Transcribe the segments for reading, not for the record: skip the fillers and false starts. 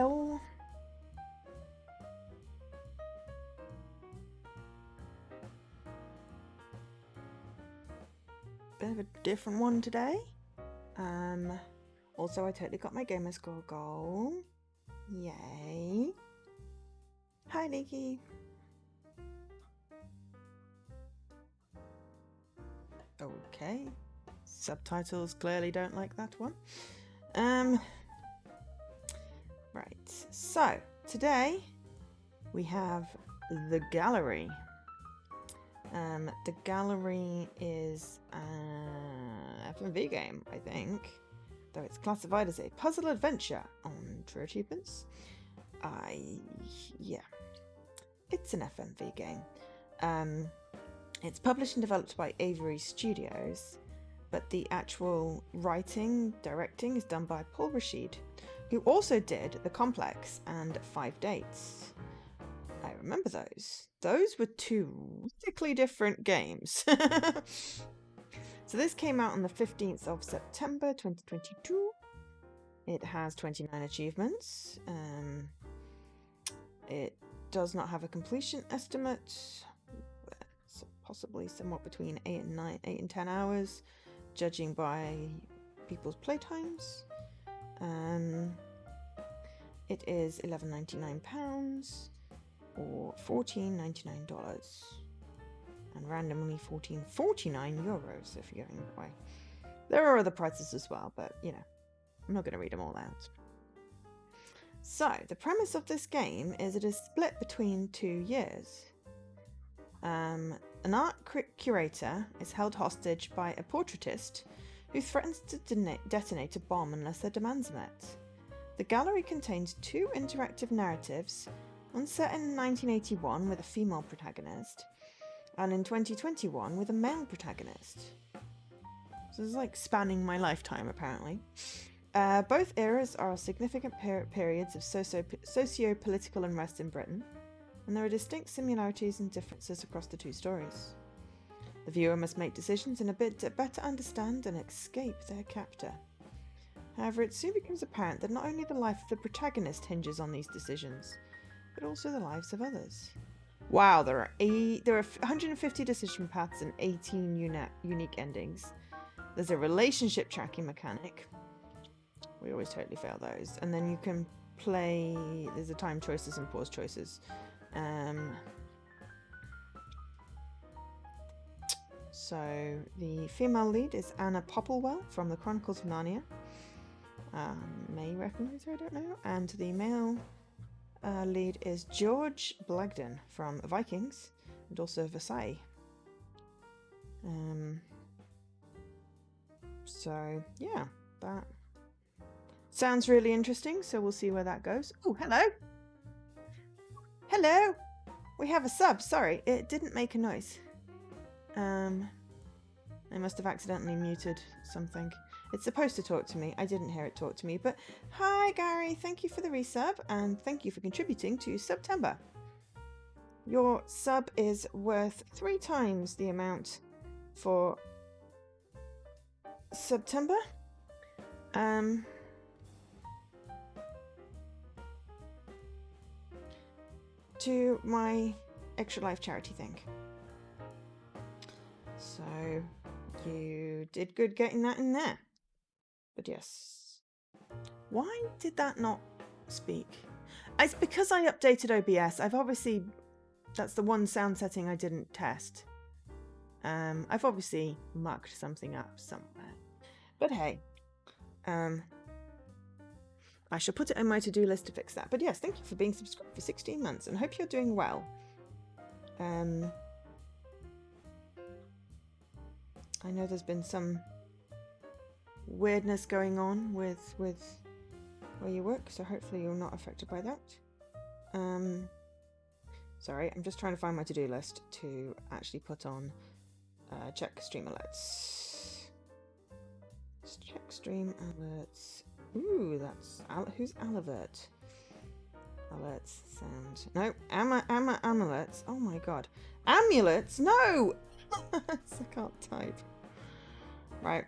Hello. Bit of a different one today. Also I totally got my gamer score goal. Yay. Hi, Nikki. Okay. Subtitles clearly don't like that one. Right. So, today we have the gallery. The gallery is an FMV game, I think, though it's classified as a puzzle adventure on True Achievements. Yeah, it's an FMV game. It's published and developed by Avery Studios, but the actual writing, directing is done by Paul Rashid, who also did The Complex and 5 Dates. I remember those. Those were two radically different games. So this came out on the 15th of September 2022. It has 29 achievements. It does not have a completion estimate. It's possibly somewhat between 8 and 10 hours, judging by people's playtimes. It is £11.99 or $14.99, and randomly €14.49 if you're going that way. There are other prices as well, but you know, I'm not going to read them all out. So the premise of this game is it is split between 2 years. An art curator is held hostage by a portraitist who threatens to detonate a bomb unless their demands are met. The gallery contains 2 interactive narratives, one set in 1981 with a female protagonist, and in 2021 with a male protagonist. So it's like spanning my lifetime, apparently. Both eras are significant periods of socio-political unrest in Britain, and there are distinct similarities and differences across the 2 stories. The viewer must make decisions in a bid to better understand and escape their captor. However, it soon becomes apparent that not only the life of the protagonist hinges on these decisions, but also the lives of others. Wow, there are 150 decision paths and 18 unique endings. There's a relationship tracking mechanic. We always totally fail those. And then you can play... There's a time choices and pause choices. So the female lead is Anna Popplewell from the Chronicles of Narnia. May recognise her, I don't know. And the male lead is George Blagden from Vikings and also Versailles. So yeah, that sounds really interesting. So we'll see where that goes. Oh, hello. Hello. We have a sub. Sorry, it didn't make a noise. I must have accidentally muted something. It's supposed to talk to me. I didn't hear it talk to me. But hi, Gary. Thank you for the resub and thank you for contributing to September. Your sub is worth 3 times the amount for September. To my Extra Life charity thing. So you did good getting that in there. But yes. Why did that not speak? It's because I updated OBS. I've obviously... That's the one sound setting I didn't test. I've obviously mucked something up somewhere. But hey. I shall put it on my to-do list to fix that. But yes, thank you for being subscribed for 16 months and hope you're doing well. I know there's been some weirdness going on with where you work, so hopefully you're not affected by that. Sorry, I'm just trying to find my to-do list to actually put on check stream alerts. Let's check stream alerts. Ooh, that's who's Alavert? Alerts sound. No, amulets. Oh my god. Amulets? No! I can't type. Right.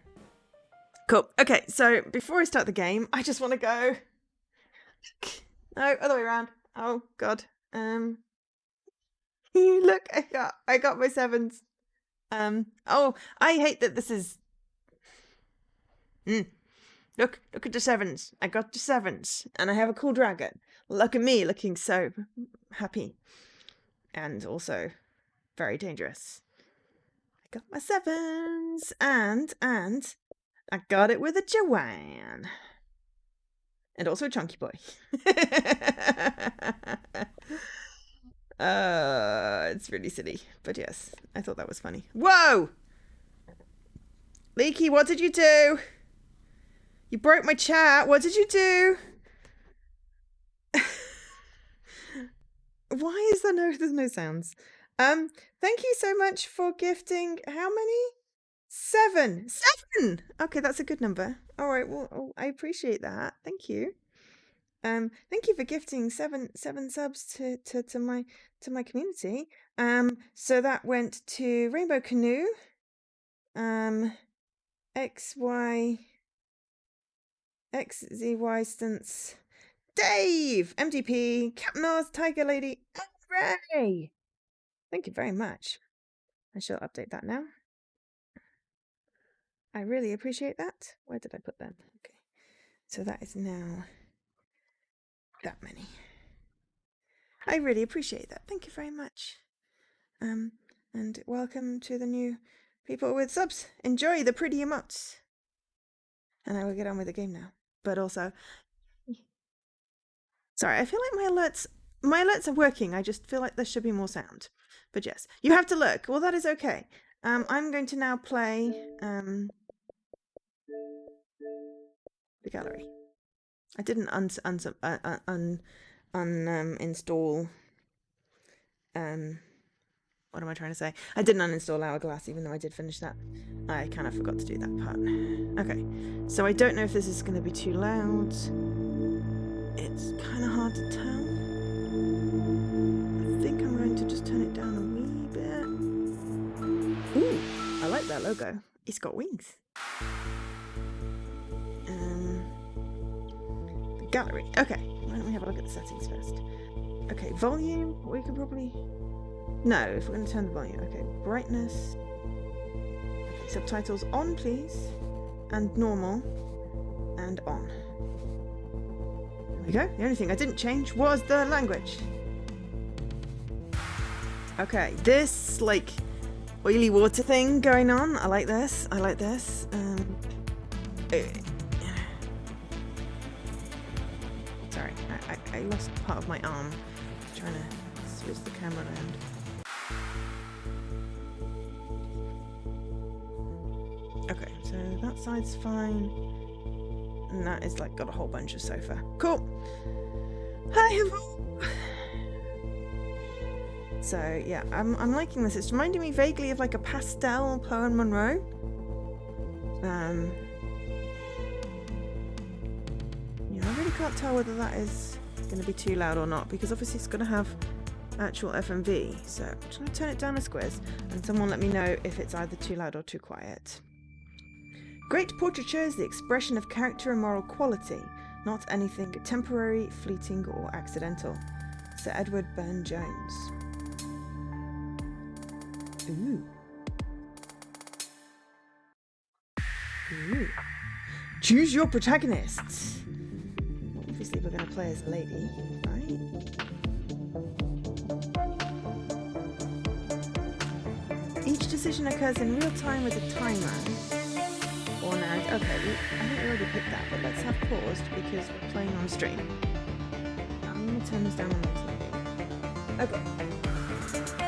Cool. Okay, so before I start the game, I just want to go. No, other way around. Oh God. Look, I got my 7s. Oh, I hate that this is. Look at the 7s. I got the 7s, and I have a cool dragon. Look at me, looking so happy, and also very dangerous. I got my 7s, and I got it with a Joanne, and also a Chunky Boy. It's really silly, but yes, I thought that was funny. Whoa! Leaky, what did you do? You broke my chat. What did you do? Why is there's no sounds? Thank you so much for gifting. How many? 7. 7. Okay, that's a good number. All right. Well, I appreciate that. Thank you. Thank you for gifting seven subs to my community. So that went to Rainbow Canoe, XY, XZY Stunts, Dave, MDP, Captain Oz, Tiger Lady, and Ray. Thank you very much. I shall update that now. I really appreciate that. Where did I put them? Okay. So that is now that many. I really appreciate that. Thank you very much. And welcome to the new people with subs. Enjoy the pretty emotes. And I will get on with the game now. But also, sorry, I feel like my alerts are working. I just feel like there should be more sound. But yes, you have to look. Well, that is okay. I'm going to now play the gallery. I didn't uninstall. What am I trying to say? I didn't uninstall Hourglass, even though I did finish that. I kind of forgot to do that part. Okay, so I don't know if this is going to be too loud. It's kind of hard to tell. I think I'm going to just turn it down a wee bit. Ooh, I like that logo. It's got wings. The gallery. Okay, why don't we have a look at the settings first? Okay, volume. We could probably... No, if we're going to turn the volume. Okay, brightness. Okay, subtitles on, please. And normal. And on. There we go. The only thing I didn't change was the language. Okay, this, like, oily water thing going on. I like this. I like this. Sorry, I lost part of my arm. Trying to switch the camera around. Okay, so that side's fine. And that is like got a whole bunch of sofa. Cool. So yeah, I'm liking this. It's reminding me vaguely of like a pastel Poe and Monroe. Yeah, I really can't tell whether that is going to be too loud or not, because obviously it's going to have actual FMV. So I'm just going to turn it down a squiz, and someone let me know if it's either too loud or too quiet. Great portraiture is the expression of character and moral quality, not anything temporary, fleeting, or accidental. Sir Edward Burne-Jones. Ooh. Ooh. Choose your protagonists. Well, obviously we're going to play as a lady, right? Each decision occurs in real time with a timer. Or narrative. Okay, I think we already picked that, but let's have paused because we're playing on stream. I'm going to turn this down on this. Okay.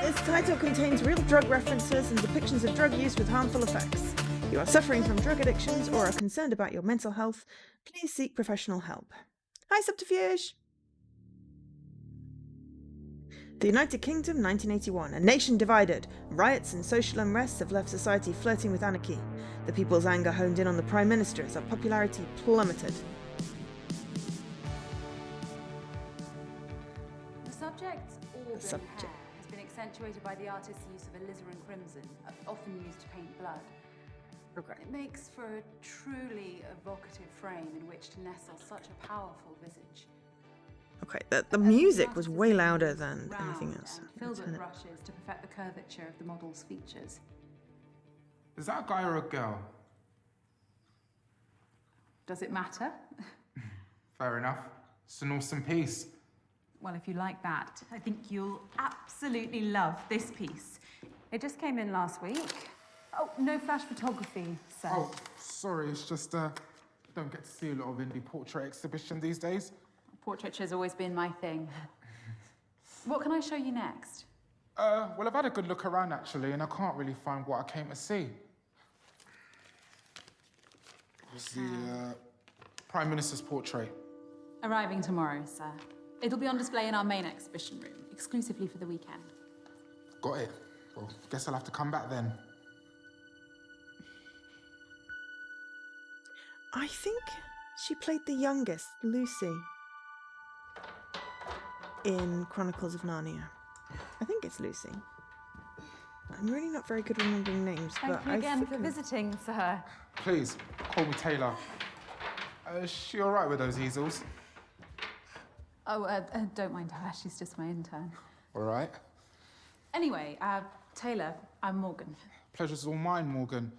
This title contains real drug references and depictions of drug use with harmful effects. If you are suffering from drug addictions or are concerned about your mental health, please seek professional help. Hi, Subterfuge! The United Kingdom, 1981. A nation divided. Riots and social unrest have left society flirting with anarchy. The people's anger honed in on the Prime Minister as our popularity plummeted. The subject's auburn hair has been accentuated by the artist's use of alizarin crimson, often used to paint blood. Okay. It makes for a truly evocative frame in which to nestle such a powerful visage. Okay, the music was way louder than anything else. Filled with brushes to perfect the curvature of the model's features. Is that a guy or a girl? Does it matter? Fair enough. It's an awesome piece. Well, if you like that, I think you'll absolutely love this piece. It just came in last week. Oh, no flash photography, sir. Oh, sorry, it's just, don't get to see a lot of indie portrait exhibition these days. Portraiture has always been my thing. What can I show you next? Well, I've had a good look around, actually, and I can't really find what I came to see. It's the, Prime Minister's portrait. Arriving tomorrow, sir. It'll be on display in our main exhibition room, exclusively for the weekend. Got it. Well, guess I'll have to come back then. I think she played the youngest, Lucy, in Chronicles of Narnia. I think it's Lucy. I'm really not very good remembering names, but Thank you again for visiting, sir. Please, call me Taylor. Is she all right with those easels? Oh, don't mind her. She's just my intern. All right. Anyway, Taylor, I'm Morgan. Pleasure's all mine, Morgan.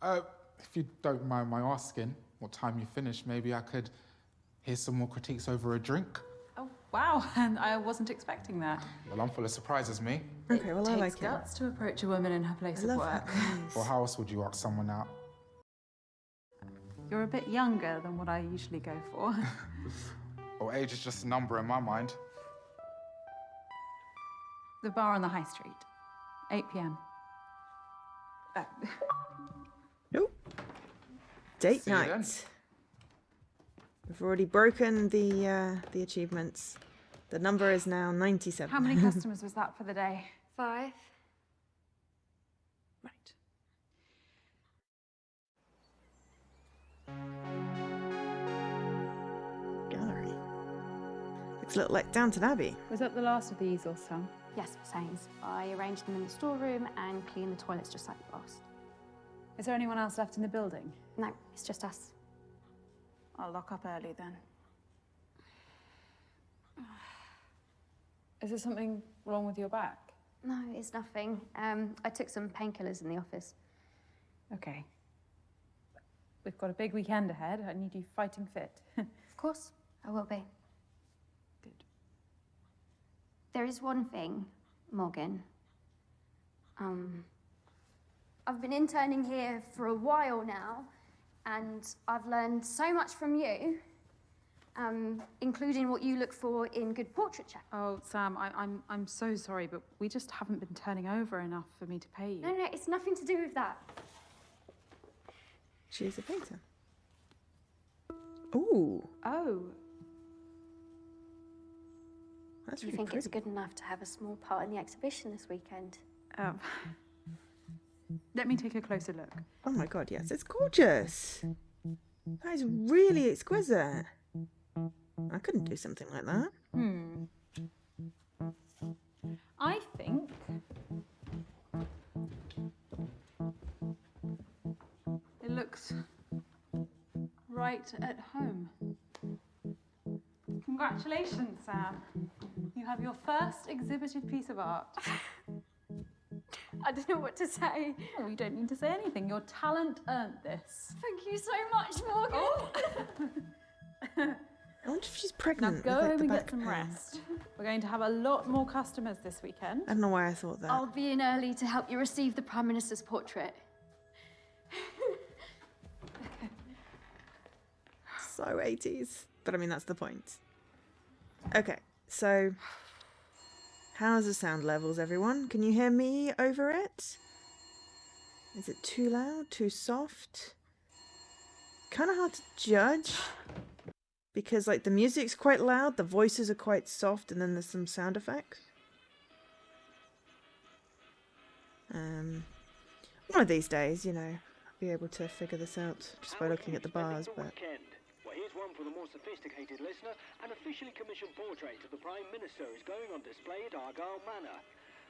If you don't mind my asking, what time you finish, maybe I could hear some more critiques over a drink? Oh, wow. And I wasn't expecting that. Well, I'm full of surprises, me. Okay, well, I Takes like it. guts to approach a woman in her place I of love work. her Well, eyes. how else would you ask someone out? You're a bit younger than what I usually go for. Well, age is just a number in my mind. The bar on the high street. 8 p.m. Nope. Date See you then. night. We've already broken the achievements. The number is now 97. How many customers was that for the day? 5. Right. Gallery. Looks a little like Downton Abbey. Was that the last of the easels, Sam? Yes, same. I arranged them in the storeroom and cleaned the toilets just like last. Is there anyone else left in the building? No, it's just us. I'll lock up early then. Is there something wrong with your back? No, it's nothing. I took some painkillers in the office. Okay. We've got a big weekend ahead. I need you fighting fit. Of course, I will be. Good. There is one thing, Morgan. I've been interning here for a while now, and I've learned so much from you, including what you look for in good portraiture. Oh, Sam, I'm so sorry, but we just haven't been turning over enough for me to pay you. No, it's nothing to do with that. She's a painter. Ooh, Oh, that's Do you really think it's pretty. good enough to have a small part in the exhibition this weekend? let me take a closer look. Oh my god, yes, it's gorgeous. That is really exquisite. I couldn't do something like that. I think it looks right at home. Congratulations, Sam. You have your first exhibited piece of art. I don't know what to say. Oh, you don't need to say anything. Your talent earned this. Thank you so much, Morgan. I wonder if she's Now pregnant. go with, like, home the and get back some pain. rest. We're going to have a lot more customers this weekend. I don't know why I thought that. I'll be in early to help you receive the Prime Minister's portrait. So 80s. But I mean, that's the point. Okay, so how's the sound levels, everyone? Can you hear me over it? Is it too loud, too soft? Kind of hard to judge because like the music's quite loud, the voices are quite soft, and then there's some sound effects. One of these days, you know, I'll be able to figure this out just by looking at the bars, but Well, here's one for the more sophisticated listener. An officially commissioned portrait of the Prime Minister is going on display at Argyle Manor.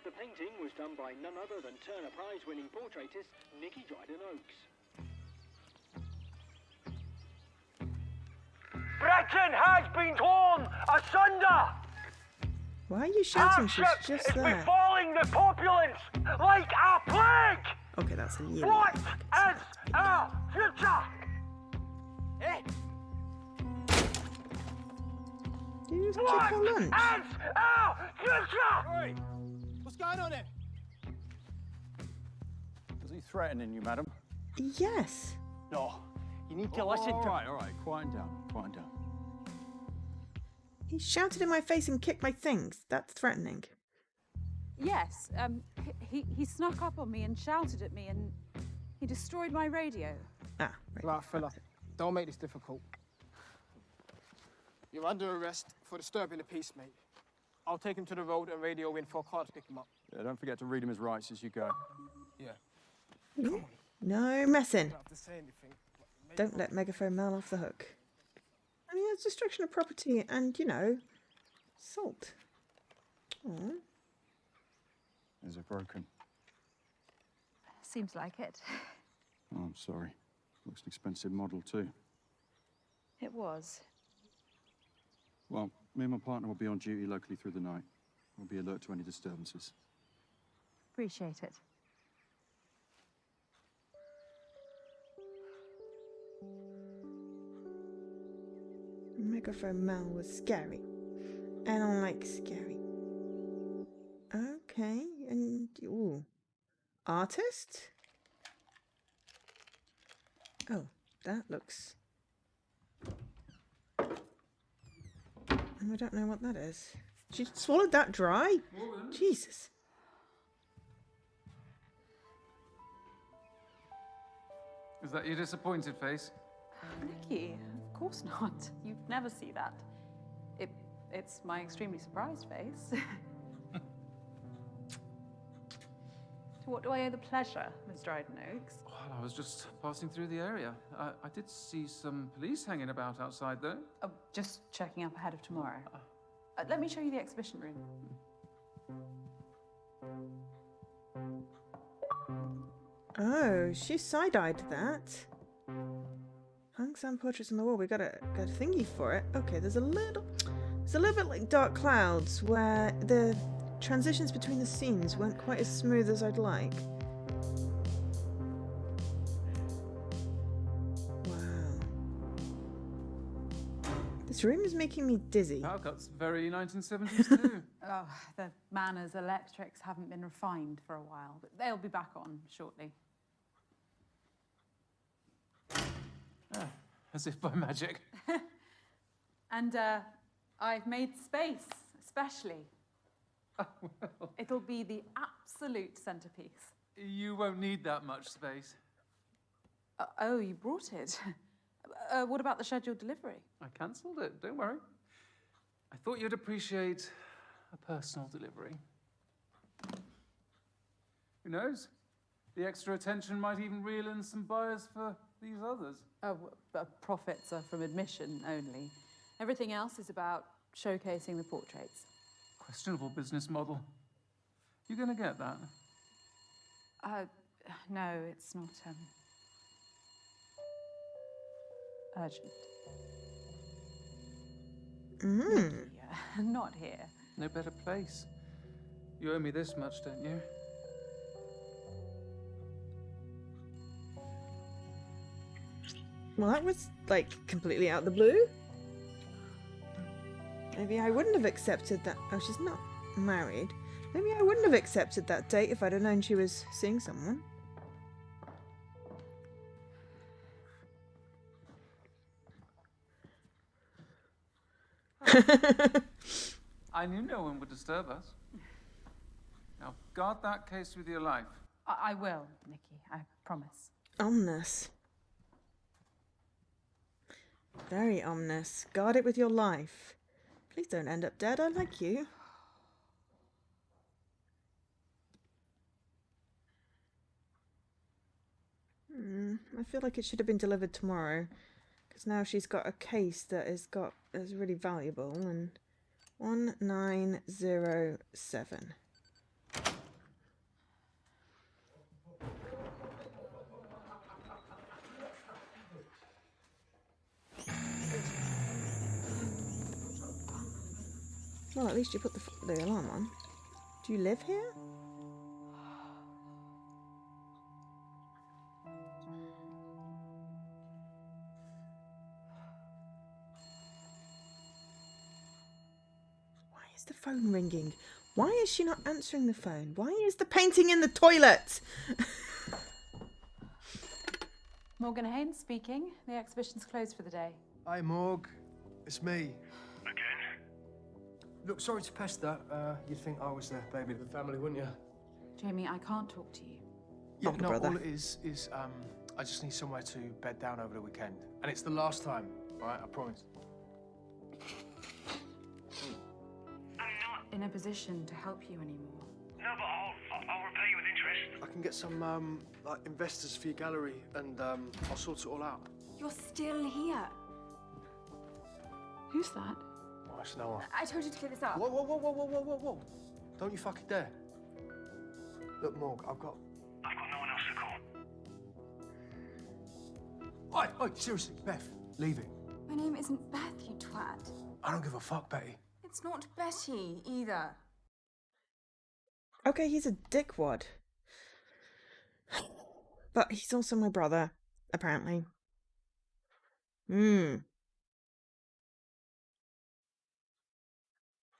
The painting was done by none other than Turner Prize-winning portraitist Nicky Dryden Oakes. Britain has been torn asunder. Why are you shouting? She's Hardship just is there. befalling the populace like a plague. Okay, that's a year. What is our future? Did you just What check is her lunch? our future? Oi! What's going on here? Was he threatening you, madam? Yes. No, you need to listen to. All right, quiet down, quiet down. He shouted in my face and kicked my things. That's threatening. Yes, he snuck up on me and shouted at me and he destroyed my radio. Ah, right. Right, fella. Don't make this difficult. You're under arrest for disturbing the peace, mate. I'll take him to the road and radio in for a car to pick him up. Yeah, don't forget to read him his rights as you go. Yeah. No messing. Don't have to say anything. Don't let Megaphone Mel off the hook. I mean, it's destruction of property and, you know, assault. Aw. Is it broken? Seems like it. Oh, I'm sorry. Looks an expensive model, too. It was. Well, me and my partner will be on duty locally through the night. We'll be alert to any disturbances. Appreciate it. Megaphone Mel was scary. And I like scary. Okay, and ooh. Artist? Oh, that looks... I don't know what that is. She swallowed that dry? Jesus. Is that your disappointed face? Nikki, of course not. You'd never see that. It's my extremely surprised face. To what do I owe the pleasure, Miss Dryden Oaks? Well, I was just passing through the area. I did see some police hanging about outside, though. Oh, just checking up ahead of tomorrow. Let me show you the exhibition room. Oh, she side-eyed that. Hung some portraits on the wall. We got a thingy for it. Okay, there's a little bit like Dark Clouds where the transitions between the scenes weren't quite as smooth as I'd like. Wow. This room is making me dizzy. Power cuts very 1970s, too. Oh, the Manor's electrics haven't been refined for a while, but they'll be back on shortly. As if by magic. And I've made space, especially. Oh, well, It'll be the absolute centerpiece. you won't need that much space. Oh, you brought it. What about the scheduled delivery? I cancelled it, don't worry. I thought you'd appreciate a personal delivery. Who knows? The extra attention might even reel in some buyers for these others. Oh, profits are from admission only. Everything else is about showcasing the portraits. Questionable business model. You gonna get that? No, it's not, urgent. Yeah, not here. No better place. You owe me this much, don't you? Well, that was, like, completely out of the blue. Maybe I wouldn't have accepted that. Oh, she's not married. Maybe I wouldn't have accepted that date if I'd have known she was seeing someone. I knew no one would disturb us. Now, guard that case with your life. I will, Nikki, I promise. Ominous. Very ominous. Guard it with your life. Please don't end up dead. I like you. I feel like it should have been delivered tomorrow, because now she's got a case that is really valuable. And 1907. Well, at least you put the alarm on. Do you live here? Why is the phone ringing? Why is she not answering the phone? Why is the painting in the toilet? Morgan Haynes speaking. The exhibition's closed for the day. Hi, Morg. It's me. Again? Look, sorry to pester. You'd think I was the baby of the family, wouldn't you? Jamie, I can't talk to you. Yeah, Older no, brother. all it is, I just need somewhere to bed down over the weekend. And it's the last time, all right? I promise. In a position to help you anymore. No, but I'll repay you with interest. I can get some, like, investors for your gallery, and, I'll sort it all out. You're still here. Who's that? Oh, it's Noah. I told you to clear this up. Whoa, whoa, whoa, whoa, whoa, whoa, whoa, whoa. Don't you fucking dare. Look, Morg, I've got no one else to call. Oi, seriously, Beth, leave it. My name isn't Beth, you twat. I don't give a fuck, Betty. It's not Betty, either. Okay, he's a dickwad. But he's also my brother, apparently.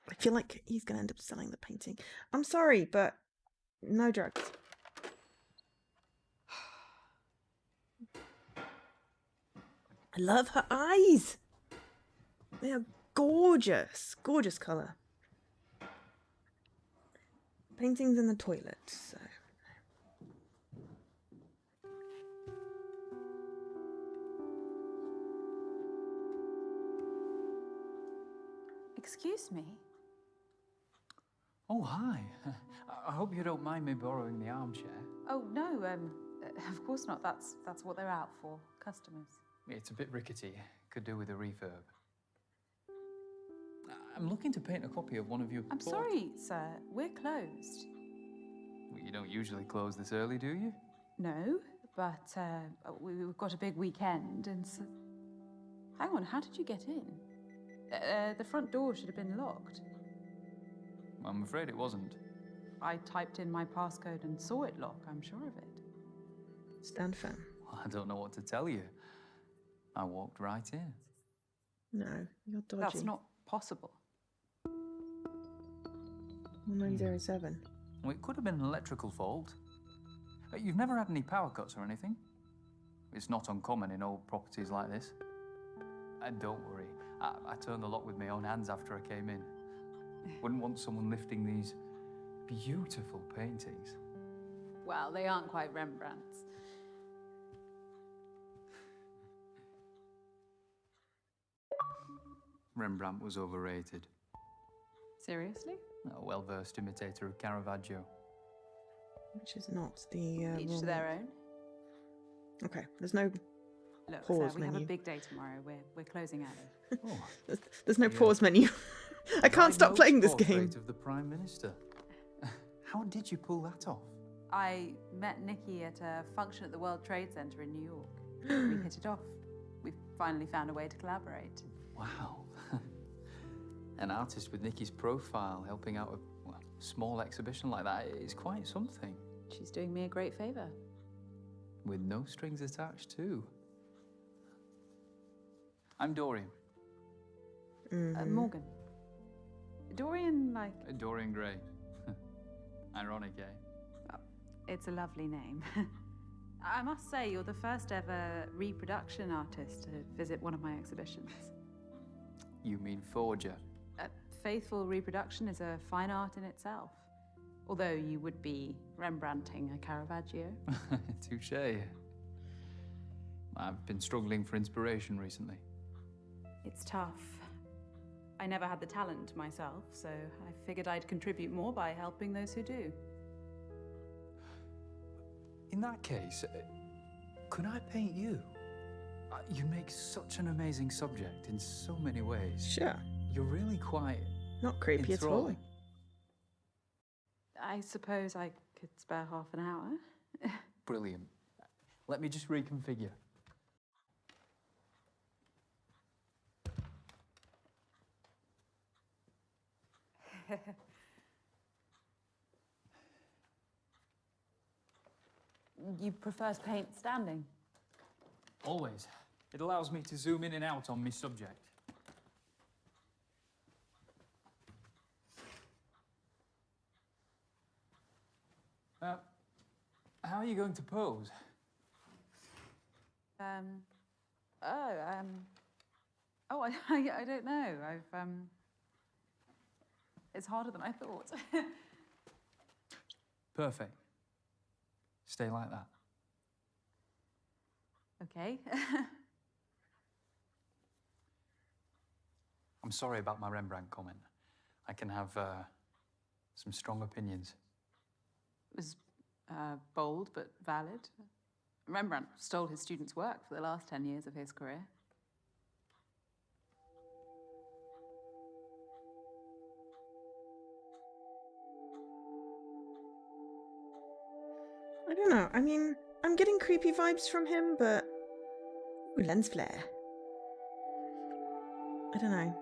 I feel like he's gonna end up selling the painting. I'm sorry, but no drugs. I love her eyes. They are gorgeous. Gorgeous colour. Paintings in the toilet, so... Excuse me? Oh, hi. I hope you don't mind me borrowing the armchair. Oh, no, of course not. That's what they're out for, customers. It's a bit rickety. Could do with a refurb. I'm looking to paint a copy of one of your... I'm sorry, sir. We're closed. Well, you don't usually close this early, do you? No, but we've got a big weekend, and so... Hang on, how did you get in? The front door should have been locked. I'm afraid it wasn't. I typed in my passcode and saw it lock, I'm sure of it. Stand firm. Well, I don't know what to tell you. I walked right in. No, you're dodgy. That's not possible. 1907. Well, it could have been an electrical fault. You've never had any power cuts or anything? It's not uncommon in old properties like this. And don't worry, I turned the lock with my own hands after I came in. Wouldn't want someone lifting these beautiful paintings. Well, they aren't quite Rembrandt's. Rembrandt was overrated. Seriously? A well-versed imitator of Caravaggio. Which is not the... Each to their own. Okay, there's no Look, pause sir, we have menu. a big day tomorrow. We're closing early. Oh, There's no pause menu. I can't stop playing this game. Portrait of the Prime Minister. How did you pull that off? I met Nikki at a function at the World Trade Center in New York. We hit it off. We've finally found a way to collaborate. Wow. An artist with Nikki's profile helping out a small exhibition like that is quite something. She's doing me a great favor. With no strings attached, too. I'm Dorian. Morgan. Dorian, like... Dorian Gray. Ironic, eh? It's a lovely name. I must say, you're the first ever reproduction artist to visit one of my exhibitions. You mean forger? Faithful reproduction is a fine art in itself. Although you would be Rembrandting a Caravaggio. Touché. I've been struggling for inspiration recently. It's tough. I never had the talent myself, so I figured I'd contribute more by helping those who do. In that case, could I paint you? You make such an amazing subject in so many ways. Sure. You're really quite... Not creepy at all. enthralling. I suppose I could spare half an hour. Brilliant. Let me just reconfigure. You prefer to paint standing? Always. It allows me to zoom in and out on my subject. How are you going to pose? I don't know. It's harder than I thought. Perfect. Stay like that. Okay. I'm sorry about my Rembrandt comment. I can have some strong opinions. It was bold but valid. Rembrandt stole his students' work for the last 10 years of his career. I don't know. I mean, I'm getting creepy vibes from him, but... Ooh, lens flare. I don't know.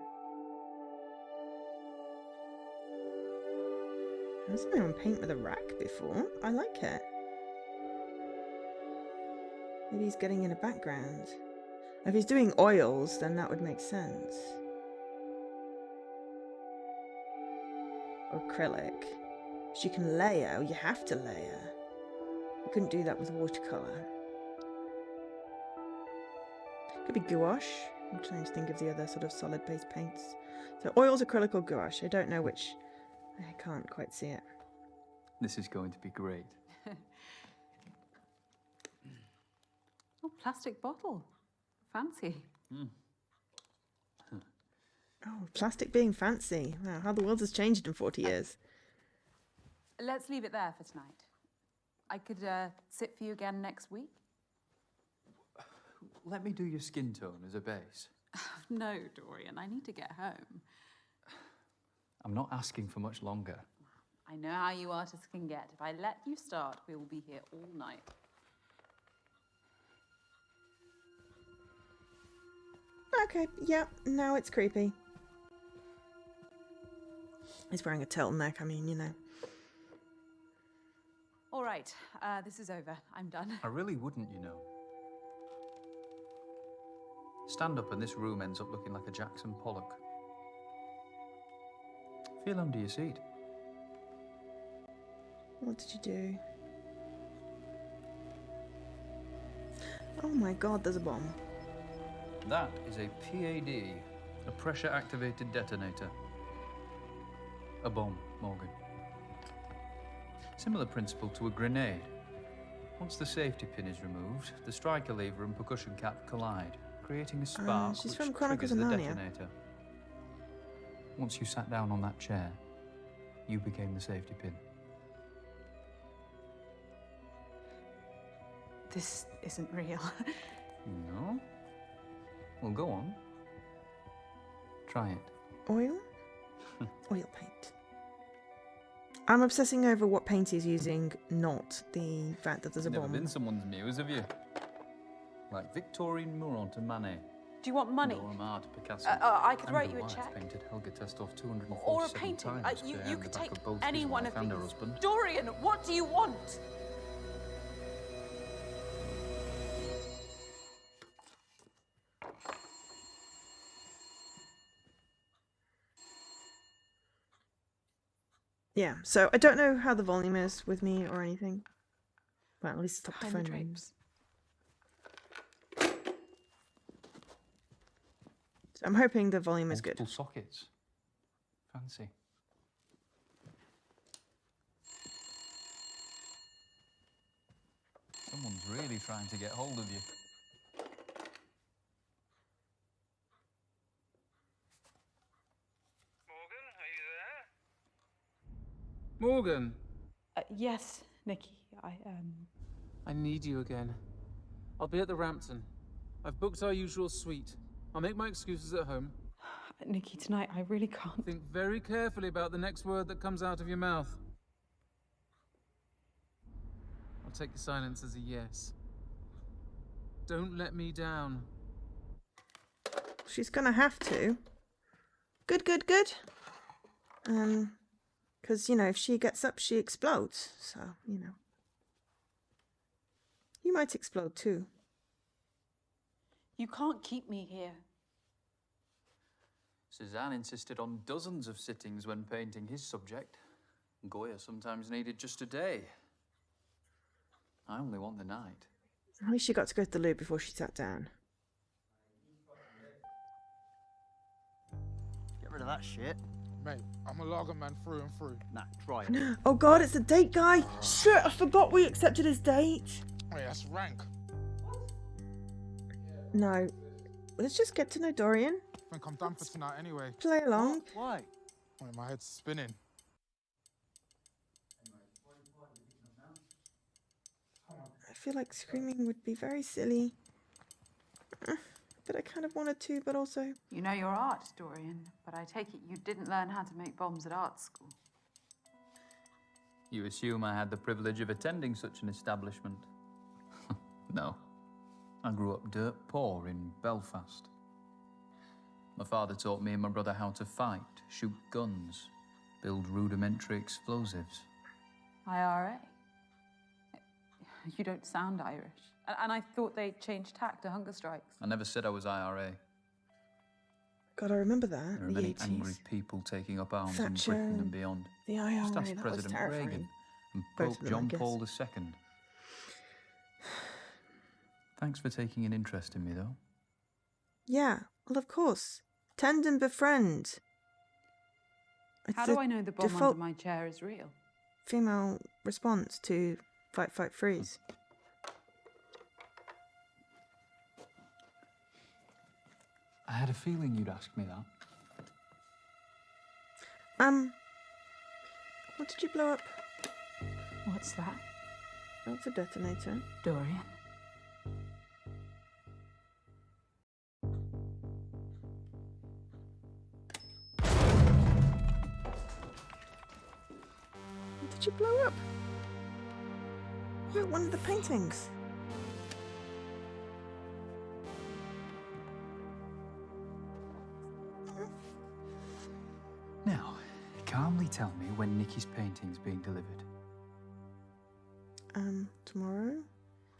I've seen anyone paint with a rack before. I like it. Maybe he's getting in a background. If he's doing oils, then that would make sense. Or acrylic. You can layer, or you have to layer. You couldn't do that with watercolour. Could be gouache. I'm trying to think of the other sort of solid base paints. So oils, acrylic, or gouache. I don't know which. I can't quite see it. This is going to be great. Oh, plastic bottle. Fancy. Oh, plastic being fancy. Wow, how the world has changed in 40 years. Let's leave it there for tonight. I could sit for you again next week. Let me do your skin tone as a base. No, Dorian, I need to get home. I'm not asking for much longer. I know how you artists can get. If I let you start, we will be here all night. Okay, yeah, now it's creepy. He's wearing a turtleneck, I mean, you know. All right, this is over. I'm done. I really wouldn't, you know. Stand up and this room ends up looking like a Jackson Pollock. Feel under your seat. What did you do? Oh my god, there's a bomb. That is a PAD, a pressure-activated detonator. A bomb, Morgan. Similar principle to a grenade. Once the safety pin is removed, the striker lever and percussion cap collide, creating a spark she's which from Chronicles triggers of the Narnia. detonator. Once you sat down on that chair, you became the safety pin. This isn't real. No? Well, go on. Try it. Oil? Oil paint. I'm obsessing over what paint he's using, not the fact that there's a You've never bomb. been someone's muse, have you? Like Victorine Murat to Manet. Do you want money? Dora Maar to Picasso. I could And write the you a wife check. Painted Helga Testorff 247 Or a painting. times to You earn could the back take of both any his one wife of and her these. husband. Dorian, what do you want? Yeah, so I don't know how the volume is with me or anything. Well, at least stop the Behind the phone rings. So I'm hoping the volume is good. Multiple sockets. Fancy. Someone's really trying to get hold of you. Morgan, Yes, Nikki. I need you again. I'll be at the Rampton. I've booked our usual suite. I'll make my excuses at home. Nikki, tonight I really can't. Think very carefully about the next word that comes out of your mouth. I'll take your silence as a yes. Don't let me down. She's gonna have to. Good, good, good. Because, you know, if she gets up, she explodes. So, you know. You might explode too. You can't keep me here. Suzanne insisted on dozens of sittings when painting his subject. Goya sometimes needed just a day. I only want the night. At least she got to go to the loo before she sat down. Get rid of that shit. Mate, I'm a lager man through and through. Nah, try it. Oh god, it's a date guy! Shit, I forgot we accepted his date. Wait, that's rank. No. Let's just get to know Dorian. I think I'm done for tonight anyway. Play along. Why? Wait, my head's spinning. I feel like screaming would be very silly. But I kind of wanted to, but also... You know your art, Dorian, but I take it you didn't learn how to make bombs at art school. You assume I had the privilege of attending such an establishment? No. I grew up dirt poor in Belfast. My father taught me and my brother how to fight, shoot guns, build rudimentary explosives. IRA? You don't sound Irish. And I thought they changed tack to hunger strikes. I never said I was IRA. God, I remember that. There are many angry people taking up arms in Thatcher, Britain and beyond. the IRA, Just ask that was President terrifying. Reagan and Both Pope of them, I John guess. Paul II. Thanks for taking an interest in me, though. Yeah, well, of course. Tend and befriend. It's How do the I know the bomb default under my chair is real? female response to fight, fight, freeze. I had a feeling you'd ask me that. What did you blow up? What's that? That's a detonator. Dorian. What did you blow up? One of the paintings. Now, calmly tell me when Nikki's painting's being delivered. Tomorrow?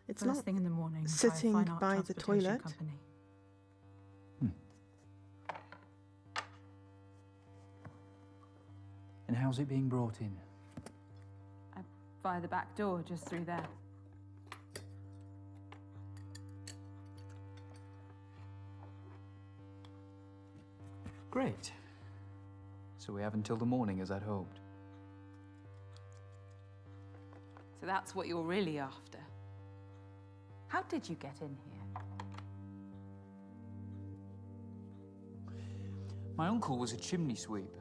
It's First not thing in the morning. sitting Fine Art by the Transportation toilet. Company. And how's it being brought in? Via the back door, just through there. Great. So we have until the morning as I'd hoped. So that's what you're really after. How did you get in here? My uncle was a chimney sweep.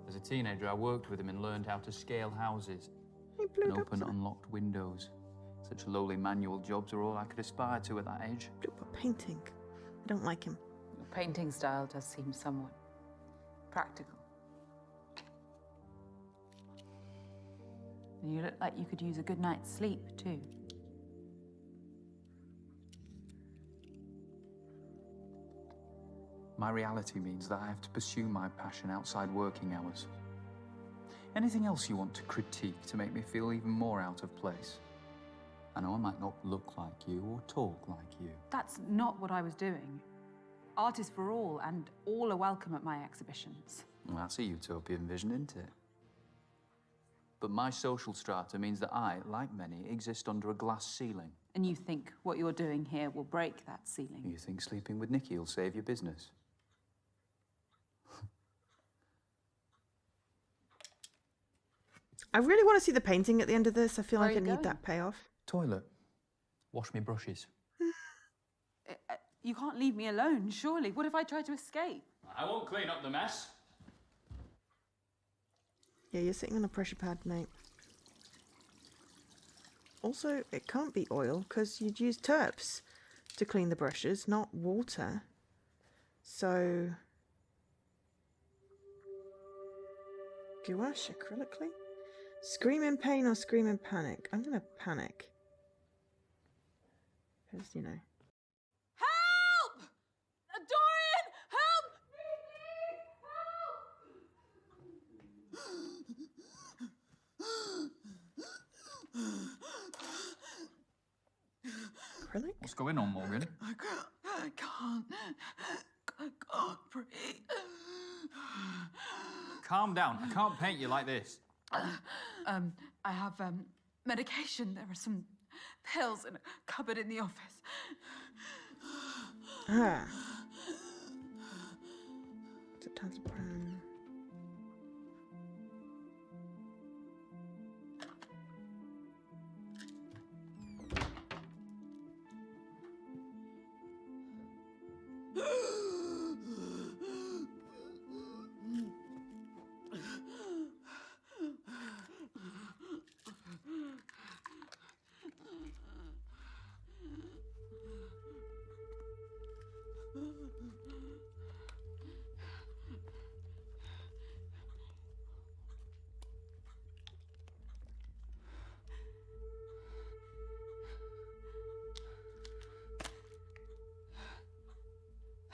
As a teenager, I worked with him and learned how to scale houses and open unlocked windows. Such lowly manual jobs are all I could aspire to at that age. Blew up a painting. I don't like him. Your painting style does seem somewhat practical. And you look like you could use a good night's sleep, too. My reality means that I have to pursue my passion outside working hours. Anything else you want to critique to make me feel even more out of place? I know I might not look like you or talk like you. That's not what I was doing. Art is for all, and all are welcome at my exhibitions. Well, that's a utopian vision, isn't it? But my social strata means that I, like many, exist under a glass ceiling. And you think what you're doing here will break that ceiling? You think sleeping with Nikki will save your business? I really want to see the painting at the end of this. I feel Where like I are you need going? that payoff. Toilet. Wash me brushes. You can't leave me alone, surely. What if I try to escape? I won't clean up the mess. Yeah, you're sitting on a pressure pad, mate. Also, it can't be oil, because you'd use terps to clean the brushes, not water. So... Gouache acrylically? Scream in pain or scream in panic? I'm going to panic. Because, you know... Help! Dorian! Help! What's going on, Morgan? I can't breathe. Calm down. I can't paint you like this. I have medication. There are some pills in a cupboard in the office. Ah. Diazepam.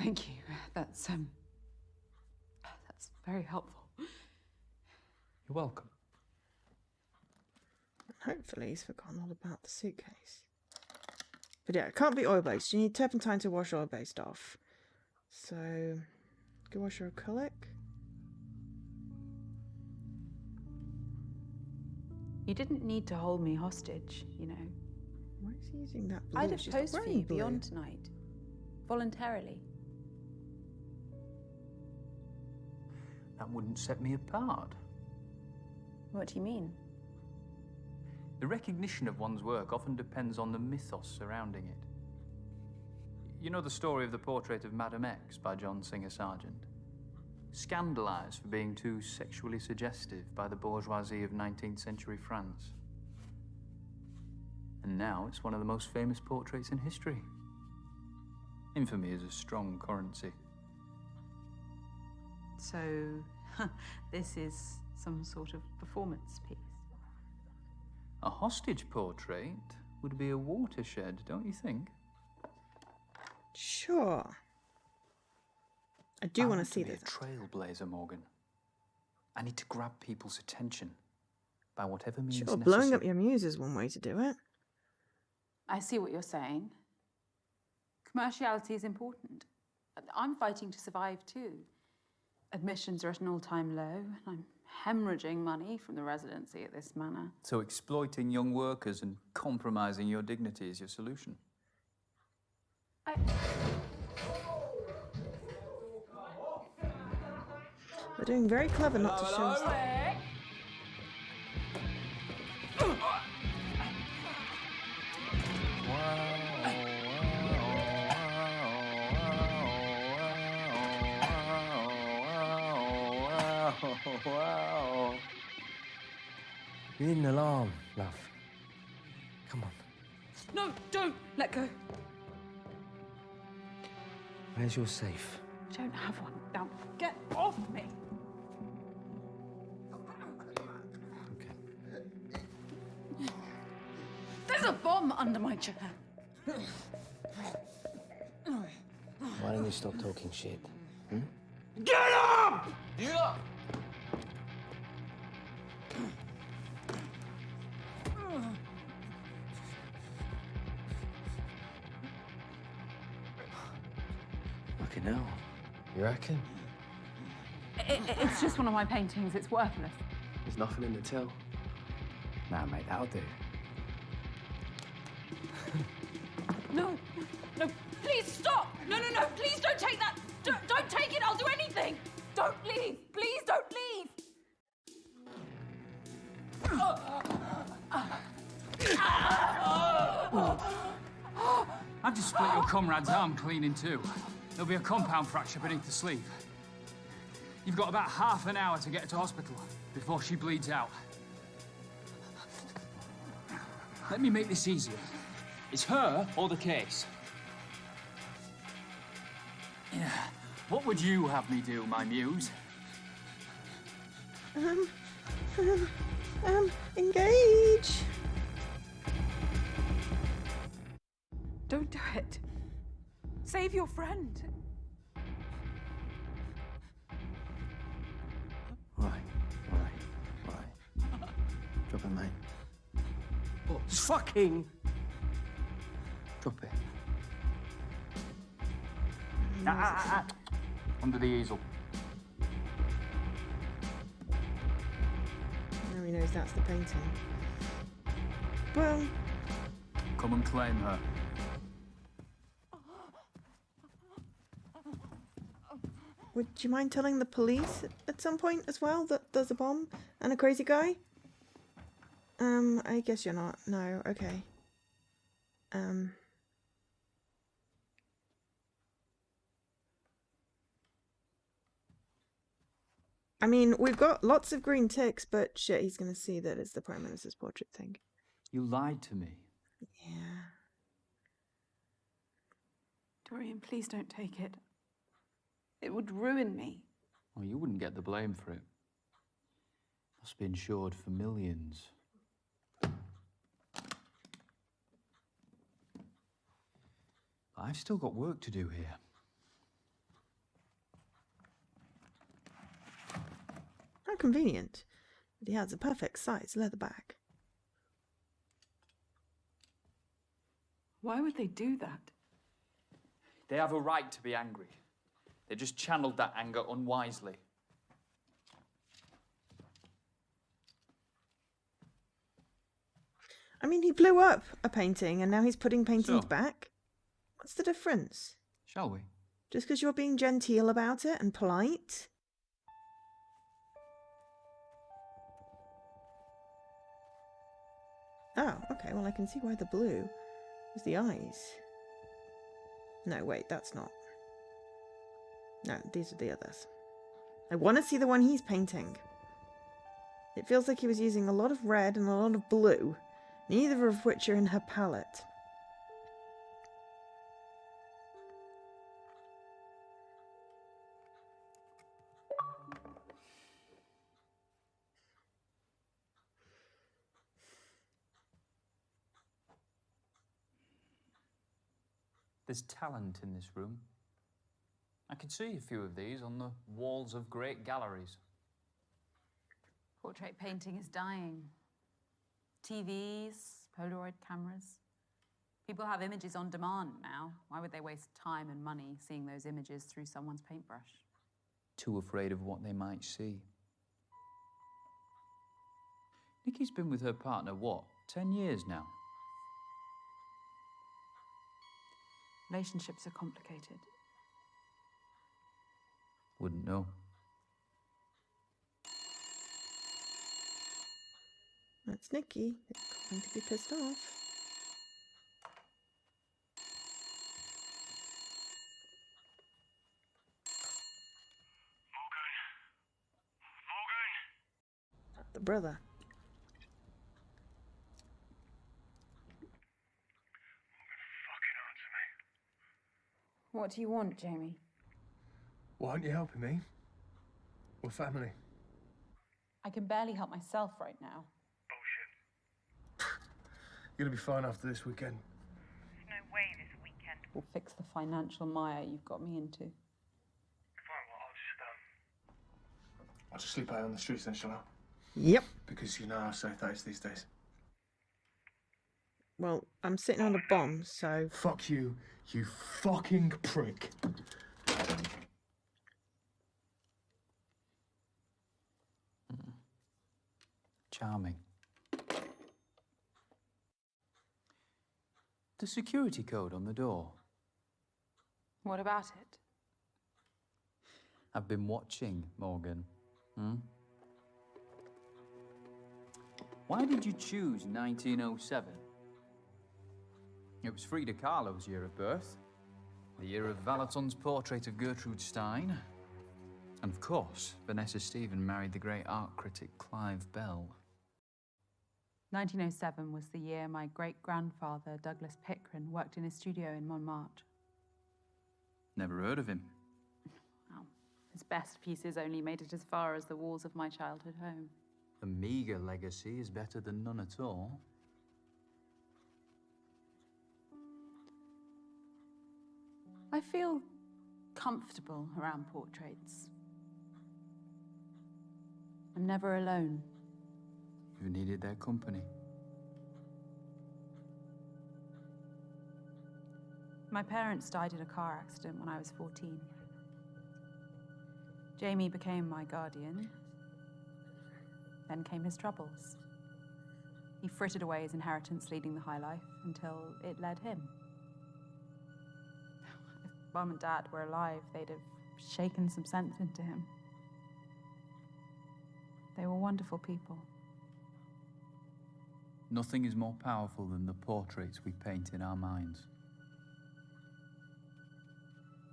Thank you. That's very helpful. You're welcome. Hopefully he's forgotten all about the suitcase. But yeah, it can't be oil-based. You need turpentine to wash oil-based off. So, go wash your acrylic. You didn't need to hold me hostage, you know. Why is he using that blue? I'd have She's not posed for wearing you blue. beyond tonight. Voluntarily. That wouldn't set me apart. What do you mean? The recognition of one's work often depends on the mythos surrounding it. You know the story of the portrait of Madame X by John Singer Sargent? Scandalized for being too sexually suggestive by the bourgeoisie of 19th century France. And now it's one of the most famous portraits in history. Infamy is a strong currency. So, this is some sort of performance piece. A hostage portrait would be a watershed, don't you think? Sure. I do want to see be this. a trailblazer, Morgan. I need to grab people's attention by whatever means Sure, necessary. blowing up your muse is one way to do it. I see what you're saying. Commerciality is important. I'm fighting to survive too. Admissions are at an all-time low, and I'm hemorrhaging money from the residency at this manor. So exploiting young workers and compromising your dignity is your solution? They're doing very clever not to show us that. Wow. You need an alarm, love. Come on. No, don't! Let go. Where's your safe? I don't have one. Now, get off me! There's a bomb under my chair. Why don't you stop talking shit? Hmm? Get up! Yeah. Fucking hell. You reckon? It's just one of my paintings. It's worthless. There's nothing in the till. Nah, mate, that'll do. No, no, please stop! No, no, no, please don't take that! Don't take it, I'll do anything! Don't leave! Please don't leave! I've just split your comrade's arm clean in two. There'll be a compound fracture beneath the sleeve. You've got about half an hour to get her to hospital before she bleeds out. Let me make this easier. It's her or the case. Yeah. What would you have me do, my muse? Engage! Don't do it. Save your friend. Right. Drop it, mate. What? Fucking... Drop it. Under the easel. Now he knows that's the painting. Well, Come and claim her. would you mind telling the police at some point as well that there's a bomb and a crazy guy? I guess you're not. No, okay. I mean, we've got lots of green ticks, but shit, he's gonna see that it's the Prime Minister's portrait thing. You lied to me. Yeah. Dorian, please don't take it. It would ruin me. Well, you wouldn't get the blame for it. Must be insured for millions. I've still got work to do here. How convenient. But he has a perfect size leather bag. Why would they do that? They have a right to be angry. They just channeled that anger unwisely. I mean, he blew up a painting and now he's putting paintings So? back. What's the difference? Shall we? Just because you're being genteel about it and polite? Oh, okay, well I can see why the blue was the eyes. No, wait, that's not. No, these are the others. I want to see the one he's painting. It feels like he was using a lot of red and a lot of blue, neither of which are in her palette. There's talent in this room. I can see a few of these on the walls of great galleries. Portrait painting is dying. TVs, Polaroid cameras. People have images on demand now. Why would they waste time and money seeing those images through someone's paintbrush? Too afraid of what they might see. Nikki's been with her partner, what, 10 years now? Relationships are complicated. Wouldn't know. That's Nikki. Going to be pissed off. The brother. What do you want, Jamie? Why aren't you helping me? We're family. I can barely help myself right now. You're gonna be fine after this weekend. There's no way this weekend. We'll fix the financial mire you've got me into. Fine, well, I'll just sleep out on the streets then, shall I? Yep. Because you know how safe that is these days. Well, I'm sitting on a bomb, so... Fuck you, you fucking prick. Charming. The security code on the door. What about it? I've been watching, Morgan. Why did you choose 1907? It was Frida Kahlo's year of birth, the year of Valaton's portrait of Gertrude Stein, and of course, Vanessa Stephen married the great art critic Clive Bell. 1907 was the year my great-grandfather, Douglas Pickren, worked in his studio in Montmartre. Never heard of him. Well, his best pieces only made it as far as the walls of my childhood home. A meager legacy is better than none at all. I feel comfortable around portraits. I'm never alone. You've needed their company. My parents died in a car accident when I was 14. Jamie became my guardian. Then came his troubles. He frittered away his inheritance leading the high life until it led him. If Mum and Dad were alive, they'd have shaken some sense into him. They were wonderful people. Nothing is more powerful than the portraits we paint in our minds.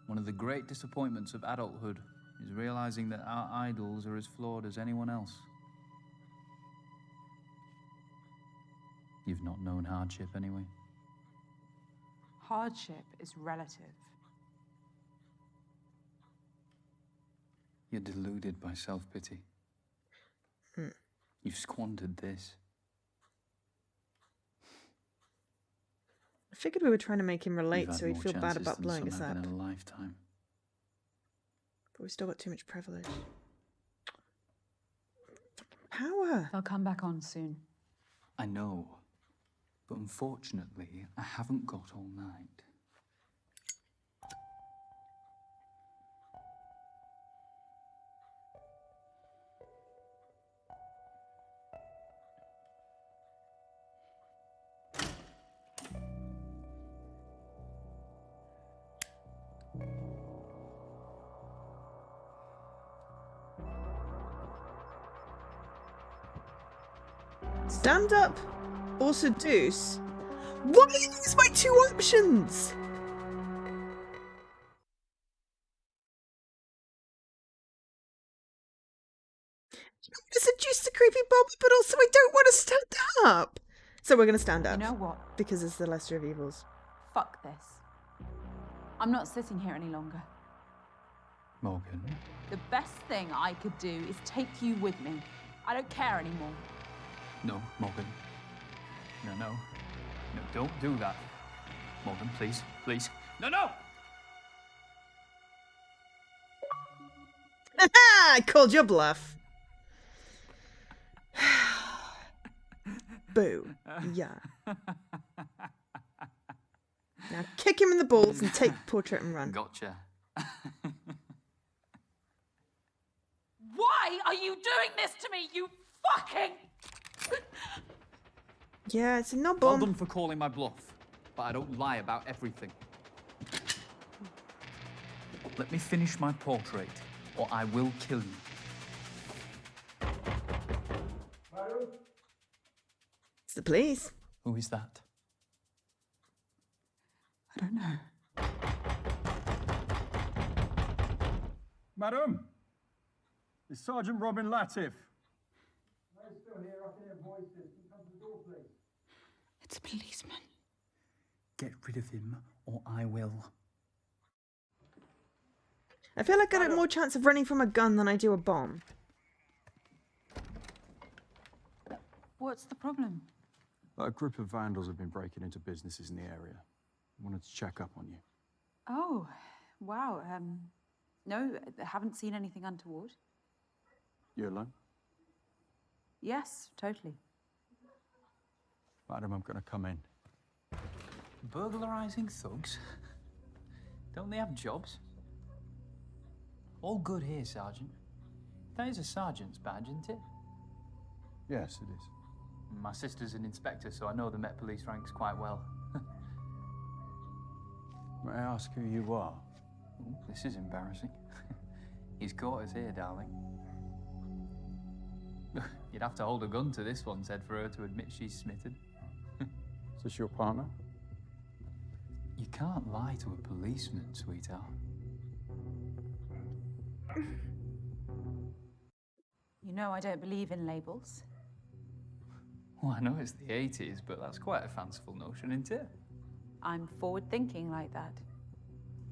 One of the great disappointments of adulthood is realizing that our idols are as flawed as anyone else. You've not known hardship anyway. Hardship is relative. You're deluded by self-pity. You've squandered this. I figured we were trying to make him relate You've had so he'd more feel bad chances about than blowing some us have up. in a lifetime. But we've still got too much privilege. Power! They'll come back on soon. I know, but unfortunately, I haven't got all night. Stand up or seduce? Why are these my two options? I want to seduce the creepy Bob, but also I don't want to stand up. So we're going to stand up. You know what? Because it's the lesser of evils. Fuck this. I'm not sitting here any longer. Morgan. The best thing I could do is take you with me. I don't care anymore. No, Morgan. No, don't do that. Morgan, please, please. No! I called your bluff. Boo. Yeah. Now kick him in the balls and take the portrait and run. Gotcha. Why are you doing this to me, you fucking... Yeah, it's a no Well bomb. done for calling my bluff, but I don't lie about everything. Let me finish my portrait, or I will kill you. It's the police. Who is that? I don't know. Madam, it's Sergeant Robin Latif. I'm still here. I can hear voices. Can you come to the door, please? It's a policeman. Get rid of him, or I will. I feel like I have more chance of running from a gun than I do a bomb. What's the problem? A group of vandals have been breaking into businesses in the area. Wanted to check up on you. Oh, wow. No, I haven't seen anything untoward. You alone? Yes, totally. Madam, I'm going to come in. Burglarizing thugs? Don't they have jobs? All good here, Sergeant. That is a sergeant's badge, isn't it? Yes, it is. My sister's an inspector, so I know the Met Police ranks quite well. May I ask who you are? Ooh, this is embarrassing. He's caught us here, darling. You'd have to hold a gun to this one's head for her to admit she's smitten. Is this your partner? You can't lie to a policeman, sweetheart. You know I don't believe in labels. Well, I know it's the 80s, but that's quite a fanciful notion, isn't it? I'm forward-thinking like that.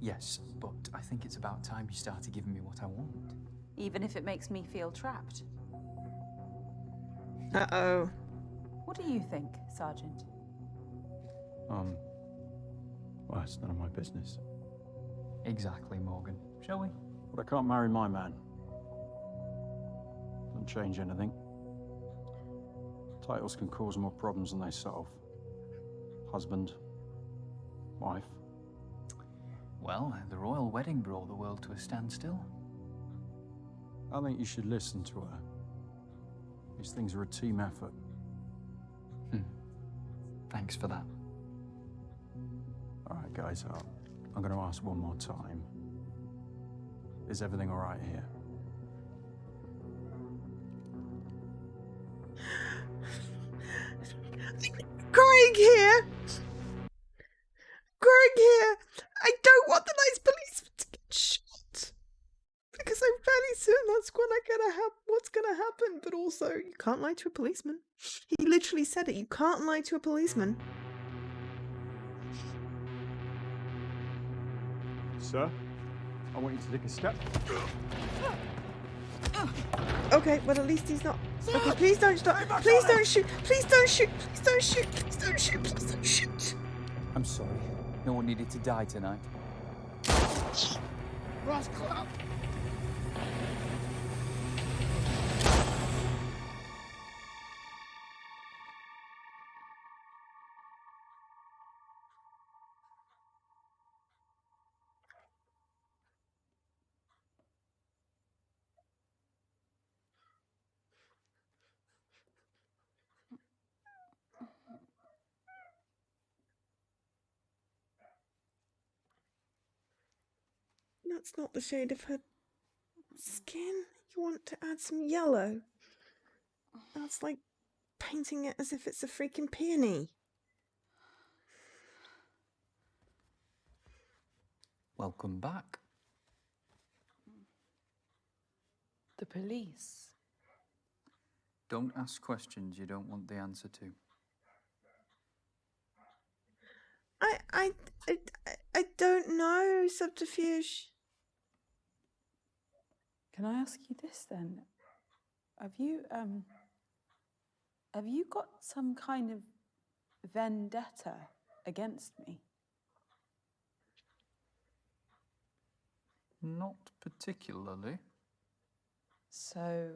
Yes, but I think it's about time you started giving me what I want. Even if it makes me feel trapped. Uh-oh. What do you think, Sergeant? Well, it's none of my business. Exactly, Morgan. Shall we? But I can't marry my man. Doesn't change anything. Titles can cause more problems than they solve. Husband, wife. Well, the royal wedding brought the world to a standstill. I think you should listen to her. These things are a team effort. Thanks for that. All right, guys, I'm going to ask one more time. Is everything all right here? Greg here! Greg here! I don't want the nice policeman to get shot! Because I'm fairly certain that's what's gonna happen, but also, you can't lie to a policeman. He literally said it, you can't lie to a policeman. Sir, I want you to take a step. Okay, well at least he's not. Okay, please don't stop. Please don't shoot. Please don't shoot. Please don't shoot. Please don't shoot. Please don't shoot. I'm sorry. No one needed to die tonight. Rascal! That's not the shade of her skin. You want to add some yellow. That's like painting it as if it's a freaking peony. Welcome back. The police. Don't ask questions you don't want the answer to. I don't know, Subterfuge. Can I ask you this then? Have you got some kind of vendetta against me? Not particularly. So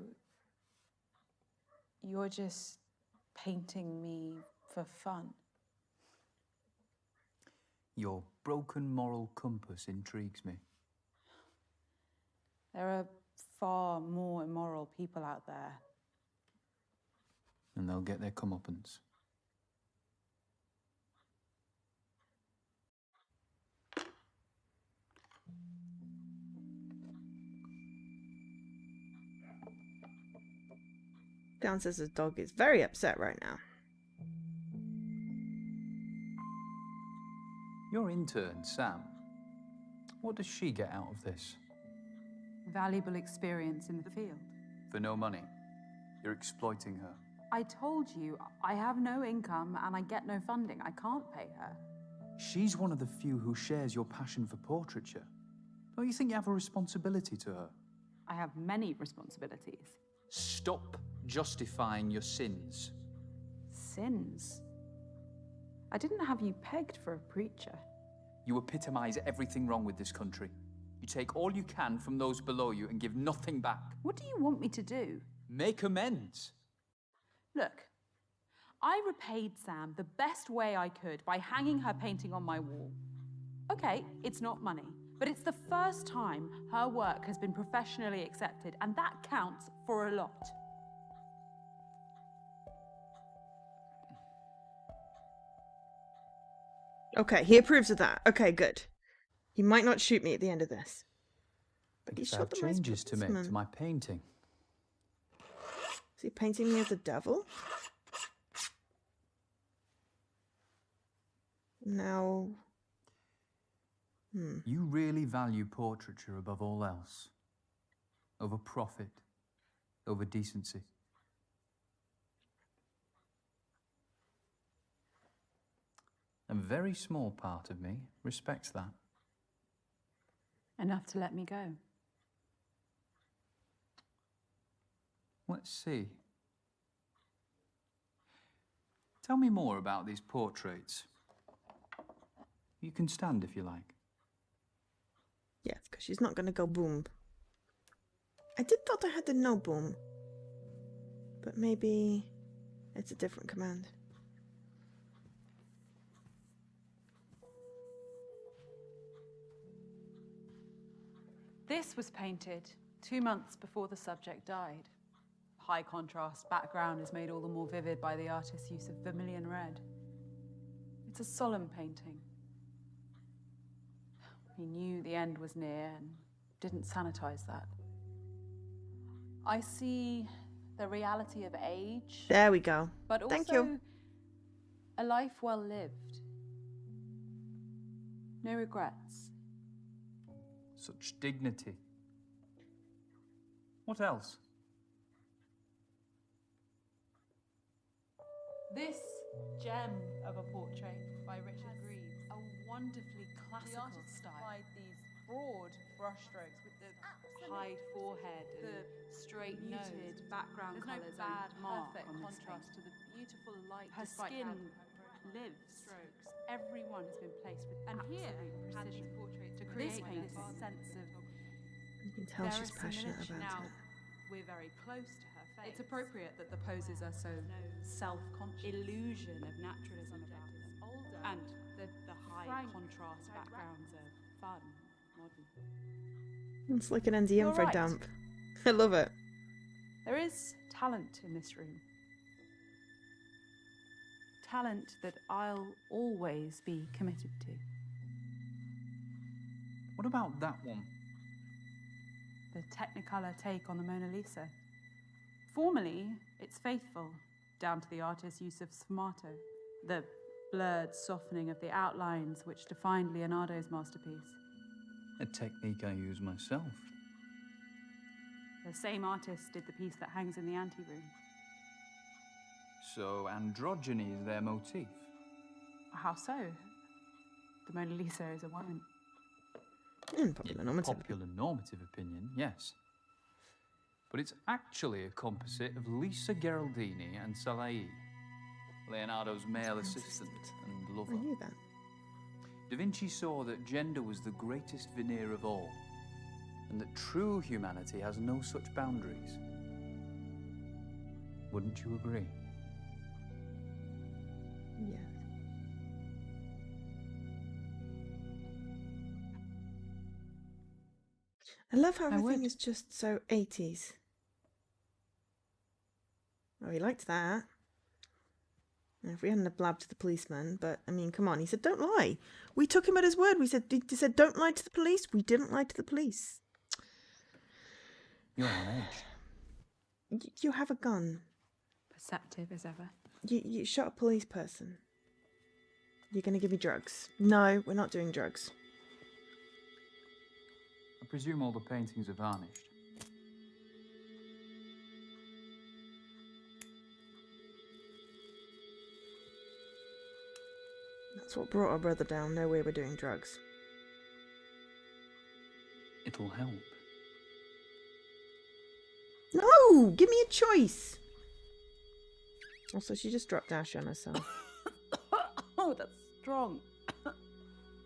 you're just painting me for fun? Your broken moral compass intrigues me. There are far more immoral people out there. And they'll get their comeuppance. Downstairs' dog is very upset right now. Your intern, Sam, what does she get out of this? Valuable experience in the field. For no money. You're exploiting her. I told you, I have no income and I get no funding. I can't pay her. She's one of the few who shares your passion for portraiture. Don't you think you have a responsibility to her? I have many responsibilities. Stop justifying your sins. Sins? I didn't have you pegged for a preacher. You epitomise everything wrong with this country. You take all you can from those below you and give nothing back. What do you want me to do? Make amends. Look, I repaid Sam the best way I could by hanging her painting on my wall. Okay, it's not money, but it's the first time her work has been professionally accepted, and that counts for a lot. Okay, he approves of that. Okay, good. He might not shoot me at the end of this. But he I shot have the nice changes to make to policeman. my painting. Is he painting me as a devil? Now... You really value portraiture above all else. Over profit. Over decency. A very small part of me respects that. Enough to let me go. Let's see. Tell me more about these portraits. You can stand if you like. Yes, because she's not going to go boom. I did thought I had the no boom. But maybe it's a different command. This was painted 2 months before the subject died. High contrast background is made all the more vivid by the artist's use of vermilion red. It's a solemn painting. He knew the end was near and didn't sanitize that. I see the reality of age. There we go. But also Thank you. a life well lived. No regrets. Such dignity. What else? This gem of a portrait by Richard Greaves, a wonderfully classical style. Applied these broad brushstrokes with the high forehead and the straight nose, background colours, bad perfect contrast to the beautiful light. Her skin lives. Strokes. Everyone has been placed with and here precision to create this sense of. You can tell she's passionate about it. We're very close to her face. It's appropriate that the poses are so self-conscious. Illusion of naturalism about it. Older. And the high contrast backgrounds are fun, modern. It's like an ND You're info right. dump. I love it. There is talent in this room. Talent that I'll always be committed to. What about that one? The Technicolor take on the Mona Lisa. Formally, it's faithful, down to the artist's use of sfumato, the blurred softening of the outlines which defined Leonardo's masterpiece. A technique I use myself. The same artist did the piece that hangs in the anteroom. So androgyny is their motif. How so? The Mona Lisa is a woman. Popular normative. Popular normative opinion, yes. But it's actually a composite of Lisa Gherardini and Salai, Leonardo's male assistant and lover. I knew that. Da Vinci saw that gender was the greatest veneer of all, and that true humanity has no such boundaries. Wouldn't you agree? Yes. I love how everything is just so 80s. Oh, he liked that. Now, if we hadn't have blabbed to the policeman, but I mean, come on, he said, don't lie. We took him at his word. He said, don't lie to the police. We didn't lie to the police. You're on edge. You have a gun. Perceptive as ever. You shot a police person. You're going to give me drugs. No, we're not doing drugs. I presume all the paintings are varnished. That's what brought our brother down. No way we're doing drugs. It'll help. No! Give me a choice! Also, she just dropped ash on herself. Oh, that's strong.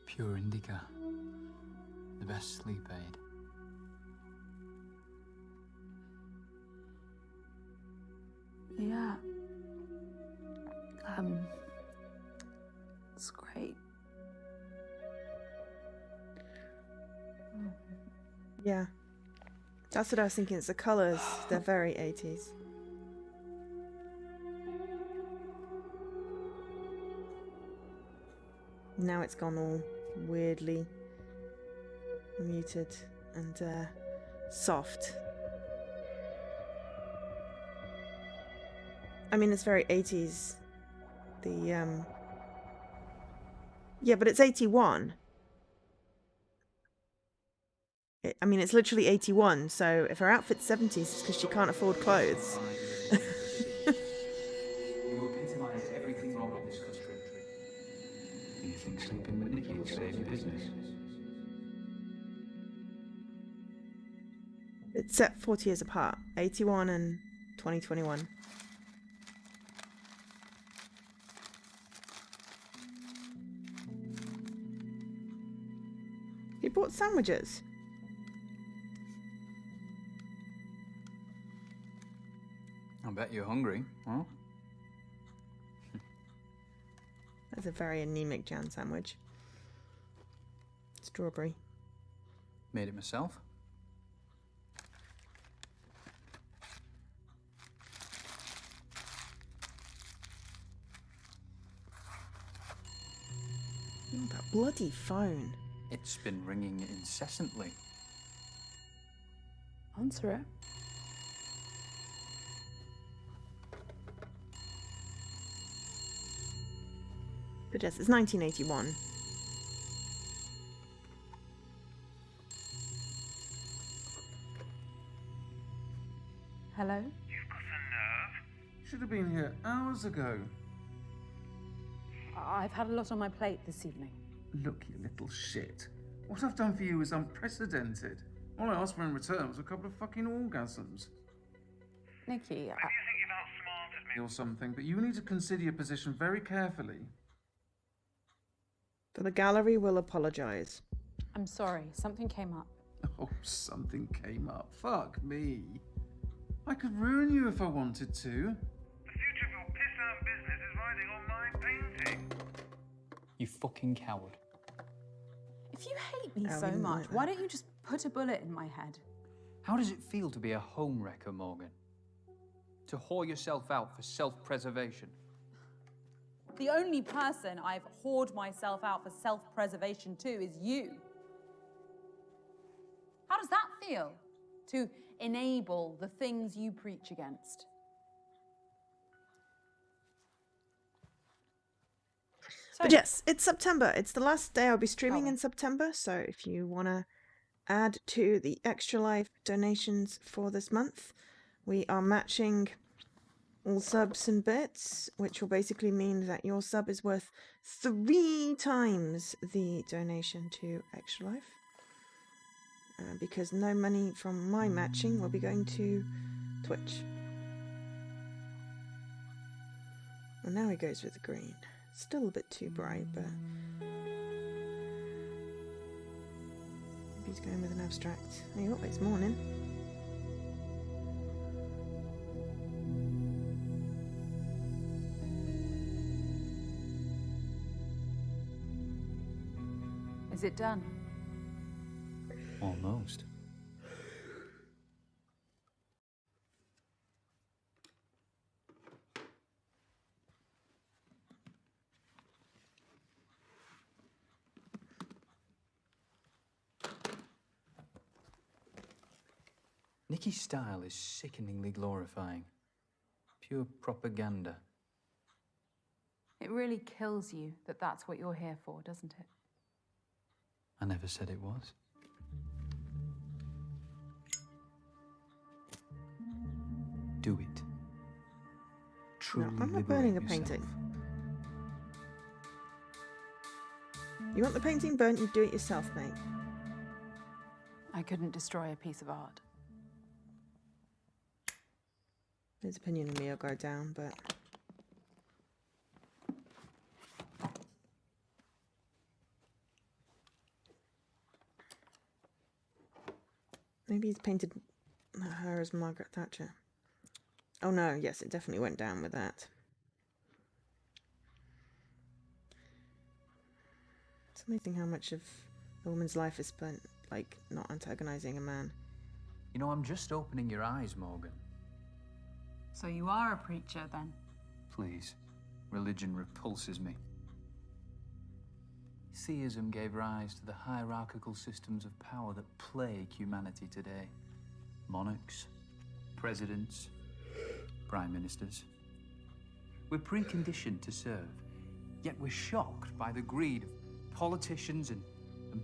Pure indica. The best sleep aid. Yeah. It's great. Yeah. That's what I was thinking. It's the colours. They're very 80s. Now it's gone all weirdly muted and soft. I mean, it's very 80s. Yeah, but it's 81. I mean, it's literally 81, so if her outfit's 70s, it's because she can't afford clothes. You epitomise everything wrong with this country. You think sleeping with Nikki will save your business? It's set 40 years apart, 81 and 2021. He bought sandwiches. I bet you're hungry, huh? That's a very anemic jam sandwich. Strawberry. Made it myself. That bloody phone. It's been ringing incessantly. Answer it. But yes, it's 1981. Hello? You've got a nerve. Should have been here hours ago. I've had a lot on my plate this evening. Look, you little shit. What I've done for you is unprecedented. All I asked for in return was a couple of fucking orgasms. Nikki, Maybe you think you've outsmarted me. Or something, but you need to consider your position very carefully. For the gallery will apologise. I'm sorry. Something came up. Oh, something came up. Fuck me. I could ruin you if I wanted to. The future of your piss-out business is riding on my painting. You fucking coward. If you hate me Oh, so we didn't much, like why that. don't you just put a bullet in my head? How does it feel to be a home wrecker, Morgan? To whore yourself out for self-preservation? The only person I've whored myself out for self-preservation to is you. How does that feel? To enable the things you preach against? So, But yes, it's September. It's the last day I'll be streaming in September. So if you want to add to the Extra Life donations for this month, we are matching all subs and bits, which will basically mean that your sub is worth 3 times the donation to Extra Life. Because no money from my matching will be going to Twitch. Well, now he goes with the green. Still a bit too bright, but maybe he's going with an abstract. Oh, it's morning. is it done? Almost. Nikki's style is sickeningly glorifying. Pure propaganda. It really kills you that that's what you're here for, doesn't it? I never said it was. Do it. Truly No, I'm not liberate burning a yourself. painting. You want the painting burnt, you do it yourself, mate. I couldn't destroy a piece of art. His opinion of me will go down, but maybe he's painted her as Margaret Thatcher. Oh no, yes, it definitely went down with that. It's amazing how much of a woman's life is spent, like, not antagonizing a man. You know, I'm just opening your eyes, Morgan. So you are a preacher, then? Please. Religion repulses me. Theism gave rise to the hierarchical systems of power that plague humanity today. Monarchs, presidents, prime ministers. We're preconditioned to serve, yet we're shocked by the greed of politicians and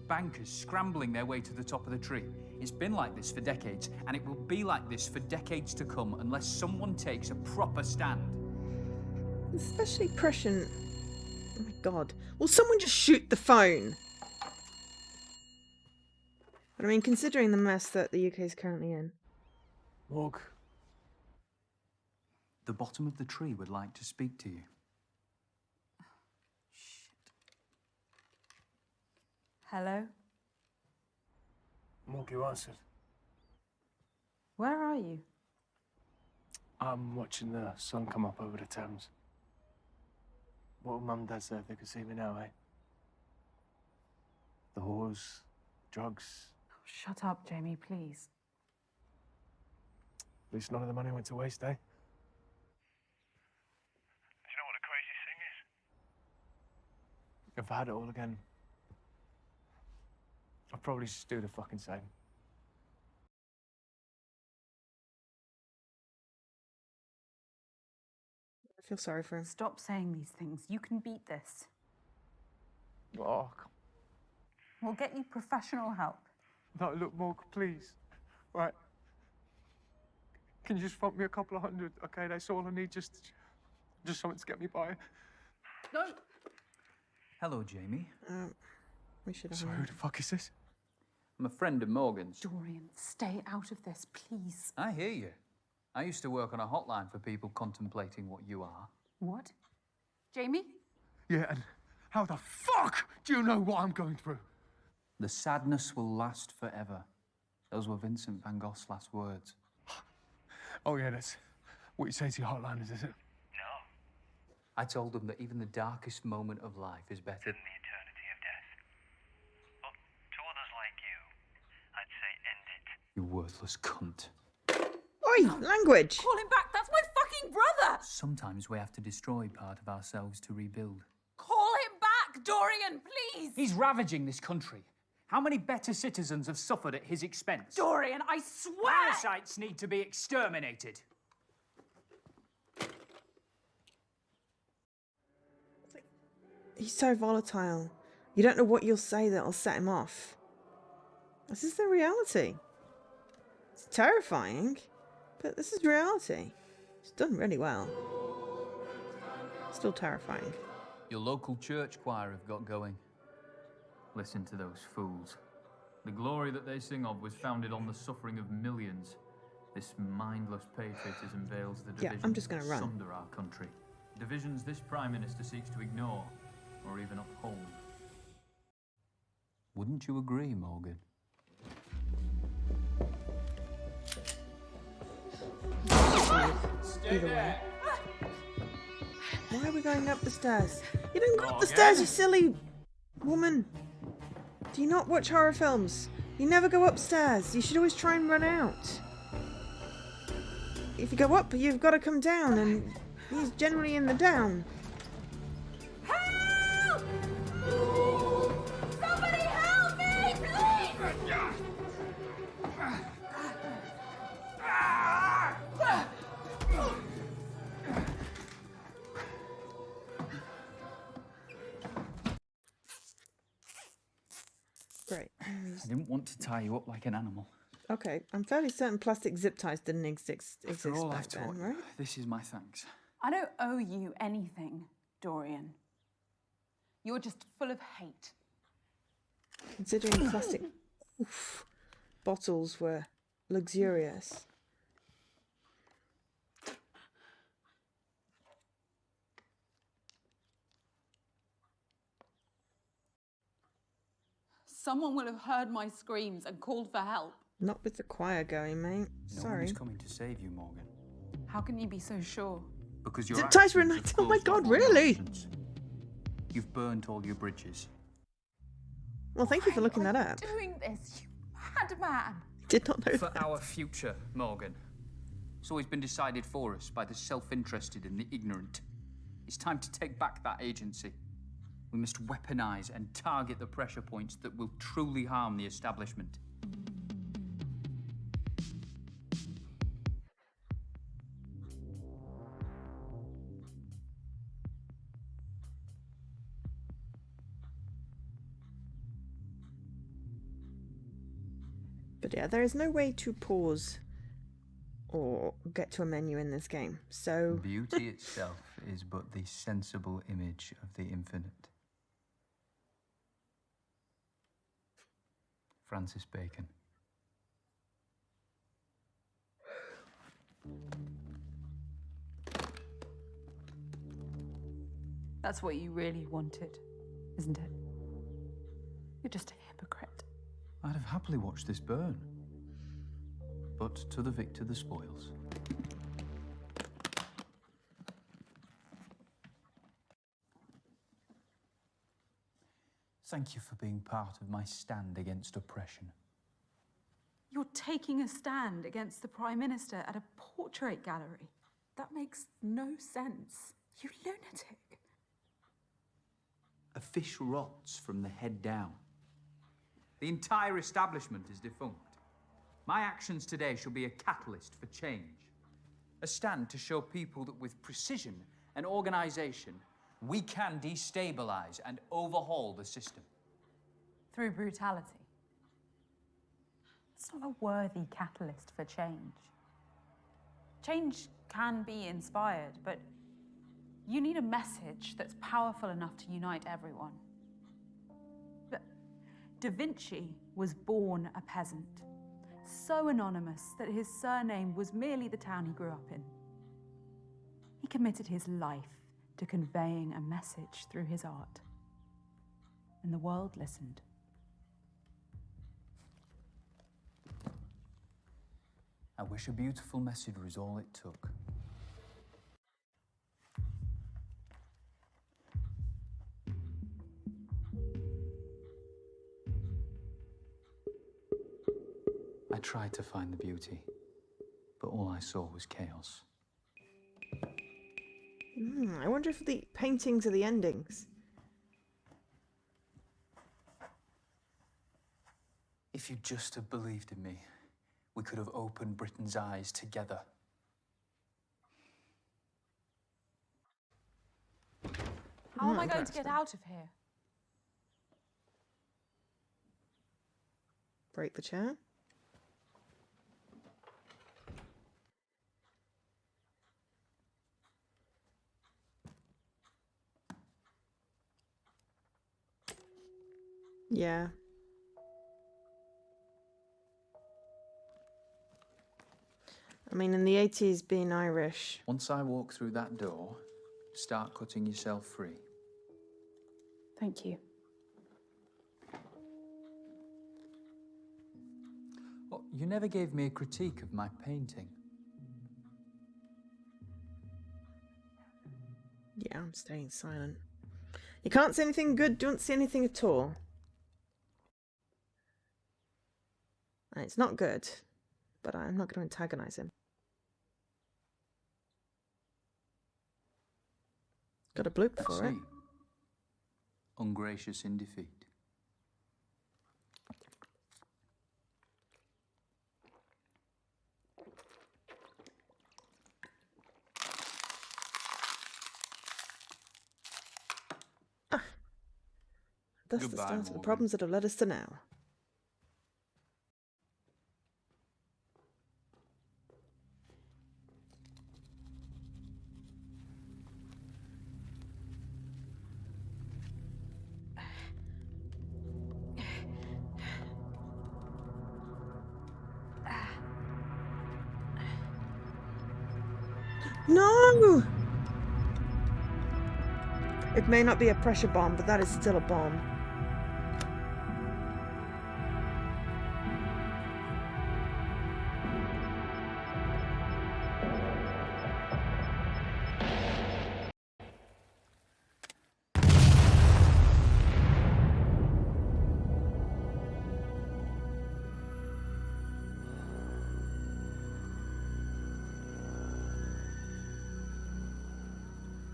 bankers scrambling their way to the top of the tree. It's been like this for decades, and it will be like this for decades to come unless someone takes a proper stand. Especially Prussian. Oh my god. Will someone just shoot the phone? But I mean, considering the mess that the UK is currently in. Morg. The bottom of the tree would like to speak to you. Hello? Morg, you answered. Where are you? I'm watching the sun come up over the Thames. What would Mum and Dad say if they could see me now, eh? The whores, drugs. Shut up, Jamie, please. At least none of the money went to waste, eh? Do you know what the craziest thing is? If I had it all again, I'd probably just do the fucking same. I feel sorry for him. Stop saying these things. You can beat this. Oh, We'll get you professional help. no, look, Morg, please. Right. Can you just front me a couple of hundred? Okay, that's all I need. Just something to get me by. No. Hello, Jamie. We should have. Sorry, who the fuck is this? I'm a friend of Morgan's. Dorian, stay out of this, please. I hear you. I used to work on a hotline for people contemplating what you are. What? Jamie? Yeah, and how the fuck do you know what I'm going through? The sadness will last forever. Those were Vincent van Gogh's last words. Oh, yeah, that's what you say to your hotliners, is it? No. I told them that even the darkest moment of life is better In the eternity of death. But to others like you, I'd say end it. You worthless cunt. Oi, language! Call him back. That's my fucking brother. Sometimes we have to destroy part of ourselves to rebuild. Call him back, Dorian, please. He's ravaging this country. How many better citizens have suffered at his expense? Dorian, I swear. Parasites need to be exterminated. He's so volatile. You don't know what you'll say that'll set him off. This is the reality. It's terrifying, but this is reality. It's done really well. Still terrifying. Your local church choir have got going. Listen to those fools. The glory that they sing of was founded on the suffering of millions. This mindless patriotism veils the divisions I'm just gonna that run. sunder our country. Divisions this Prime Minister seeks to ignore or even uphold. Wouldn't you agree, Morgan? Either way. Why are we going up the stairs? You don't go up the stairs, you silly woman. Do you not watch horror films? You never go upstairs. You should always try and run out. If you go up, you've got to come down, and he's generally in the down. Help! Somebody help me, please! Great. I didn't want to tie you up like an animal. Okay, I'm fairly certain plastic zip ties didn't exist After all back I've taught then, you, right? this is my thanks. I don't owe you anything, Dorian. You're just full of hate. Considering plastic bottles were luxurious. Someone will have heard my screams and called for help. Not with the choir going, mate. No one Sorry. is coming to save you, Morgan. How can you be so sure? Because your Zip ties were actions have nice. Oh my caused God, all your really? actions. You've burnt all your bridges. Well, thank you for looking that up. Doing this, you madman. Did not know For that. our future, Morgan. It's always been decided for us by the self-interested and the ignorant. It's time to take back that agency. We must weaponize and target the pressure points that will truly harm the establishment. But yeah, there is no way to pause or get to a menu in this game. So Beauty itself is but the sensible image of the infinite. Francis Bacon. That's what you really wanted, isn't it? You're just a hypocrite. I'd have happily watched this burn. But to the victor the spoils. Thank you for being part of my stand against oppression. You're taking a stand against the Prime Minister at a portrait gallery. That makes no sense. You lunatic. A fish rots from the head down. The entire establishment is defunct. My actions today shall be a catalyst for change. A stand to show people that with precision and organisation, we can destabilise and overhaul the system. Through brutality. It's not a worthy catalyst for change. Change can be inspired, but you need a message that's powerful enough to unite everyone. But Da Vinci was born a peasant, so anonymous that his surname was merely the town he grew up in. He committed his life to conveying a message through his art, and the world listened. I wish a beautiful message was all it took. I tried to find the beauty, but all I saw was chaos. I wonder if the paintings are the endings. If you'd just have believed in me, we could have opened Britain's eyes together. How am I going to get out of here? Break the chair. Yeah. I mean, in the 80s, being Irish. Once I walk through that door, start cutting yourself free. Thank you. Oh, you never gave me a critique of my painting. Yeah, I'm staying silent. You can't say anything good, don't say anything at all. And it's not good, but I'm not going to antagonize him. Got a bloop for it. Ungracious in defeat. Thus the start of the problems that have led us to now. No! It may not be a pressure bomb, but that is still a bomb.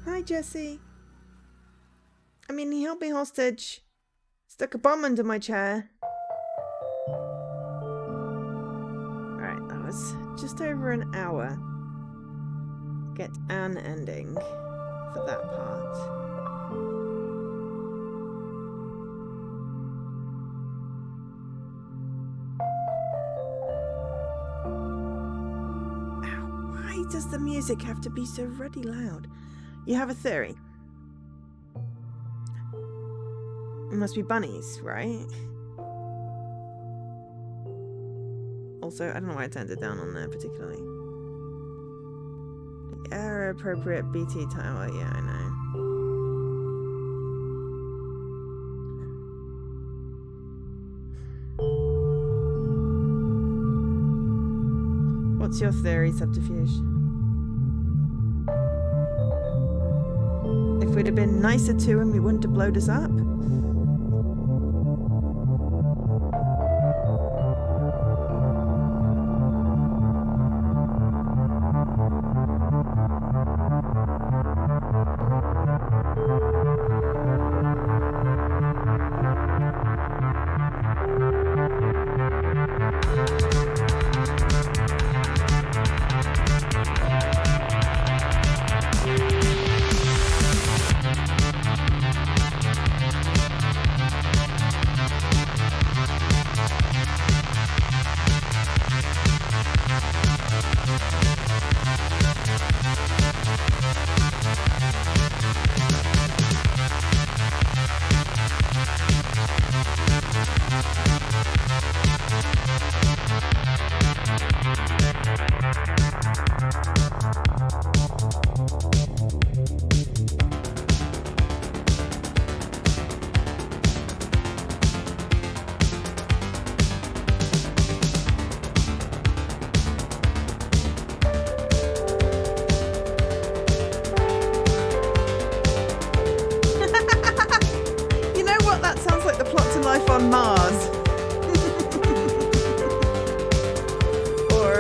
Hi, Jesse. I mean, he held me hostage. Stuck a bomb under my chair. Alright, that was just over an hour. Get an ending for that part. Ow, why does the music have to be so ruddy loud? You have a theory? It must be bunnies, right? Also, I don't know why I turned it down on there particularly. The era-appropriate BT title, yeah, I know. What's your theory, Subterfuge? If we'd have been nicer to him, he wouldn't have blowed us up? Life on Mars. Or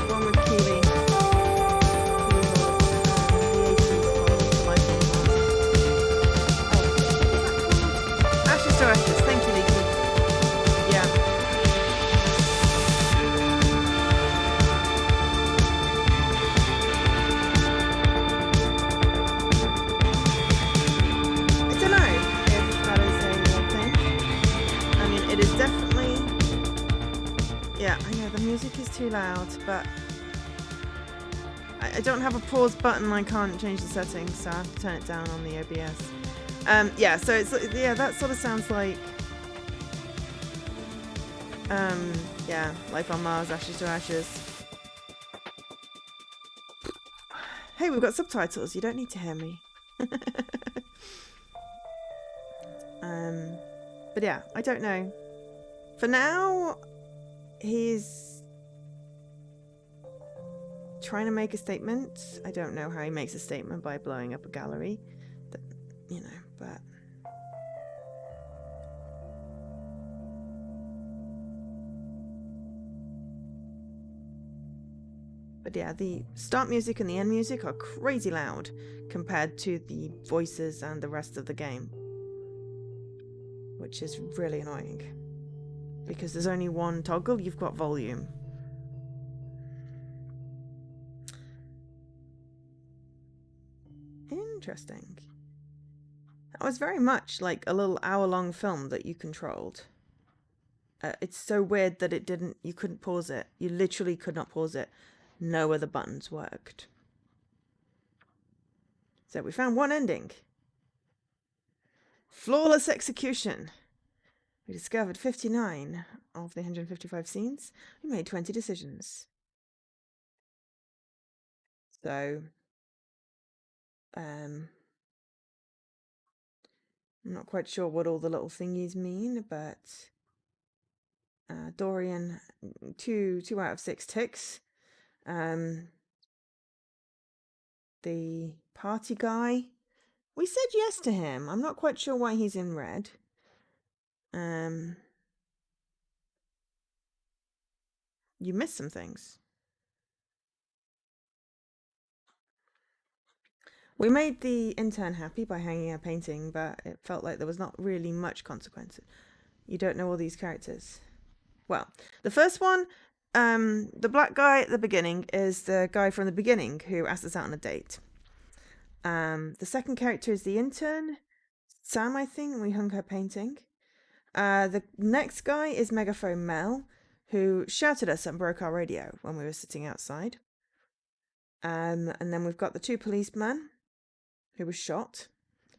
one with Keely. Ashes to Ashes. Thank you, Leaky. Yeah. I don't know if that is a thing. I mean, it is definitely... Yeah, I know the music is too loud, but I don't have a pause button. I can't change the settings, so I have to turn it down on the OBS. Yeah, so it's that sort of sounds like yeah, Life on Mars, Ashes to Ashes. Hey, we've got subtitles. You don't need to hear me. But yeah, I don't know. For now, he's trying to make a statement. I don't know how he makes a statement by blowing up a gallery. You know, but... But yeah, the start music and the end music are crazy loud compared to the voices and the rest of the game. Which is really annoying. Because there's only one toggle, you've got volume. Interesting. That was very much like a little hour-long film that you controlled. It's so weird that you couldn't pause it. You literally could not pause it. No other buttons worked. So we found one ending. Flawless execution. We discovered 59 of the 155 scenes. We made 20 decisions. So, I'm not quite sure what all the little thingies mean, but Dorian, 2 out of 6 ticks. The party guy, we said yes to him. I'm not quite sure why he's in red. You missed some things. We made the intern happy by hanging a painting, but it felt like there was not really much consequence. You don't know all these characters. Well, the first one, the black guy at the beginning is the guy from the beginning who asked us out on a date. The second character is the intern, Sam, I think. We hung her painting. The next guy is Megaphone Mel, who shouted at us and broke our radio when we were sitting outside. And then we've got the 2 policemen who was shot.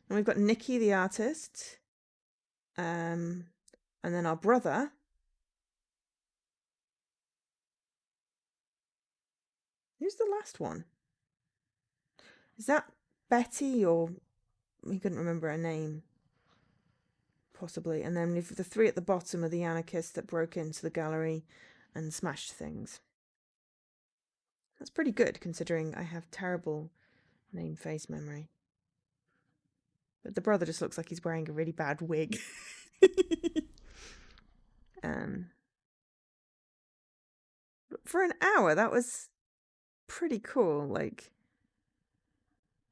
And we've got Nikki, the artist. And then our brother. Who's the last one? Is that Betty, or we couldn't remember her name? Possibly. And then the 3 at the bottom are the anarchists that broke into the gallery and smashed things. That's pretty good, considering I have terrible name-face memory. But the brother just looks like he's wearing a really bad wig. But for an hour, that was pretty cool, like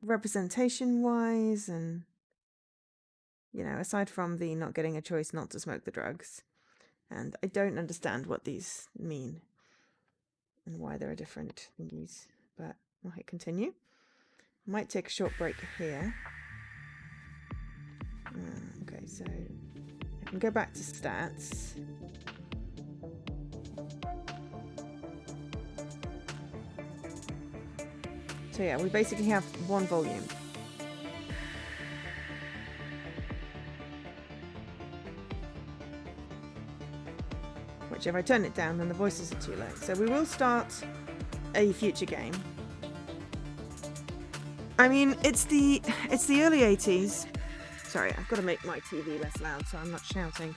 representation-wise, and you know, aside from the not getting a choice not to smoke the drugs. And I don't understand what these mean and why there are different thingies, but I'll hit continue. Might take a short break here. Okay, so I can go back to stats. So yeah, we basically have 1 volume. Which if I turn it down, then the voices are too low. So we will start a future game. I mean, it's the early 80s. Sorry, I've got to make my TV less loud so I'm not shouting.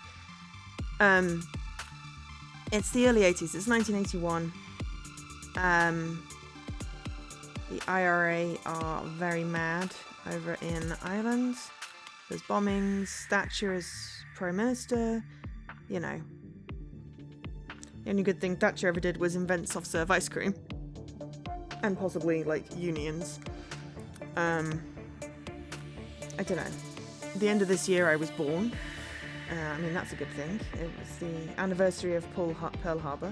It's the early 80s. It's 1981. The IRA are very mad over in Ireland. There's bombings, Thatcher as Prime Minister, you know. The only good thing Thatcher ever did was invent soft-serve ice cream. And possibly, like, unions. I don't know. The end of this year I was born. I mean, that's a good thing. It was the anniversary of Pearl Harbor.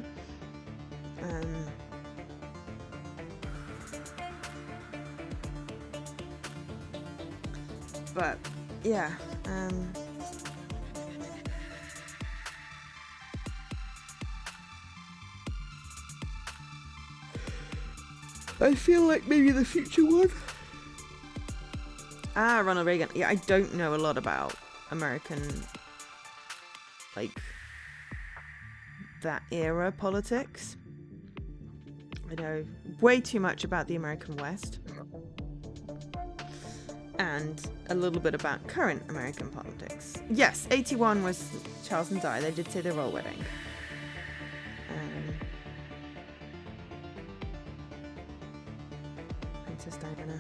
But, yeah. I feel like maybe the future one. Ronald Reagan. Yeah, I don't know a lot about American, like, that era politics. I know way too much about the American West. And a little bit about current American politics. Yes, 81 was Charles and Di. They did say the royal wedding. Princess Diana.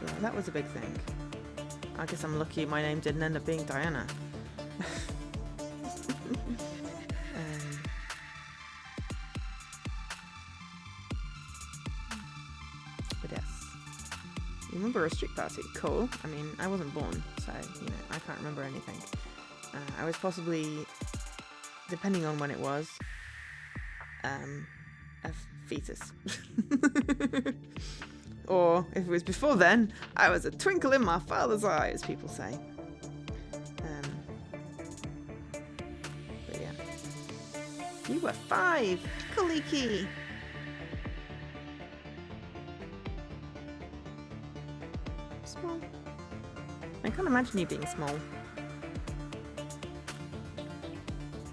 Yeah, that was a big thing. I guess I'm lucky my name didn't end up being Diana. But yes. You remember a street party? Cool. I mean, I wasn't born, so, you know, I can't remember anything. I was possibly, depending on when it was, a fetus. Or, if it was before then, I was a twinkle in my father's eye, as people say. But yeah. You were 5! Kaliki! Small. I can't imagine you being small.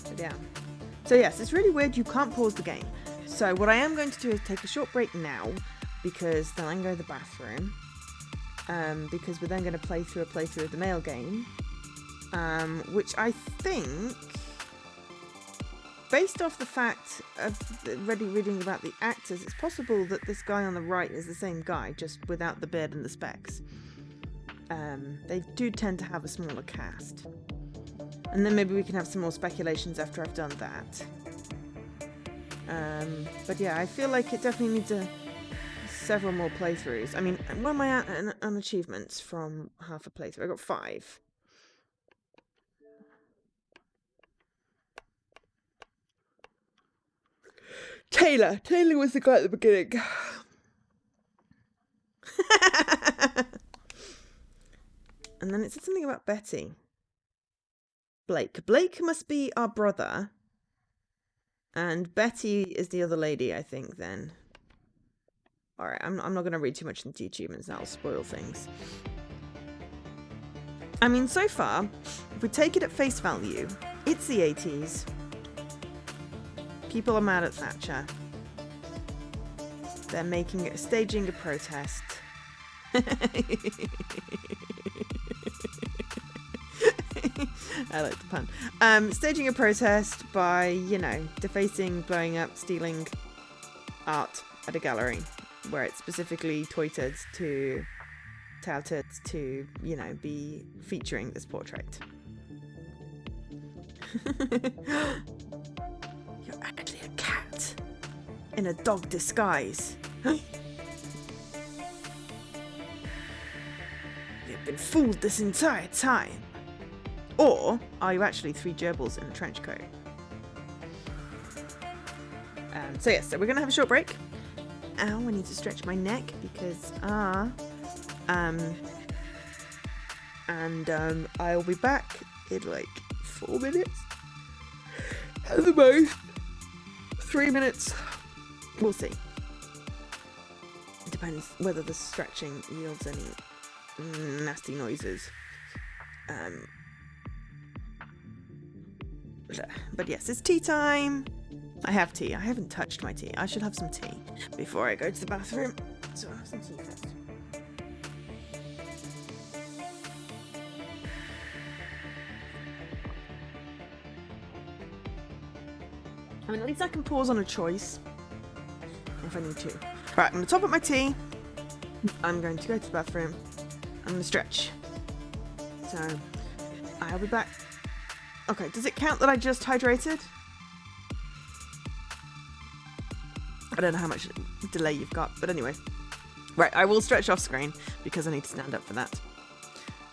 But yeah. So yes, it's really weird you can't pause the game. So what I am going to do is take a short break now, because then I can go to the bathroom. Because we're then going to play through a playthrough of the mail game. Which I think, based off the fact of reading about the actors, it's possible that this guy on the right is the same guy, just without the beard and the specs. They do tend to have a smaller cast. And then maybe we can have some more speculations after I've done that. But yeah, I feel like it definitely needs several more playthroughs. I mean, where am I at on achievements from half a playthrough? I got 5. Taylor was the guy at the beginning. And then it said something about Betty. Blake must be our brother. And Betty is the other lady, I think, then. Alright, I'm not going to read too much into achievements. That'll spoil things. I mean, so far, if we take it at face value, it's the 80s. People are mad at Thatcher. They're staging a protest. I like the pun. Staging a protest by, you know, defacing, blowing up, stealing art at a gallery where it's specifically touted to, you know, be featuring this portrait. You're actually a cat in a dog disguise. You've been fooled this entire time. Or are you actually 3 gerbils in a trench coat? So yes, so we're gonna have a short break. Ow, I need to stretch my neck because I'll be back in like 4 minutes. At the most, 3 minutes. We'll see. It depends whether the stretching yields any nasty noises. But yes, it's tea time. I have tea. I haven't touched my tea. I should have some tea before I go to the bathroom. So I'll have some tea first. I mean, at least I can pause on a choice if I need to. Right, I'm going to top up my tea. I'm going to go to the bathroom. I'm going to stretch. So I'll be back. Okay, does it count that I just hydrated? I don't know how much delay you've got, but anyway. Right, I will stretch off screen because I need to stand up for that.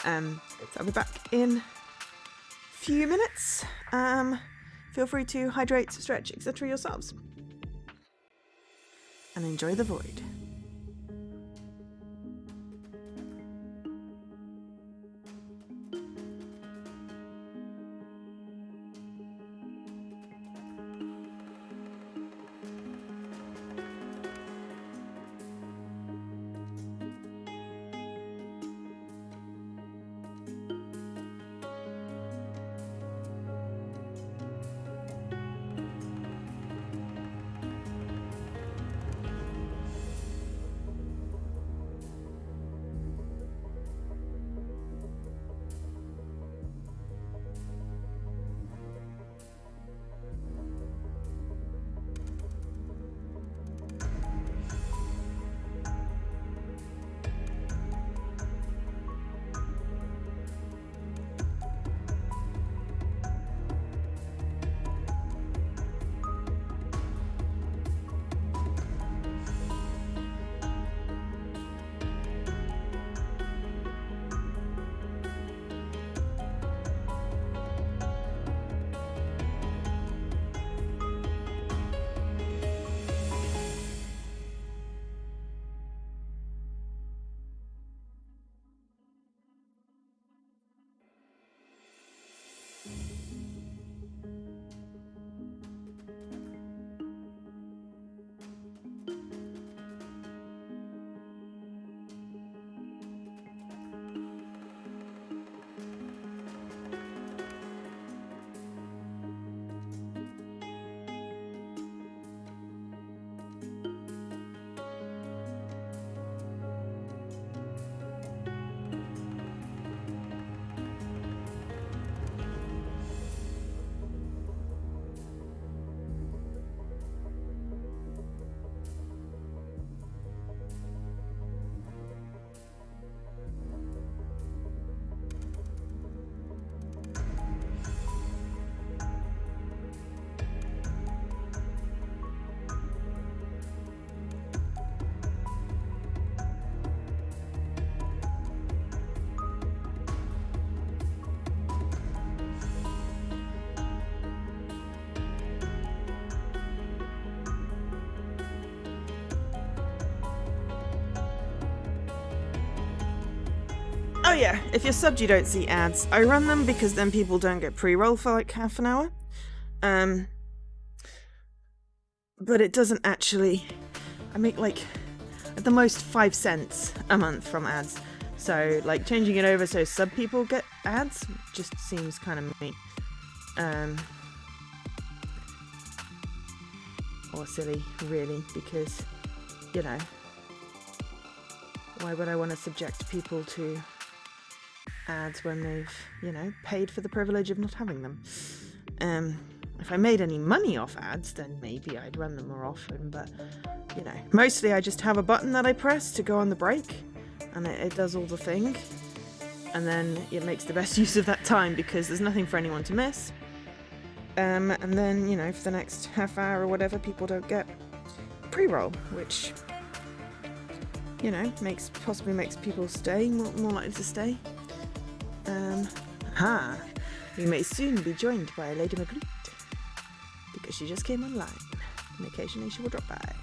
So I'll be back in a few minutes. Feel free to hydrate, stretch, etc. yourselves. And enjoy the void. Oh yeah, if you're subbed you don't see ads. I run them because then people don't get pre-roll for like half an hour. But it doesn't actually... I make like at the most 5 cents a month from ads. So like changing it over so sub people get ads just seems kind of mean. Or silly, really, because, you know, why would I want to subject people to ads when they've, you know, paid for the privilege of not having them? If I made any money off ads, then maybe I'd run them more often, but, you know, mostly I just have a button that I press to go on the break, and it does all the thing, and then it makes the best use of that time because there's nothing for anyone to miss. And then, you know, for the next half hour or whatever, people don't get pre-roll, which, you know, possibly makes people stay, more likely to stay. We may soon be joined by Lady Marguerite, because she just came online, and occasionally she will drop by.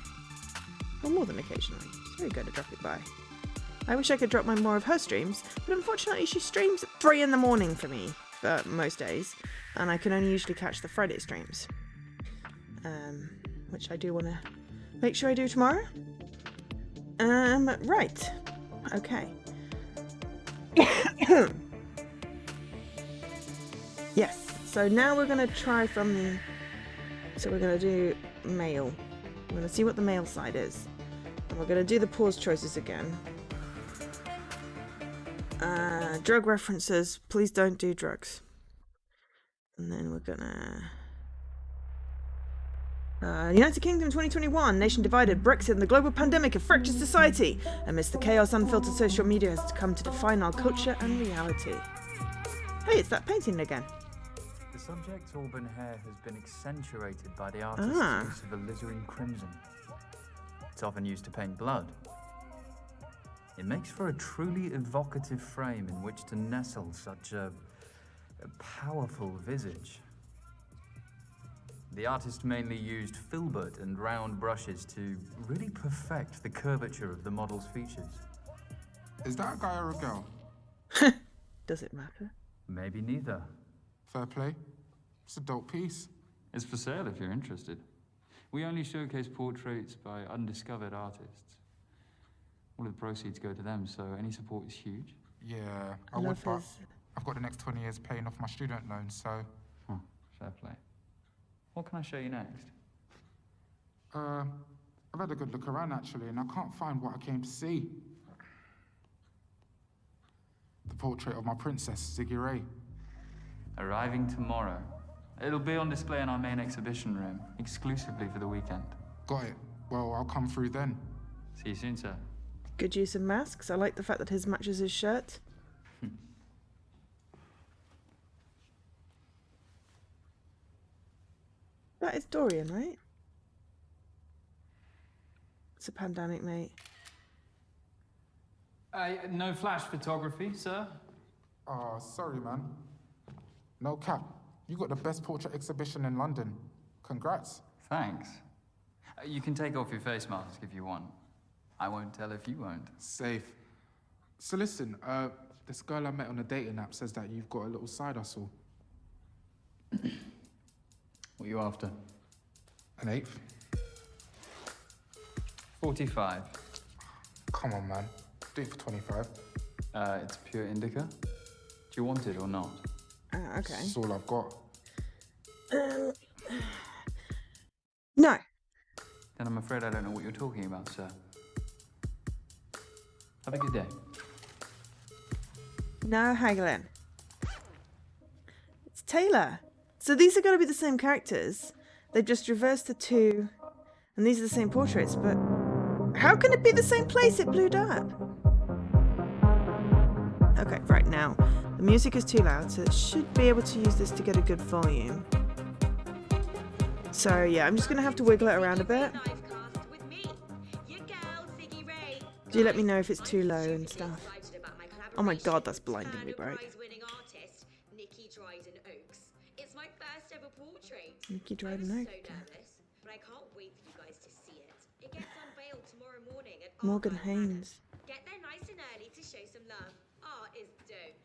Or more than occasionally, she's very good at dropping by. I wish I could drop more of her streams, but unfortunately she streams at 3 in the morning for me, for most days, and I can only usually catch the Friday streams. Which I do want to make sure I do tomorrow. Right. Okay. Yes, so now we're going to try from the... So we're going to do mail. We're going to see what the mail side is. And we're going to do the pause choices again. Drug references. Please don't do drugs. And then we're going to... United Kingdom 2021. Nation divided. Brexit and the global pandemic have fractured society. Amidst the chaos, unfiltered social media has come to define our culture and reality. Hey, it's that painting again. The subject's auburn hair has been accentuated by the artist's use of alizarin crimson. It's often used to paint blood. It makes for a truly evocative frame in which to nestle such a powerful visage. The artist mainly used filbert and round brushes to really perfect the curvature of the model's features. Is that a guy or a girl? Does it matter? Maybe neither. Fair play. It's a dope piece. It's for sale if you're interested. We only showcase portraits by undiscovered artists. All of the proceeds go to them, so any support is huge. Yeah, I would, but I've got the next 20 years paying off my student loan, so... Fair play. What can I show you next? I've had a good look around, actually, and I can't find what I came to see. The portrait of my princess, Ziggy Ray. Arriving tomorrow. It'll be on display in our main exhibition room, exclusively for the weekend. Got it. Well, I'll come through then. See you soon, sir. Good use of masks. I like the fact that his matches his shirt. That is Dorian, right? It's a pandemic, mate. No flash photography, sir. Oh, sorry, man. No cap. You got the best portrait exhibition in London. Congrats. Thanks. You can take off your face mask if you want. I won't tell if you won't. Safe. So listen, this girl I met on a dating app says that you've got a little side hustle. What are you after? An eighth? 45. Come on, man. Do it for 25. It's pure indica. Do you want it or not? Okay. That's all I've got. No. Then I'm afraid I don't know what you're talking about, sir. Have a good day. No haggling. It's Taylor. So these are going to be the same characters. They've just reversed the two. And these are the same portraits, but... How can it be the same place? It blew up. Okay, right now. The music is too loud, so it should be able to use this to get a good volume. So yeah, I'm just going to have to wiggle it around a bit. Do let me know if it's too low and stuff. Oh my god, that's blindingly bright. Nikki Dryden Oaks. But I can't wait for you guys to see it. It gets unveiled tomorrow morning at Morgan Haynes. Get there nice and early to show some love. Art is dope.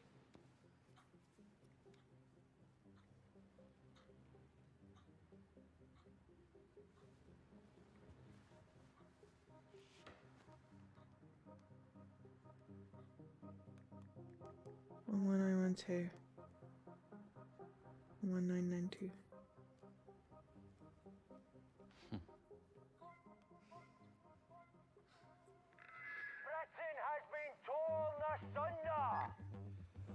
Oh, 1912. 1992.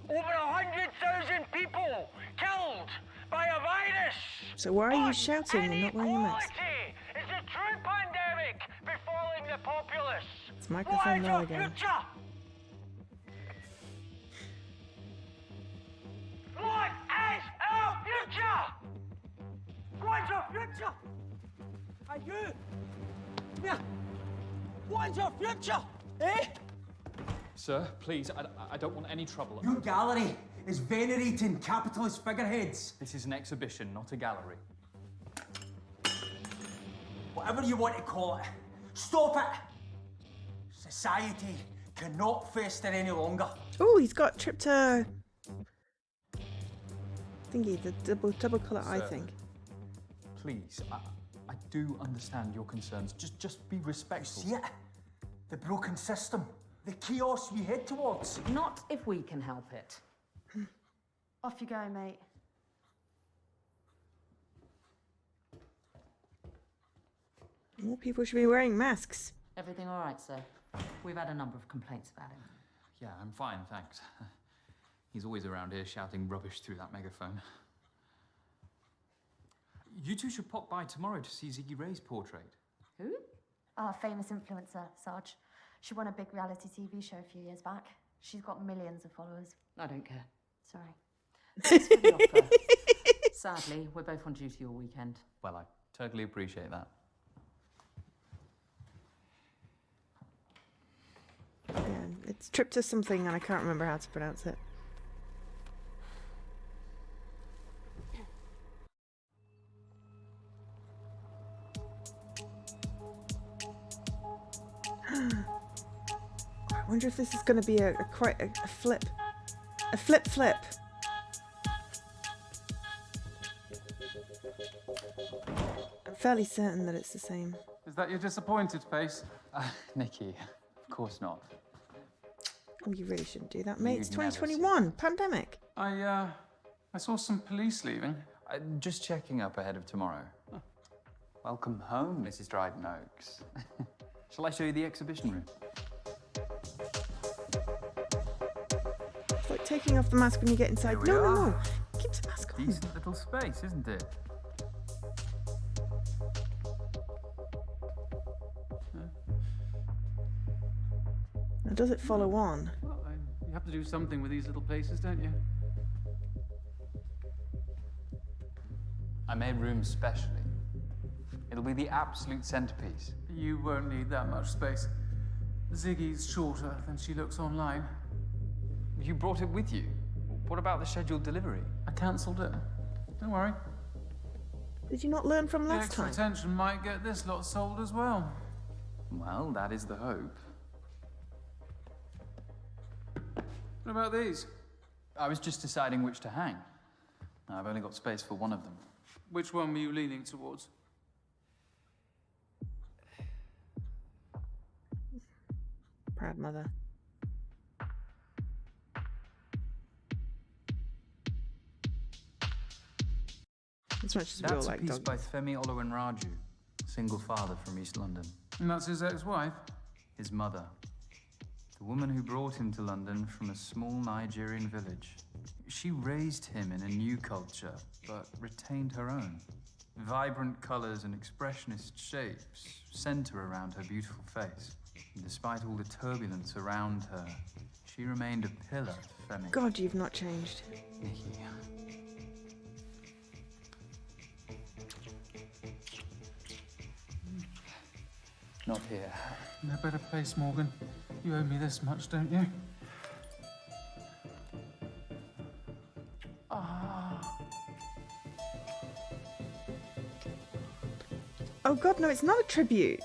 Over 100,000 people killed by a virus. So why are you shouting and not wearing a mask? It's a true pandemic befalling the populace. It's microphone low again. What is our future? What's our future? Are you? Yeah. What's our future? Eh? Sir, please, I don't want any trouble. Your gallery is venerating capitalist figureheads. This is an exhibition, not a gallery. Whatever you want to call it, stop it! Society cannot fester any longer. Oh, he's got trypto thingy, the double colour eye thing. Please, I do understand your concerns. Just be respectful. See it? The broken system. The chaos we head towards. Not if we can help it. Off you go, mate. More people should be wearing masks. Everything all right, sir? We've had a number of complaints about him. Yeah, I'm fine, thanks. He's always around here shouting rubbish through that megaphone. You two should pop by tomorrow to see Ziggy Ray's portrait. Who? Our famous influencer, Sarge. She won a big reality TV show a few years back. She's got millions of followers. I don't care. Sorry. Thanks for the offer. Sadly, we're both on duty all weekend. Well, I totally appreciate that. Yeah, it's tryptus something and I can't remember how to pronounce it. I wonder if this is going to be quite a flip. A flip. I'm fairly certain that it's the same. Is that your disappointed face? Nikki, of course not. Oh, you really shouldn't do that, mate. It's You'd never 2021, pandemic. I saw some police leaving. Just checking up ahead of tomorrow. Oh. Welcome home, Mrs. Dryden Oaks. Shall I show you the exhibition room? It's like taking off the mask when you get inside. No. Keep the mask on. Decent little space, isn't it? Now, does it follow on? Well, you have to do something with these little places, don't you? I made room specially. It'll be the absolute centerpiece. You won't need that much space. Ziggy's shorter than she looks online. You brought it with you. What about the scheduled delivery? I cancelled it. Don't worry. Did you not learn from last The extra time? tension might get this lot sold as well. Well, that is the hope. What about these? I was just deciding which to hang. I've only got space for one of them. Which one were you leaning towards? Proud mother. As much as we all That's a like piece dogs. by Femi Oluwenraju, single father from East London. And that's his ex-wife? His mother. The woman who brought him to London from a small Nigerian village. She raised him in a new culture, but retained her own. Vibrant colours and expressionist shapes centre around her beautiful face. And despite all the turbulence around her, she remained a pillar to Femi. God, you've not changed. Nikki. Not here. No better place, Morgan. You owe me this much, don't you? Oh God, no, it's not a tribute.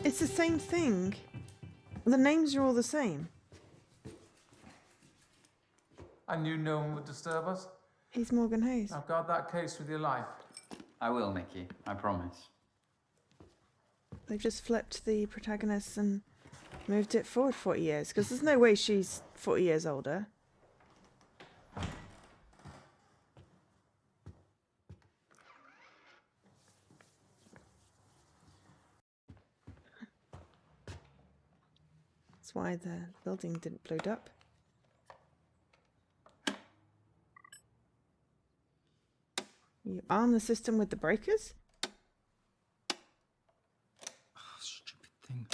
It's the same thing. The names are all the same. I knew no one would disturb us. He's Morgan Hayes. Now guard that case with your life. I will, Nikki. I promise. They've just flipped the protagonist and moved it forward 40 years, because there's no way she's 40 years older. That's why the building didn't blow up. You arm the system with the breakers? Stupid thing.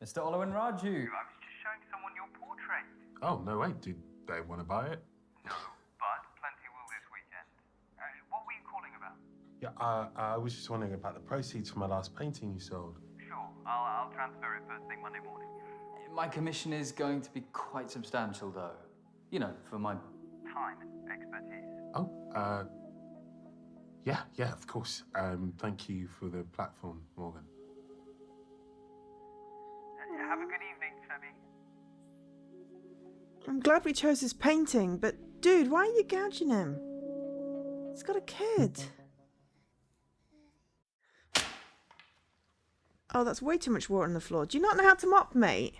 Mr. Oluwenraju. I was just showing someone your portrait. Oh, no way. Did they want to buy it? No, but plenty will this weekend. What were you calling about? Yeah, I was just wondering about the proceeds from my last painting you sold. Sure, I'll transfer it first thing Monday morning. My commission is going to be quite substantial, though. You know, for my... Time and expertise. Oh, yeah, of course. Thank you for the platform, Morgan. Have a good evening, Femi. I'm glad we chose his painting, but dude, why are you gouging him? He's got a kid. Oh, that's way too much water on the floor. Do you not know how to mop, mate?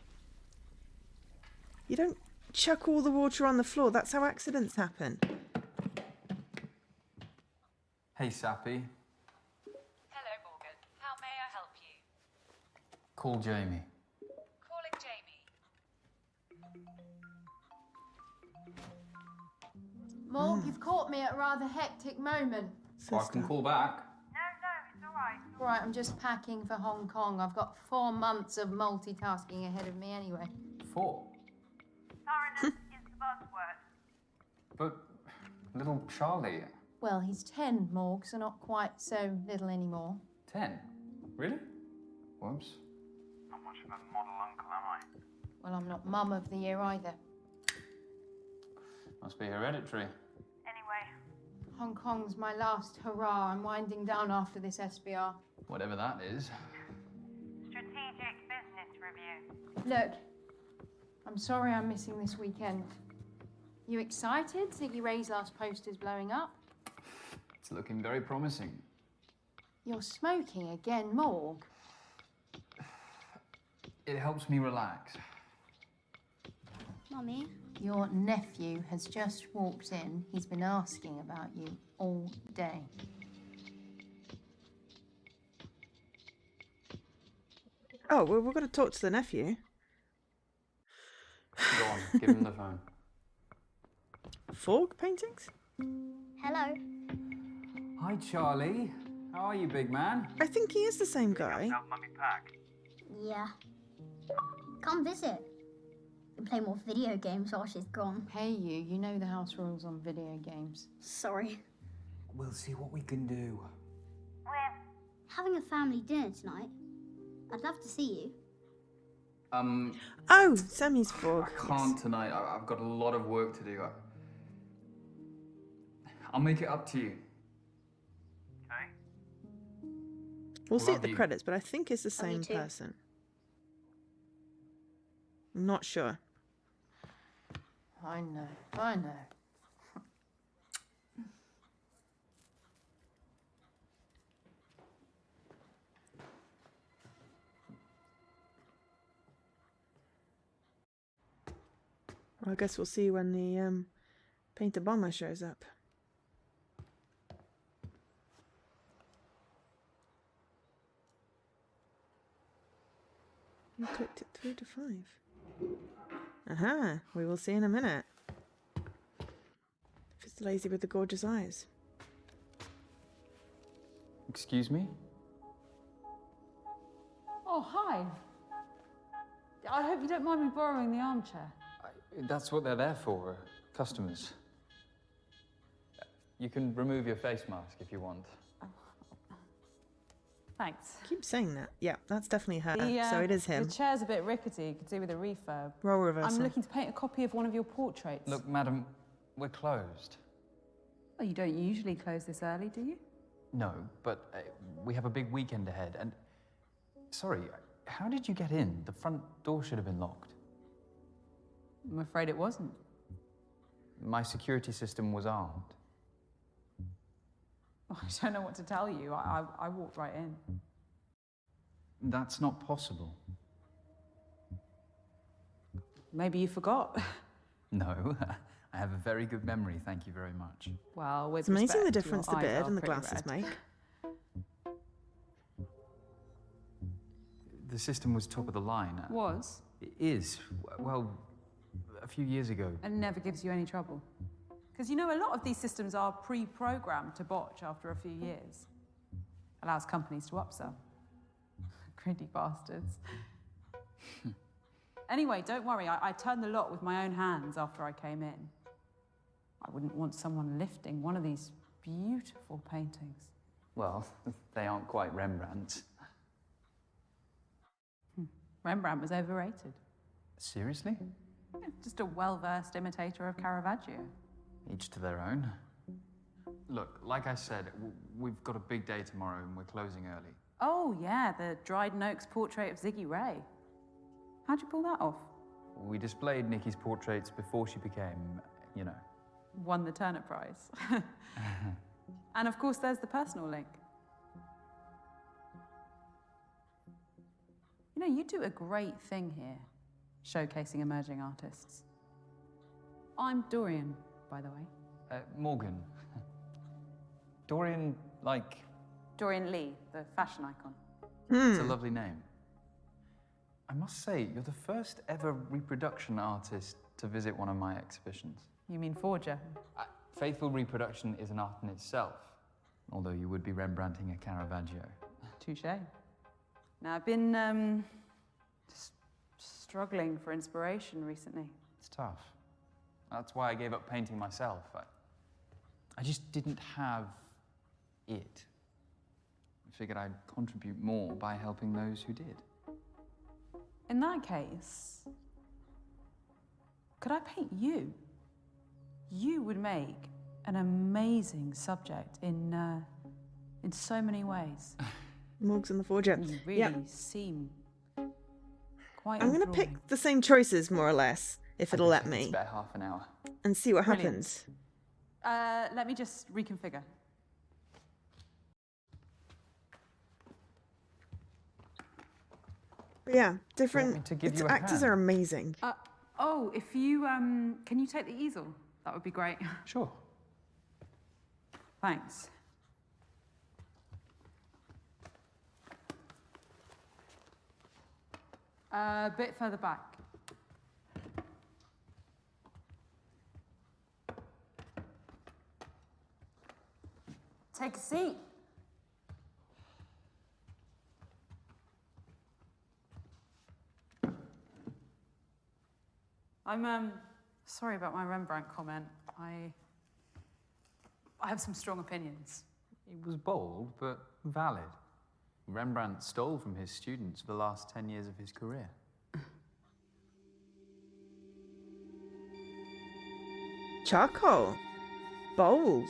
You don't chuck all the water on the floor. That's how accidents happen. Hey, Sappy. Hello, Morgan. How may I help you? Call Jamie. Calling Jamie. Morg, you've caught me at a rather hectic moment. Or I can call back. No, it's all Right, I'm just packing for Hong Kong. I've got 4 months of multitasking ahead of me anyway. 4? Thoroughness is the buzzword. But little Charlie... Well, he's 10, Morg, so not quite so little anymore. 10? Really? Whoops. Not much of a model uncle, am I? Well, I'm not mum of the year either. Must be hereditary. Anyway, Hong Kong's my last hurrah. I'm winding down after this SBR. Whatever that is. strategic business review. Look, I'm sorry I'm missing this weekend. You excited? Ziggy Ray's last poster's blowing up. It's looking very promising. You're smoking again, Morg. It helps me relax. Mummy? Your nephew has just walked in. He's been asking about you all day. Oh, well, we've got to talk to the nephew. Go on, give him the phone. Fork paintings? Hello. Hi, Charlie. How are you, big man? I think he is the same guy. Mummy pack. Yeah. Come visit. We play more video games while she's gone. Hey, you know the house rules on video games. Sorry. We'll see what we can do. We're Having a family dinner tonight. I'd love to see you. Oh, Sammy's Fork. I can't tonight. I've got a lot of work to do. I'll make it up to you. Okay. We'll see at Love the you. credits, but I think it's the Love you same too. person. I'm not sure. I know, I know. Well, I guess we'll see when the painter bomber shows up. You clicked it through to 5. Aha, we will see in a minute. If it's lazy with the gorgeous eyes. Excuse me? Oh, hi. I hope you don't mind me borrowing the armchair. That's what they're there for, customers. You can remove your face mask if you want. Thanks. Keep saying that. Yeah, that's definitely her. The, So it is him. The chair's a bit rickety, you could do with a refurb. Role reversal. I'm looking to paint a copy of one of your portraits. Look, madam, we're closed. Oh, you don't usually close this early, do you? No, but we have a big weekend ahead, and... Sorry, how did you get in? The front door should have been locked. I'm afraid it wasn't. My security system was armed. I don't know what to tell you. I walked right in. That's not possible. Maybe you forgot. No, I have a very good memory, thank you very much. Well, with It's amazing the respect, difference your the eyes beard are and the pretty glasses red. make. The system was top of the line. Was? It is. Well, a few years ago. And never gives you any trouble. Because you know, a lot of these systems are pre-programmed to botch after a few years. Allows companies to upsell. Greedy bastards. Anyway, don't worry. I turned the lot with my own hands after I came in. I wouldn't want someone lifting one of these beautiful paintings. Well, they aren't quite Rembrandt. Rembrandt was overrated. Seriously? Yeah, just a well-versed imitator of Caravaggio. Each to their own. Look, like I said, we've got a big day tomorrow and we're closing early. Oh, yeah, the Dryden Oaks portrait of Ziggy Ray. How'd you pull that off? We displayed Nikki's portraits before she became, you know. Won the Turner Prize. And of course, there's the personal link. You know, you do a great thing here, showcasing emerging artists. I'm Dorian, by the way. Morgan. Dorian, like... Dorian Lee, the fashion icon. It's a lovely name. I must say, you're the first ever reproduction artist to visit one of my exhibitions. You mean forger? Faithful reproduction is an art in itself. Although you would be Rembrandting a Caravaggio. Touche. Now, I've been just struggling for inspiration recently. It's tough. That's why I gave up painting myself. I just didn't have it. I figured I'd contribute more by helping those who did. In that case, could I paint you? You would make an amazing subject in so many ways. Morgs and the Forger. You really seem quite I'm going to pick the same choices, more or less, if it'll let me. It's about half an hour. And see what Brilliant. happens. Let me just reconfigure. But yeah, different to give its you a actors hand? are amazing. Oh, if you, can you take the easel? That would be great. Sure. Thanks. A bit further back. Take a seat. I'm sorry about my Rembrandt comment. I have some strong opinions. It was bold, but valid. Rembrandt stole from his students for the last 10 years of his career. Charcoal. Bold.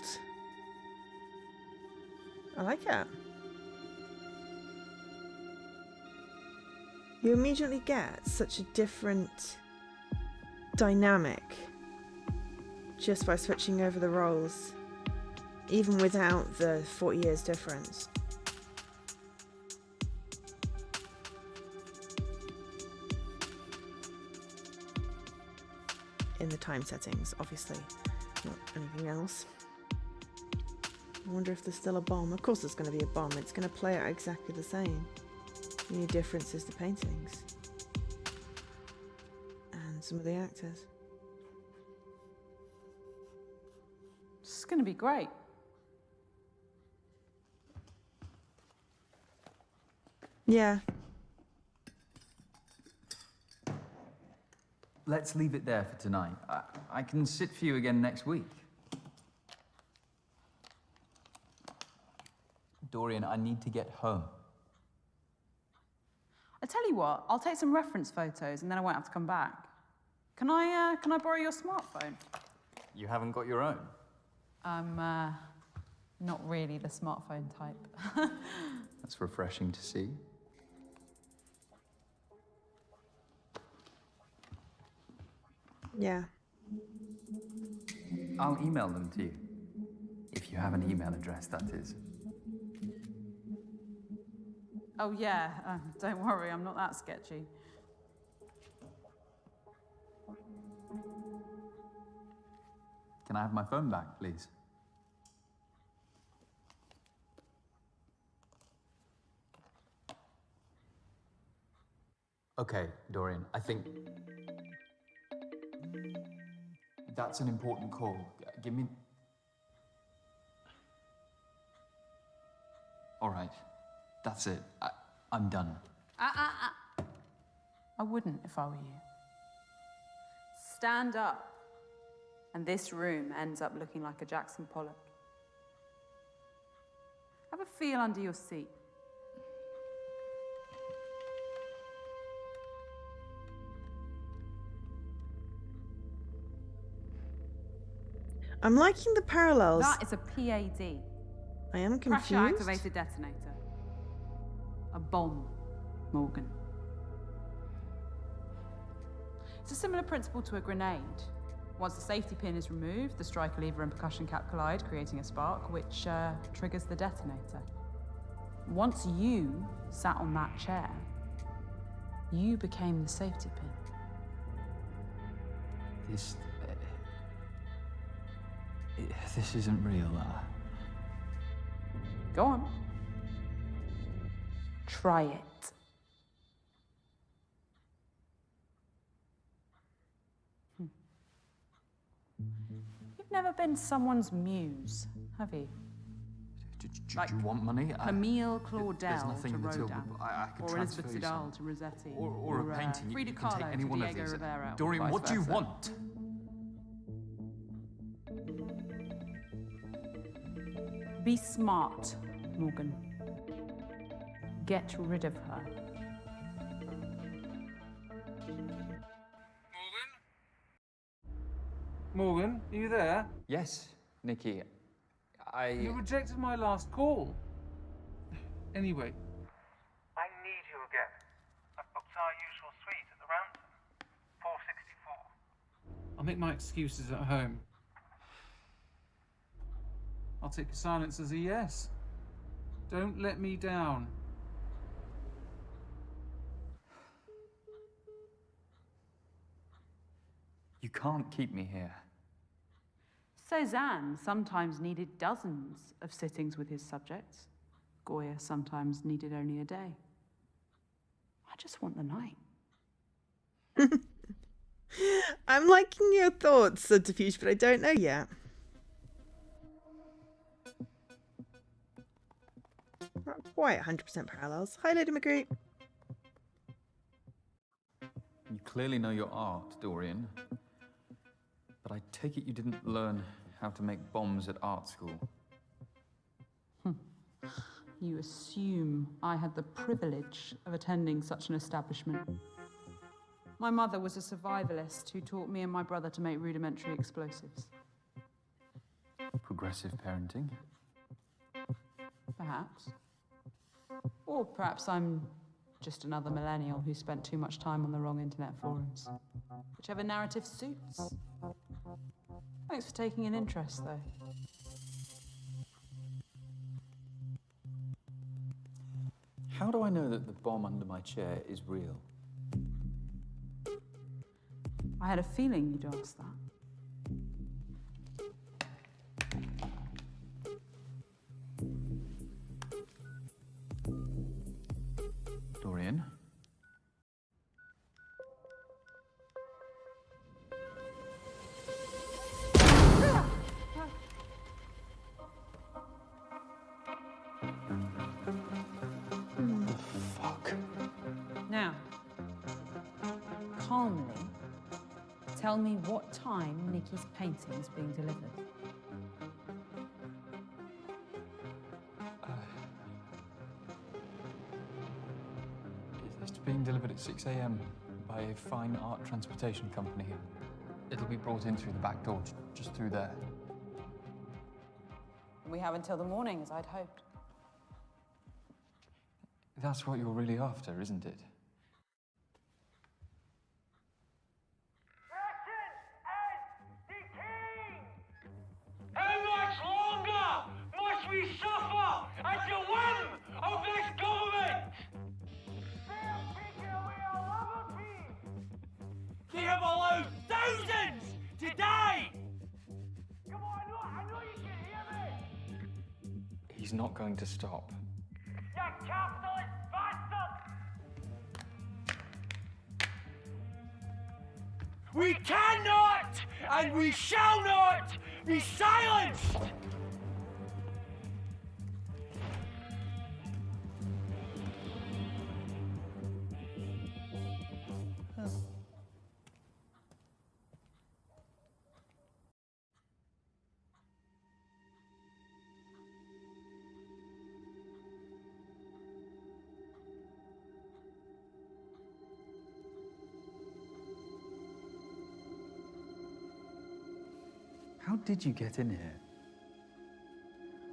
I like it. You immediately get such a different dynamic just by switching over the roles, even without the 40 years difference. In the time settings, obviously, not anything else. I wonder if there's still a bomb. Of course there's going to be a bomb. It's going to play out exactly the same. The only difference is the paintings. And some of the actors. This is going to be great. Yeah. Let's leave it there for tonight. I can sit for you again next week. Dorian, I need to get home. I tell you what, I'll take some reference photos and then I won't have to come back. Can I borrow your smartphone? You haven't got your own? I'm not really the smartphone type. That's refreshing to see. Yeah. I'll email them to you. If you have an email address, that is. Oh yeah, don't worry, I'm not that sketchy. Can I have my phone back, please? Okay, Dorian, I think that's an important call. Give me... All right, that's it. I'm done. I wouldn't if I were you. Stand up, and this room ends up looking like a Jackson Pollock. Have a feel under your seat. I'm liking the parallels. That is a PAD. I am confused. Pressure-activated detonator. A bomb, Morgan. It's a similar principle to a grenade. Once the safety pin is removed, the striker lever and percussion cap collide, creating a spark, which triggers the detonator. Once you sat on that chair, you became the safety pin. This isn't real. Go on. Try it. You've never been someone's muse, have you? Do you want money? Camille There's Claudel nothing to in the till, Rodin, but I could or transfer Elizabeth you Vidal some. to Rossetti, Or a painting. Frida You can take Kahlo any to one of Diego these. Rivera, or Dorian, vice what do you versa. want? Be smart, Morgan. Get rid of her. Morgan, are you there? Yes, Nikki. You rejected my last call. Anyway, I need you again. I've booked our usual suite at the Ransom. 464. I'll make my excuses at home. I'll take your silence as a yes. Don't let me down. You can't keep me here. Cézanne sometimes needed dozens of sittings with his subjects. Goya sometimes needed only a day. I just want the night. I'm liking your thoughts, Subterfuge, but I don't know yet. Not quite 100% parallels. Hi, Lady McGree. You clearly know your art, Dorian. But I take it you didn't learn how to make bombs at art school. You assume I had the privilege of attending such an establishment. My mother was a survivalist who taught me and my brother to make rudimentary explosives. Progressive parenting? Perhaps. Or perhaps I'm just another millennial who spent too much time on the wrong internet forums. Whichever narrative suits. Thanks for taking an interest, though. How do I know that the bomb under my chair is real? I had a feeling you'd ask that. Dorian? Fuck. Now, calmly, tell me what time Nikki's painting is being delivered. It's being delivered at 6 a.m. by a fine art transportation company. It'll be brought in through the back door, just through there. We have until the morning, as I'd hoped. That's what you're really after, isn't it? How much longer must we suffer at the whim of this government? They have taken away our liberty. They have allowed thousands to die. Come on, I know you can hear me. He's not going to stop. You capitalist bastard! We cannot and we shall not be silenced! How did you get in here?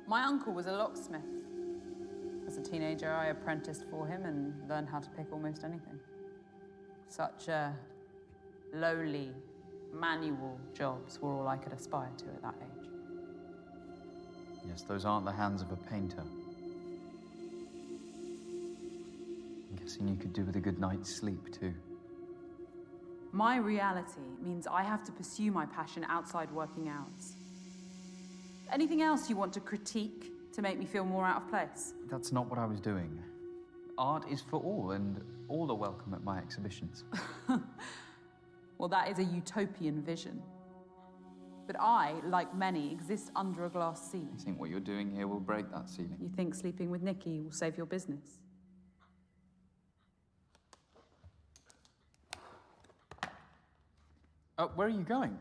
My uncle was a locksmith. As a teenager, I apprenticed for him and learned how to pick almost anything. Such lowly, manual jobs were all I could aspire to at that age. Yes, those aren't the hands of a painter. I'm guessing you could do with a good night's sleep, too. My reality means I have to pursue my passion outside working hours. Anything else you want to critique to make me feel more out of place? That's not what I was doing. Art is for all, and all are welcome at my exhibitions. Well, that is a utopian vision. But I, like many, exist under a glass ceiling. You think what you're doing here will break that ceiling? You think sleeping with Nikki will save your business? Where are you going?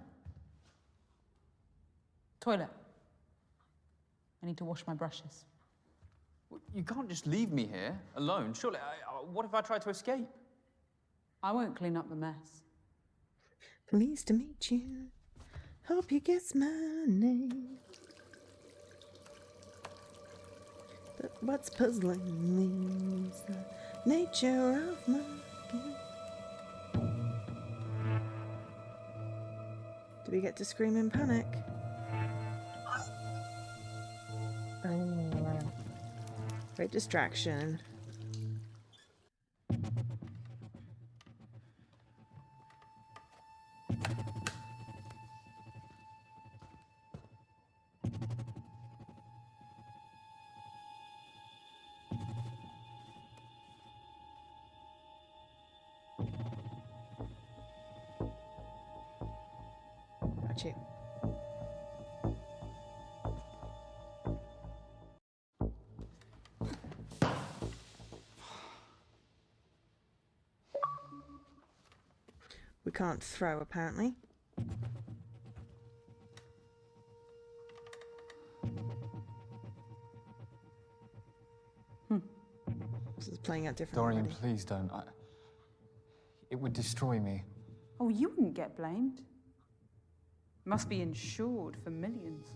Toilet. I need to wash my brushes. You can't just leave me here, alone. Surely, what if I try to escape? I won't clean up the mess. Pleased to meet you. Hope you guess my name. But what's puzzling me is the nature of my game. Do we get to scream in panic? Oh, great distraction. Got you. We can't throw, apparently. This is playing out differently. Dorian, already. please don't. It would destroy me. Oh, you wouldn't get blamed. Must be insured for millions.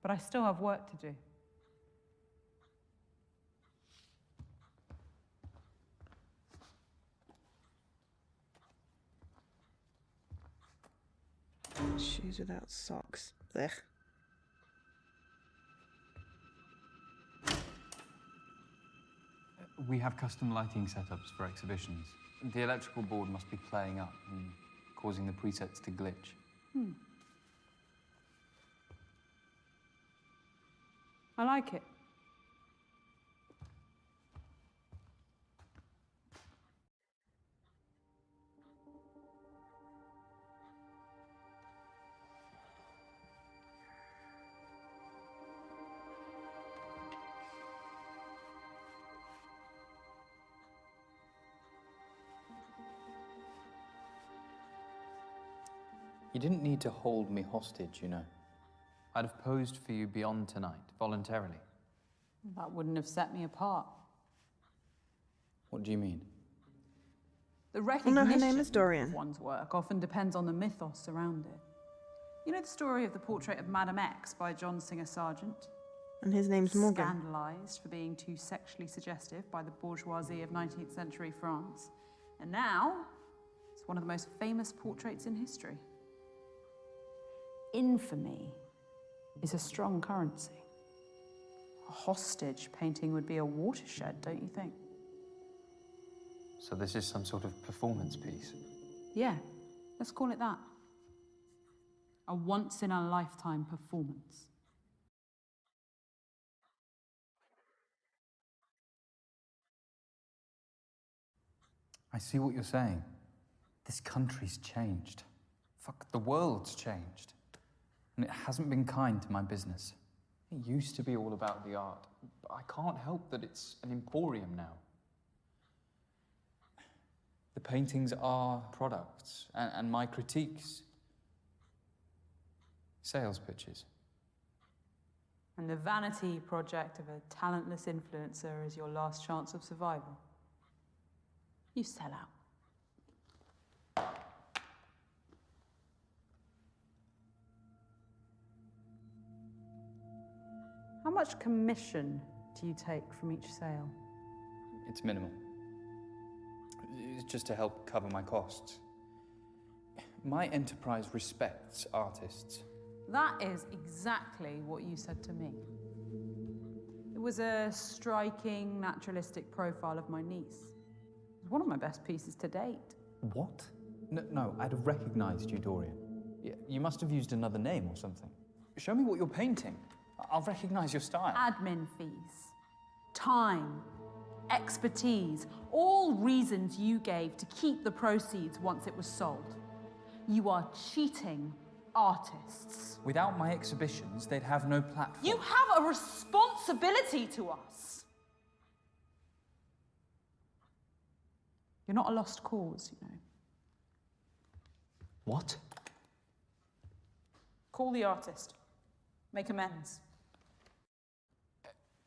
But I still have work to do. Shoes without socks. Blech. We have custom lighting setups for exhibitions. The electrical board must be playing up and causing the presets to glitch. I like it. You didn't need to hold me hostage, you know. I'd have posed for you beyond tonight, voluntarily. That wouldn't have set me apart. What do you mean? The no, recognition her name is Dorian. of one's work often depends on the mythos around it. You know the story of the portrait of Madame X by John Singer Sargent? And his name's Morgan. Scandalised for being too sexually suggestive by the bourgeoisie of 19th century France. And now, it's one of the most famous portraits in history. Infamy is a strong currency. A hostage painting would be a watershed, don't you think? So this is some sort of performance piece? Yeah, let's call it that. A once-in-a-lifetime performance. I see what you're saying. This country's changed. Fuck, the world's changed. And it hasn't been kind to my business. It used to be all about the art, but I can't help that it's an emporium now. The paintings are products, and my critiques, sales pitches. And the vanity project of a talentless influencer is your last chance of survival. You sell out. How much commission do you take from each sale? It's minimal. It's just to help cover my costs. My enterprise respects artists. That is exactly what you said to me. It was a striking, naturalistic profile of my niece. It was one of my best pieces to date. What? No, I'd have recognized you, Dorian. You must have used another name or something. Show me what you're painting. I'll recognize your style. Admin fees. time, expertise, all reasons you gave to keep the proceeds once it was sold. You are cheating artists. Without my exhibitions, they'd have no platform. You have a responsibility to us. You're not a lost cause, you know. What? Call the artist. Make amends.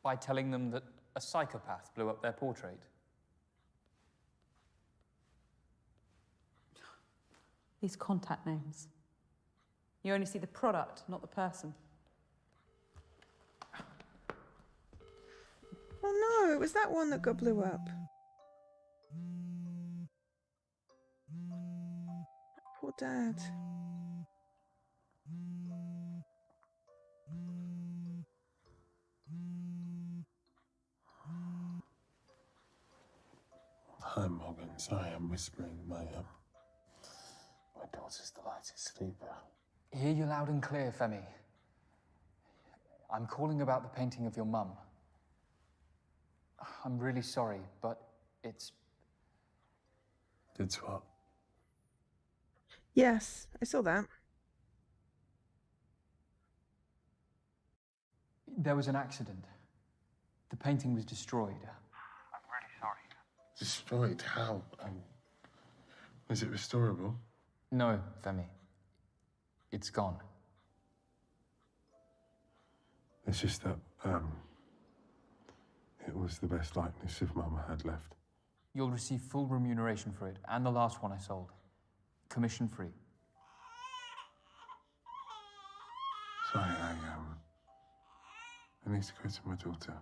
By telling them that a psychopath blew up their portrait? These contact names. You only see the product, not the person. Oh no, it was that one that got blew up. Poor Dad. Hi, Morgan. Sorry, I'm whispering. My daughter's the lightest sleeper. Hear you loud and clear, Femi. I'm calling about the painting of your mum. I'm really sorry, but it's... It's what? Yes, I saw that. There was an accident. The painting was destroyed. I'm really sorry. Destroyed? How? Is it restorable? No, Femi. It's gone. It's just that, it was the best likeness of Mum I had left. You'll receive full remuneration for it, and the last one I sold. Commission free. Sorry, I need to go to my daughter.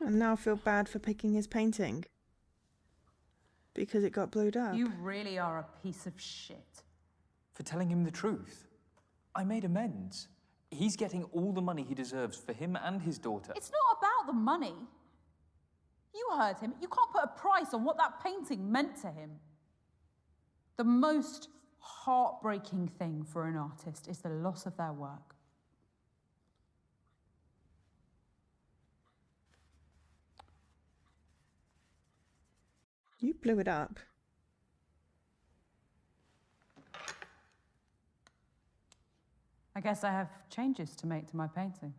And now I feel bad for picking his painting. Because it got blowed up. You really are a piece of shit. For telling him the truth. I made amends. He's getting all the money he deserves for him and his daughter. It's not about the money. You heard him. You can't put a price on what that painting meant to him. The most heartbreaking thing for an artist is the loss of their work. You blew it up. I guess I have changes to make to my painting.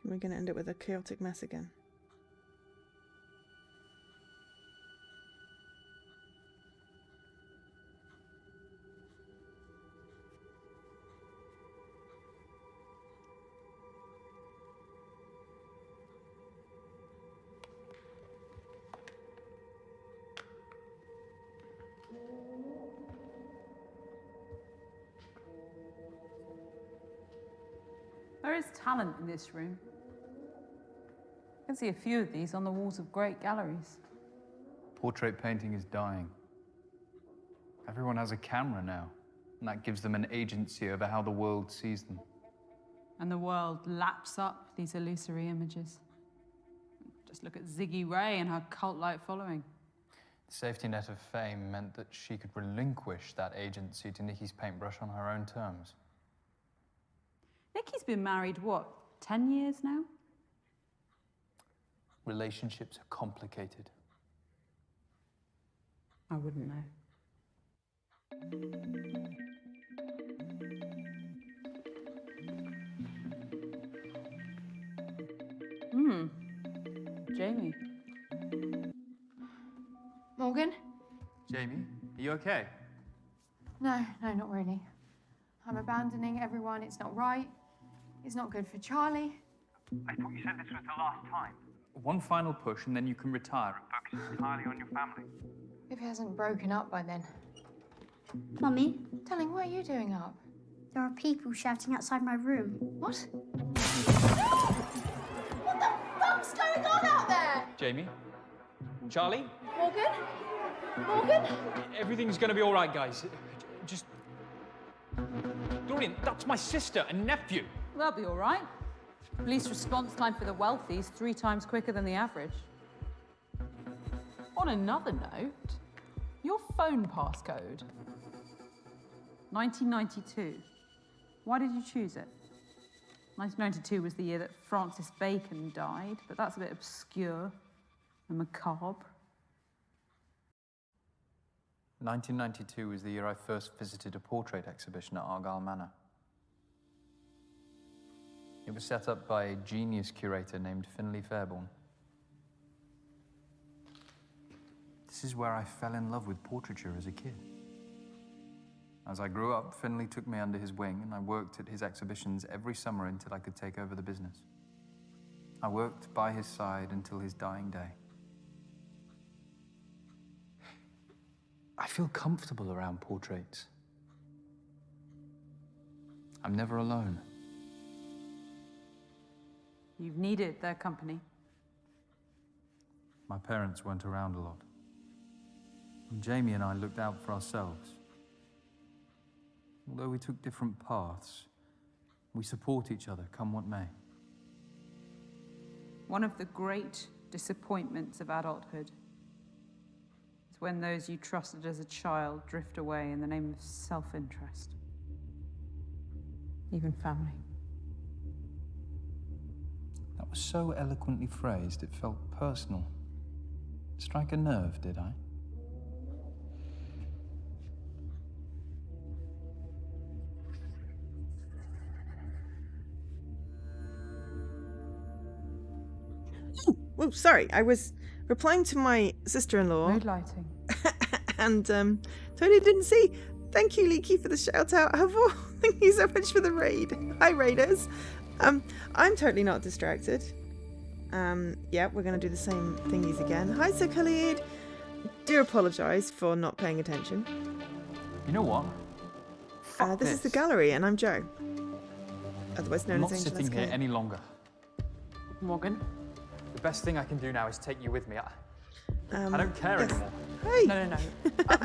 We're going to end up with a chaotic mess again. There is talent in this room. I can see a few of these on the walls of great galleries. Portrait painting is dying. Everyone has a camera now, and that gives them an agency over how the world sees them. And the world laps up these illusory images. Just look at Ziggy Ray and her cult-like following. The safety net of fame meant that she could relinquish that agency to Nikki's paintbrush on her own terms. Nikki's been married, what, 10 years now? Relationships are complicated. I wouldn't know. Jamie. Morgan? Jamie, are you okay? No, not really. I'm abandoning everyone. It's not right. It's not good for Charlie. I thought you said this was the last time. One final push and then you can retire. Focus entirely on your family. If he hasn't broken up by then. Mummy, Darling, what are you doing up? there are people shouting outside my room. What? What the fuck's going on out there? Jamie? Charlie? Morgan? Morgan? Everything's gonna be all right, guys. Just... Dorian, that's my sister and nephew. They'll be all right. Police response time for the wealthy is 3 times quicker than the average. On another note, your phone passcode. 1992. Why did you choose it? 1992 was the year that Francis Bacon died, but that's a bit obscure and macabre. 1992 was the year I first visited a portrait exhibition at Argyle Manor. It was set up by a genius curator named Finlay Fairborn. This is where I fell in love with portraiture as a kid. As I grew up, Finlay took me under his wing, and I worked at his exhibitions every summer until I could take over the business. I worked by his side until his dying day. I feel comfortable around portraits. I'm never alone. You've needed their company. My parents weren't around a lot. And Jamie and I looked out for ourselves. Although we took different paths, we support each other, come what may. One of the great disappointments of adulthood is when those you trusted as a child drift away in the name of self-interest. Even family. That was so eloquently phrased, it felt personal. Strike a nerve, did I? Oh, sorry. I was replying to my sister-in-law. Mood lighting. And totally didn't see. Thank you, Leaky, for the shout-out. Thank you so much for the raid. Hi, raiders. I'm totally not distracted. Yeah, we're going to do the same thingies again. Hi, Sir Khalid. Do apologise for not paying attention. You know what? This is the gallery, and I'm Joe. Otherwise known I'm as not Angel sitting here SK. any longer. Morgan, the best thing I can do now is take you with me. I don't care yes. anymore. Hey! No.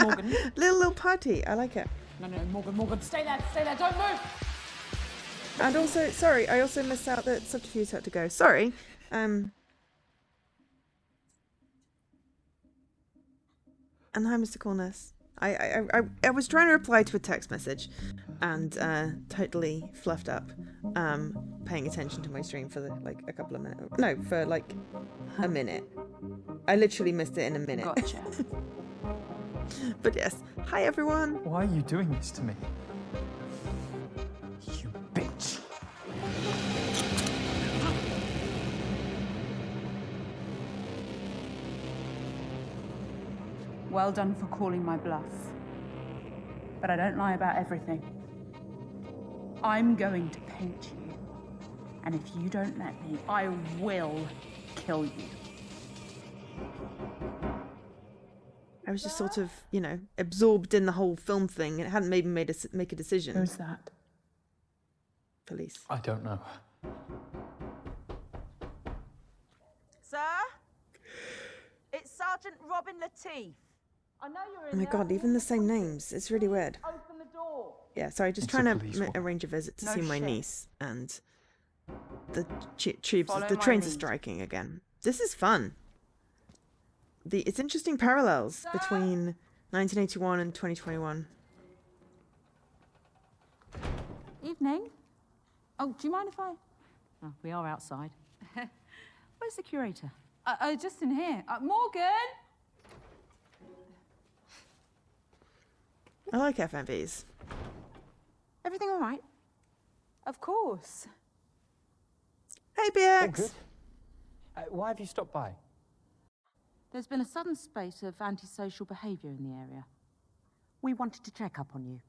Morgan. Little party. I like it. No, Morgan, stay there, don't move! And also, sorry, I also missed out that Subterfuge had to go. Sorry. And hi, Mr. Corners. I was trying to reply to a text message and totally fluffed up paying attention to my stream for like a couple of minutes. No, for like a minute. I literally missed it in a minute. Gotcha. But yes, hi everyone. Why are you doing this to me? You bitch. Well done for calling my bluff. But I don't lie about everything. I'm going to paint you. And if you don't let me, I will kill you. I was just sort of, you know, absorbed in the whole film thing. It hadn't maybe made us make a decision. Who's that? Police. I don't know. Sir? It's Sergeant Robin Lateef. I know you're in Oh my there. god, even the same names. It's really weird. Open the door. Yeah, sorry, just It's trying a to police woman. arrange a visit to No see my shit. niece, and the Follow the my trains are lead. striking again. This is fun. It's interesting parallels between 1981 and 2021. Evening. Oh, do you mind if I... Oh, we are outside. Where's the curator? Just in here. Morgan! I like FMVs. Everything all right? Of course. Hey, BX! All good. Why have you stopped by? There's been a sudden spate of antisocial behaviour in the area. We wanted to check up on you.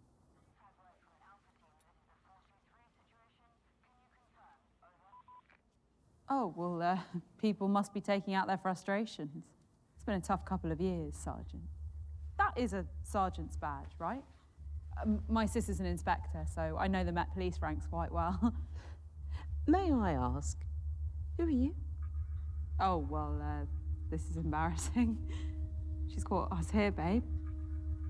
Oh, well, people must be taking out their frustrations. It's been a tough couple of years, Sergeant. That is a sergeant's badge, right? My sister's an inspector, so I know the Met Police ranks quite well. May I ask, who are you? Oh, well, this is embarrassing. She's caught us here, babe.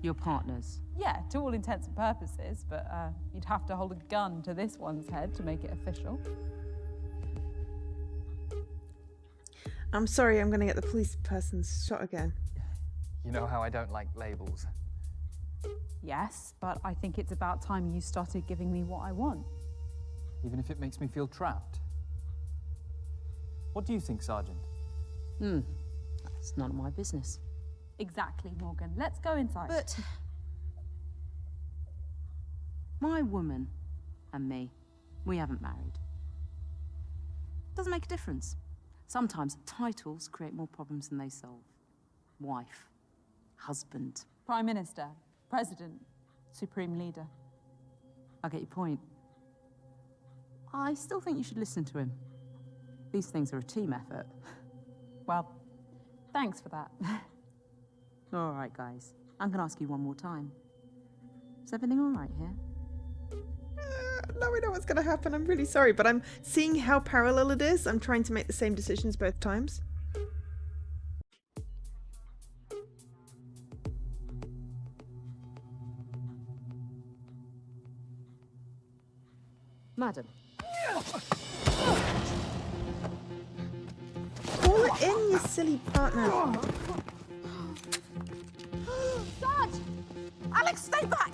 Your partners. Yeah, to all intents and purposes, but you'd have to hold a gun to this one's head to make it official. I'm sorry, I'm gonna get the police person's shot again. You know how I don't like labels. Yes, but I think it's about time you started giving me what I want. Even if it makes me feel trapped. What do you think, Sergeant? That's none of my business. Exactly, Morgan. Let's go inside. But my woman and me, we haven't married. Doesn't make a difference. Sometimes titles create more problems than they solve. Wife, husband. Prime Minister, President, Supreme Leader. I get your point. I still think you should listen to him. These things are a team effort. Well, thanks for that. All right, guys. I'm gonna ask you one more time. Is everything all right here? Now I know what's gonna happen. I'm really sorry, but I'm seeing how parallel it is. I'm trying to make the same decisions both times. Madam. Call it in, you silly partner. Sarge! Alex, stay back!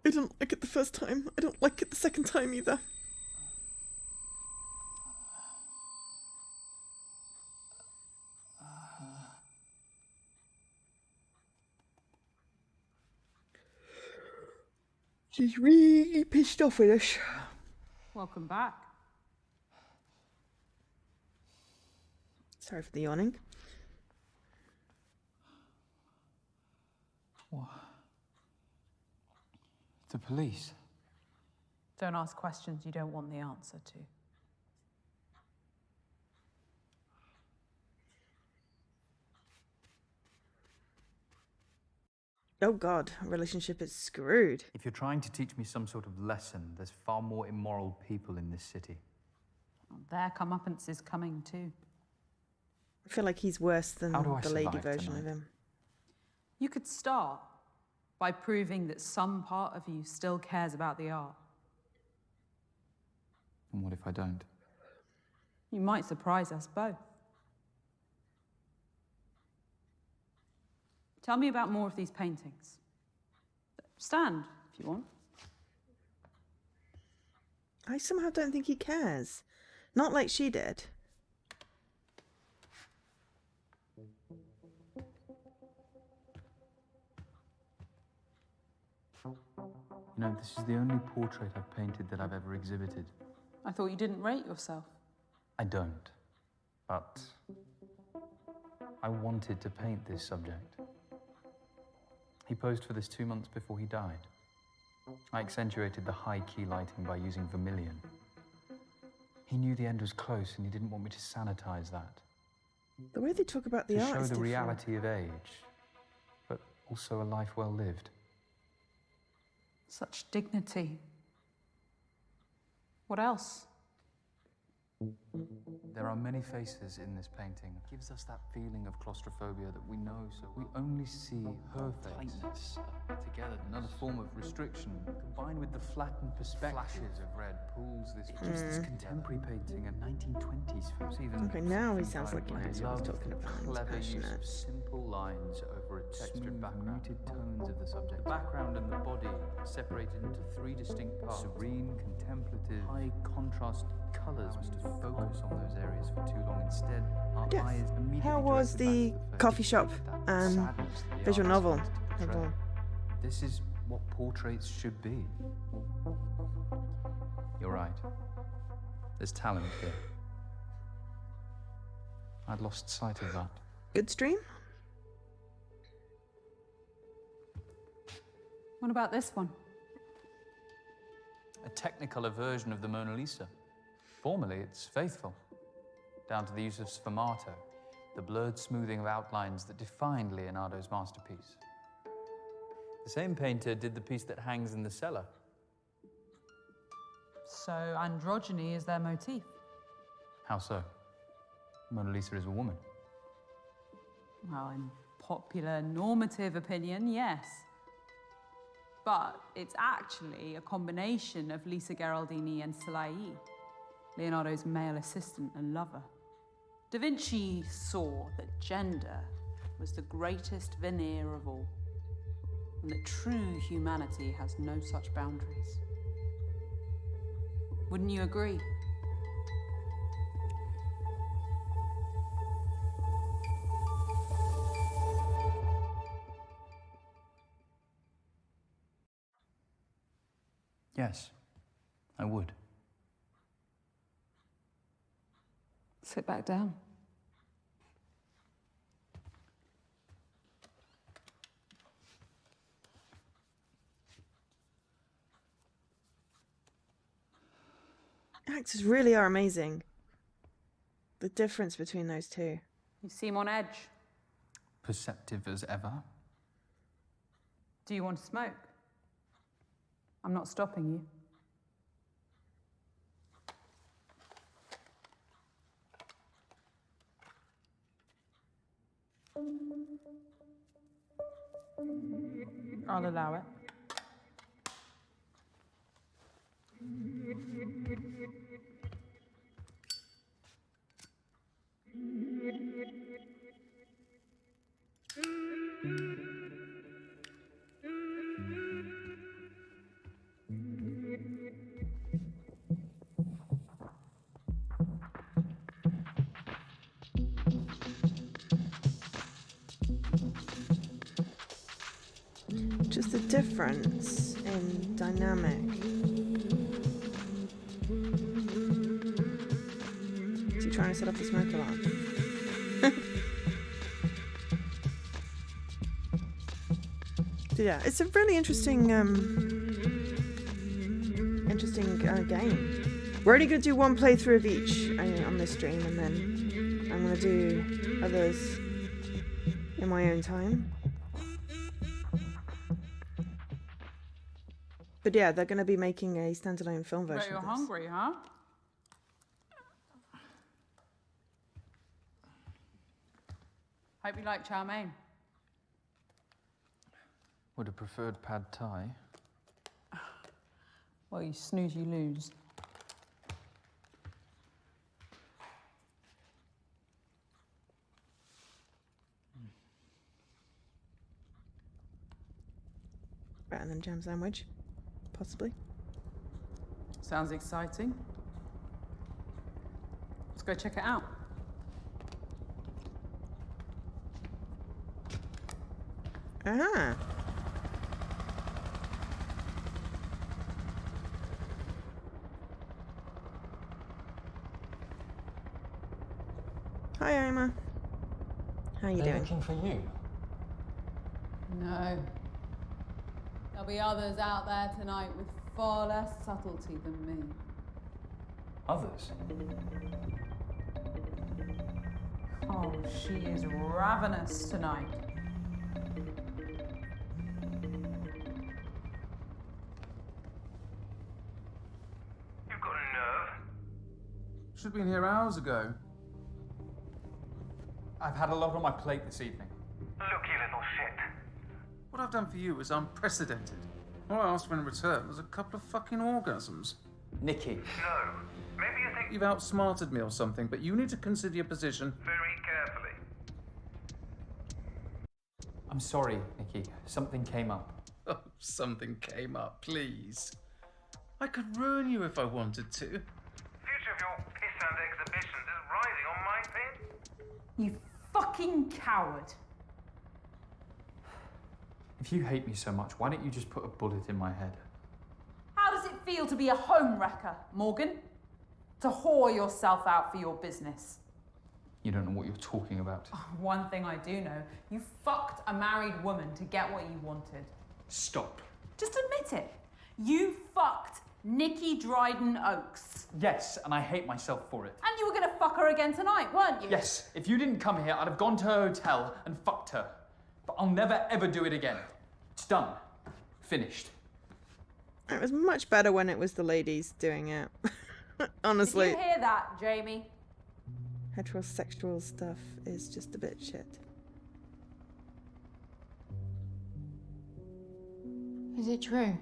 I didn't like it the first time. I don't like it the second time either. She's really pissed off with us. Welcome back. Sorry for the yawning. What? The police? Don't ask questions you don't want the answer to. Oh god, our relationship is screwed. If you're trying to teach me some sort of lesson, there's far more immoral people in this city. Well, their comeuppance is coming too. I feel like he's worse than How do I the lady survive version tonight? of him. You could start by proving that some part of you still cares about the art. And what if I don't? You might surprise us both. Tell me about more of these paintings. Stand, if you want. I somehow don't think he cares. Not like she did. You know, this is the only portrait I've painted that I've ever exhibited. I thought you didn't rate yourself. I don't. But I wanted to paint this subject. He posed for this 2 months before he died. I accentuated the high-key lighting by using vermilion. He knew the end was close and he didn't want me to sanitize that. The way they talk about the To art show is the different. reality of age, but also a life well lived. Such dignity. What else? There are many faces in this painting. It gives us that feeling of claustrophobia that we know, so we only see her face. Tightness, together. Another form of restriction, combined with the flattened perspective. Flashes of red pools this produce this contemporary painting, a 1920s film. It's even Okay, now he sounds like he knows what he's talking about. He's Clever use of passionate. simple lines over a textured background. Muted tones of the subject. The background and the body separated into 3 distinct parts. Serene, contemplative, high contrast colors was to focus on those areas for too long. Instead, our Yeah. eyes immediately How was directed back the to the face. coffee shop That sadness that the visual artist novel? wanted to portray. This is what portraits should be. You're right. There's talent here. I'd lost sight of that. Good stream? What about this one? A technicolor version of the Mona Lisa. Formally, it's faithful, down to the use of sfumato, the blurred smoothing of outlines that defined Leonardo's masterpiece. The same painter did the piece that hangs in the cellar. So androgyny is their motif. How so? Mona Lisa is a woman. Well, in popular normative opinion, yes. but it's actually a combination of Lisa Gherardini and Salai, Leonardo's male assistant and lover. Da Vinci saw that gender was the greatest veneer of all, and that true humanity has no such boundaries. Wouldn't you agree? Yes, I would. Sit back down. Actors really are amazing. The difference between those two. You seem on edge. Perceptive as ever. Do you want to smoke? I'm not stopping you. I'll allow it. Just the difference in dynamic. Is he trying to set off the smoke alarm? So yeah, it's a really interesting game. We're only going to do one playthrough of each on this stream, and then I'm going to do others in my own time. But yeah, they're going to be making a standalone film version. Bet you're of this. hungry, huh? Hope you like chow mein. Would have preferred pad thai. Well, you snooze, you lose. Better than jam sandwich, possibly. Sounds exciting. Let's go check it out. Ah. Hi, Emma. How you They're doing? looking for you. No. There'll be others out there tonight with far less subtlety than me. Others? Oh, she is ravenous tonight. You've got a nerve. Should have been here hours ago. I've had a lot on my plate this evening. Look, you little shit. What I've done for you is unprecedented. All I asked for in return was a couple of fucking orgasms. Nikki. No. Maybe you think You've outsmarted me or something, but you need to consider your position. very carefully. I'm sorry, Nikki. Something came up. Oh, something came up, please. I could ruin you if I wanted to. The future of your piss and exhibitions is riding on my pin. You fucking coward. If you hate me so much, why don't you just put a bullet in my head? How does it feel to be a home wrecker, Morgan? To whore yourself out for your business? You don't know what you're talking about. One thing I do know, you fucked a married woman to get what you wanted. Stop. Just admit it. You fucked Nikki Dryden Oakes. Yes, and I hate myself for it. And you were gonna fuck her again tonight, weren't you? Yes, if you didn't come here, I'd have gone to her hotel and fucked her. But I'll never ever do it again. It's done. Finished. It was much better when it was the ladies doing it. Honestly. Did you hear that, Jamie? Heterosexual stuff is just a bit shit. Is it true?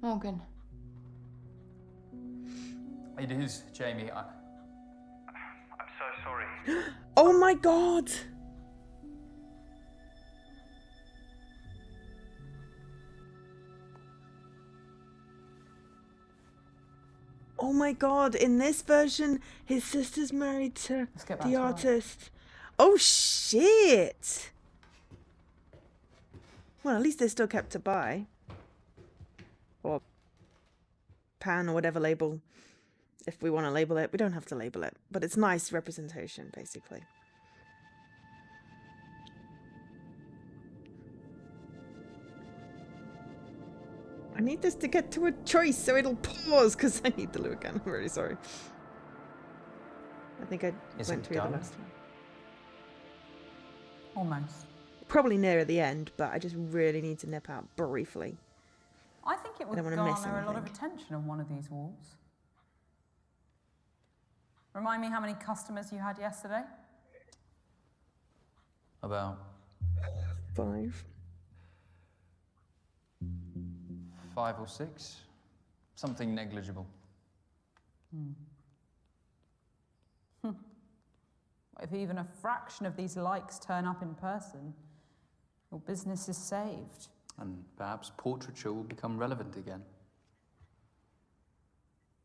Morgan. It is, Jamie. I'm so sorry. Oh my god! Oh my god, in this version, his sister's married to the artist. Oh shit! Well, at least they still kept to buy. Or pan or whatever label. If we want to label it, we don't have to label it. But it's nice representation, basically. I need this to get to a choice so it'll pause because I need the loo again. I'm really sorry. I think I went through the last one. Almost. Probably near the end, but I just really need to nip out briefly. I think it would don't wanna miss garner a lot of anything. attention on one of these walls. Remind me how many customers you had yesterday? About 5. 5 or 6. Something negligible. If even a fraction of these likes turn up in person, your business is saved. And perhaps portraiture will become relevant again.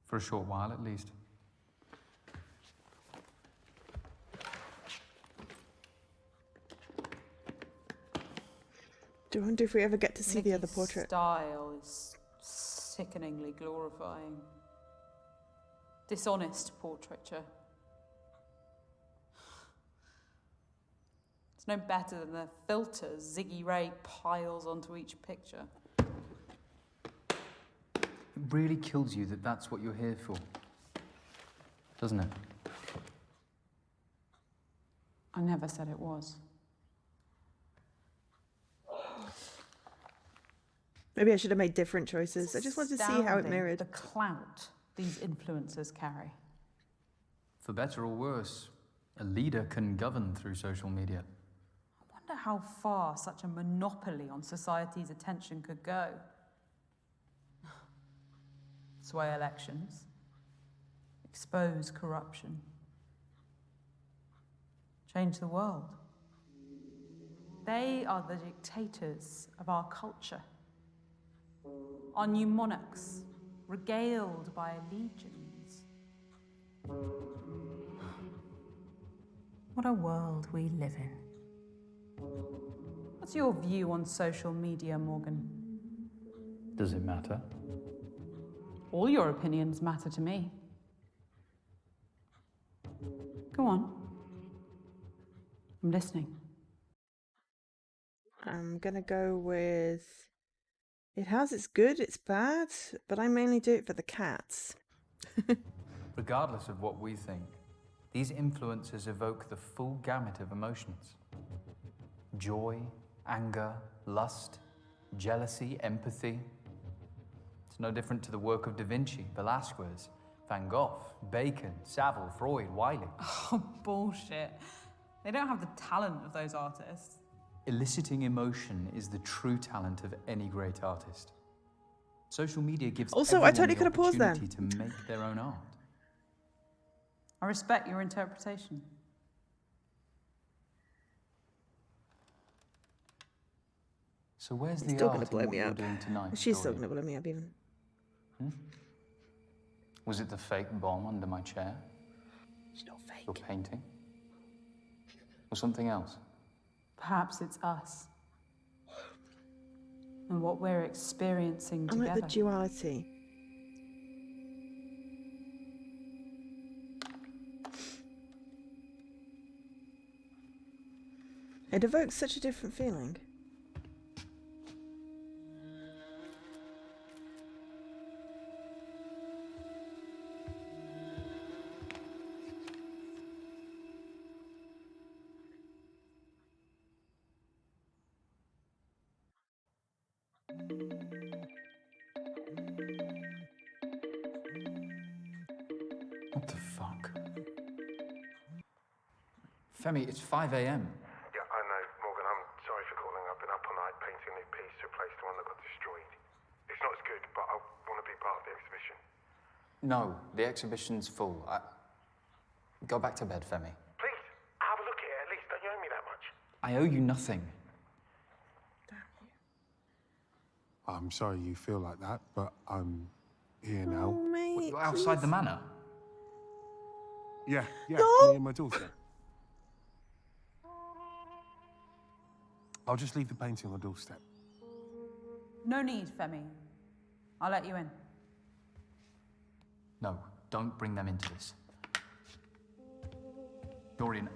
For a short while, at least. Do you wonder if we ever get to see the other portrait? Style is sickeningly glorifying. Dishonest portraiture. It's no better than the filters Ziggy Ray piles onto each picture. It really kills you that that's what you're here for. Doesn't it? I never said it was. Maybe I should have made different choices. I just wanted to see how it Astounding mirrored. the clout these influencers carry. For better or worse, a leader can govern through social media. I wonder how far such a monopoly on society's attention could go. Sway elections, expose corruption, change the world. They are the dictators of our culture. Our new monarchs, regaled by legions. What a world we live in. What's your view on social media, Morgan? Does it matter? All your opinions matter to me. Go on. I'm listening. I'm gonna go with... It has its good, its bad, but I mainly do it for the cats. Regardless of what we think, these influences evoke the full gamut of emotions. Joy, anger, lust, jealousy, empathy. It's no different to the work of Da Vinci, Velasquez, Van Gogh, Bacon, Savile, Freud, Wiley. Oh, bullshit. They don't have the talent of those artists. Eliciting emotion is the true talent of any great artist. Social media gives Also, I everyone totally the could have paused there. opportunity to make their own art. I respect your interpretation. So where's He's the still art gonna in blow what me you're up. doing tonight, She's still Victoria? gonna blow me up even. Was it the fake bomb under my chair? It's not fake. Your painting? Or something else? Perhaps it's us. And what we're experiencing I together. like the duality. It evokes such a different feeling. What the fuck? Femi, it's 5 a.m. Yeah, I know, Morgan. I'm sorry for calling. I've been up all night painting a new piece to replace the one that got exhibition? No, the exhibition's full. Go back to bed, Femi. Please, have a look at it at least. Don't you owe me that much? I owe you nothing. I'm sorry you feel like that, but I'm here now. Oh, mate, You're outside please. the manor? Yeah, No! me and my daughter. I'll just leave the painting on the doorstep. No need, Femi. I'll let you in. No, don't bring them into this. You're in.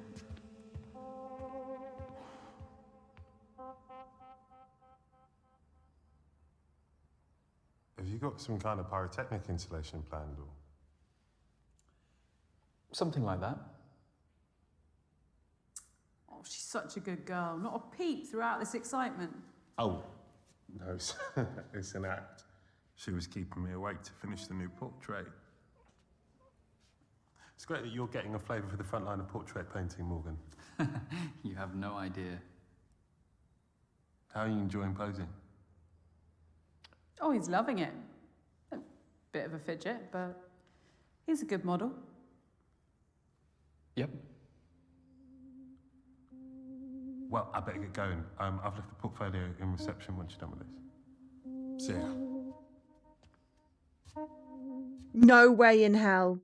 Have you got some kind of pyrotechnic installation planned, or? Something like that. Oh, she's such a good girl. Not a peep throughout this excitement. Oh, no, it's an act. She was keeping me awake to finish the new portrait. It's great that you're getting a flavour for the front line of portrait painting, Morgan. You have no idea. How are you enjoying posing? Oh, he's loving it. A bit of a fidget, but he's a good model. Yep. Well, I better get going. I've left the portfolio in reception once you're done with this. See ya. No way in hell.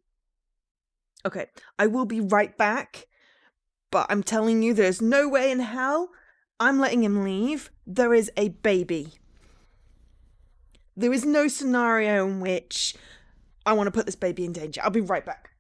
Okay, I will be right back, but I'm telling you, there's no way in hell I'm letting him leave. There is a baby. There is no scenario in which I want to put this baby in danger. I'll be right back.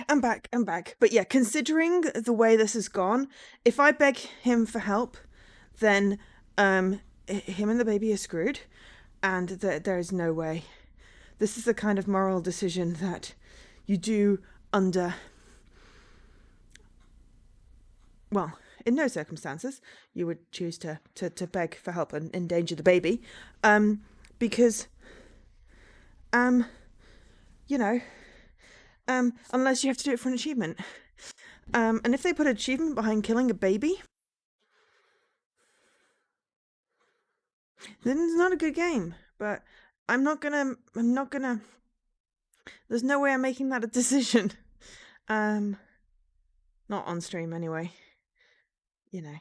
I'm back. But yeah, considering the way this has gone, if I beg him for help, then him and the baby are screwed, and there is no way. This is the kind of moral decision that you do under, well, in no circumstances you would choose to beg for help and endanger the baby, because you know, unless you have to do it for an achievement. And if they put an achievement behind killing a baby, then it's not a good game. But I'm not gonna, there's no way I'm making that a decision. Not on stream anyway. You know,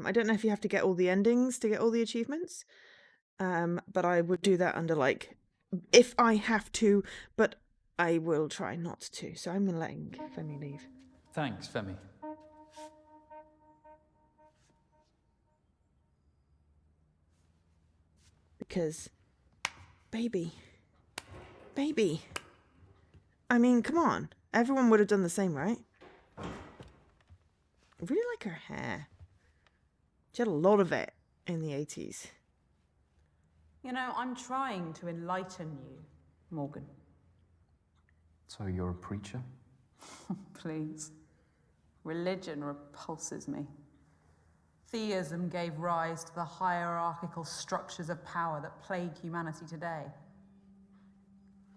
I don't know if you have to get all the endings to get all the achievements. But I would do that under, like, if I have to, but I will try not to. So I'm letting Femi leave. Thanks, Femi. Because, baby. I mean, come on. Everyone would have done the same, right? I really like her hair. She had a lot of it in the 80s. You know, I'm trying to enlighten you, Morgan. So you're a preacher? Please. Religion repulses me. Theism gave rise to the hierarchical structures of power that plague humanity today.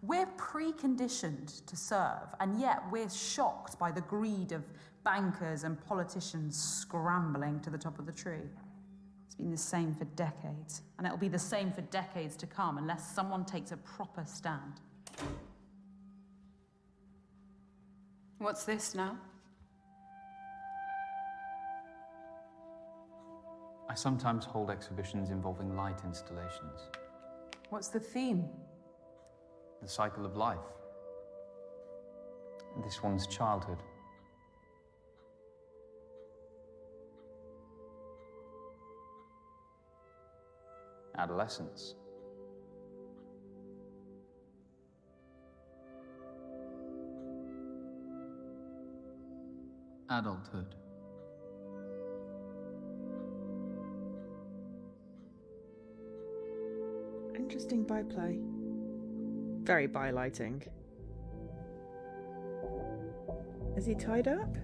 We're preconditioned to serve, and yet we're shocked by the greed of bankers and politicians scrambling to the top of the tree. It's been the same for decades, and it'll be the same for decades to come unless someone takes a proper stand. What's this now? I sometimes hold exhibitions involving light installations. What's the theme? The cycle of life. This one's childhood. Adolescence. adulthood. Interesting byplay. Very bylighting. Is he tied up?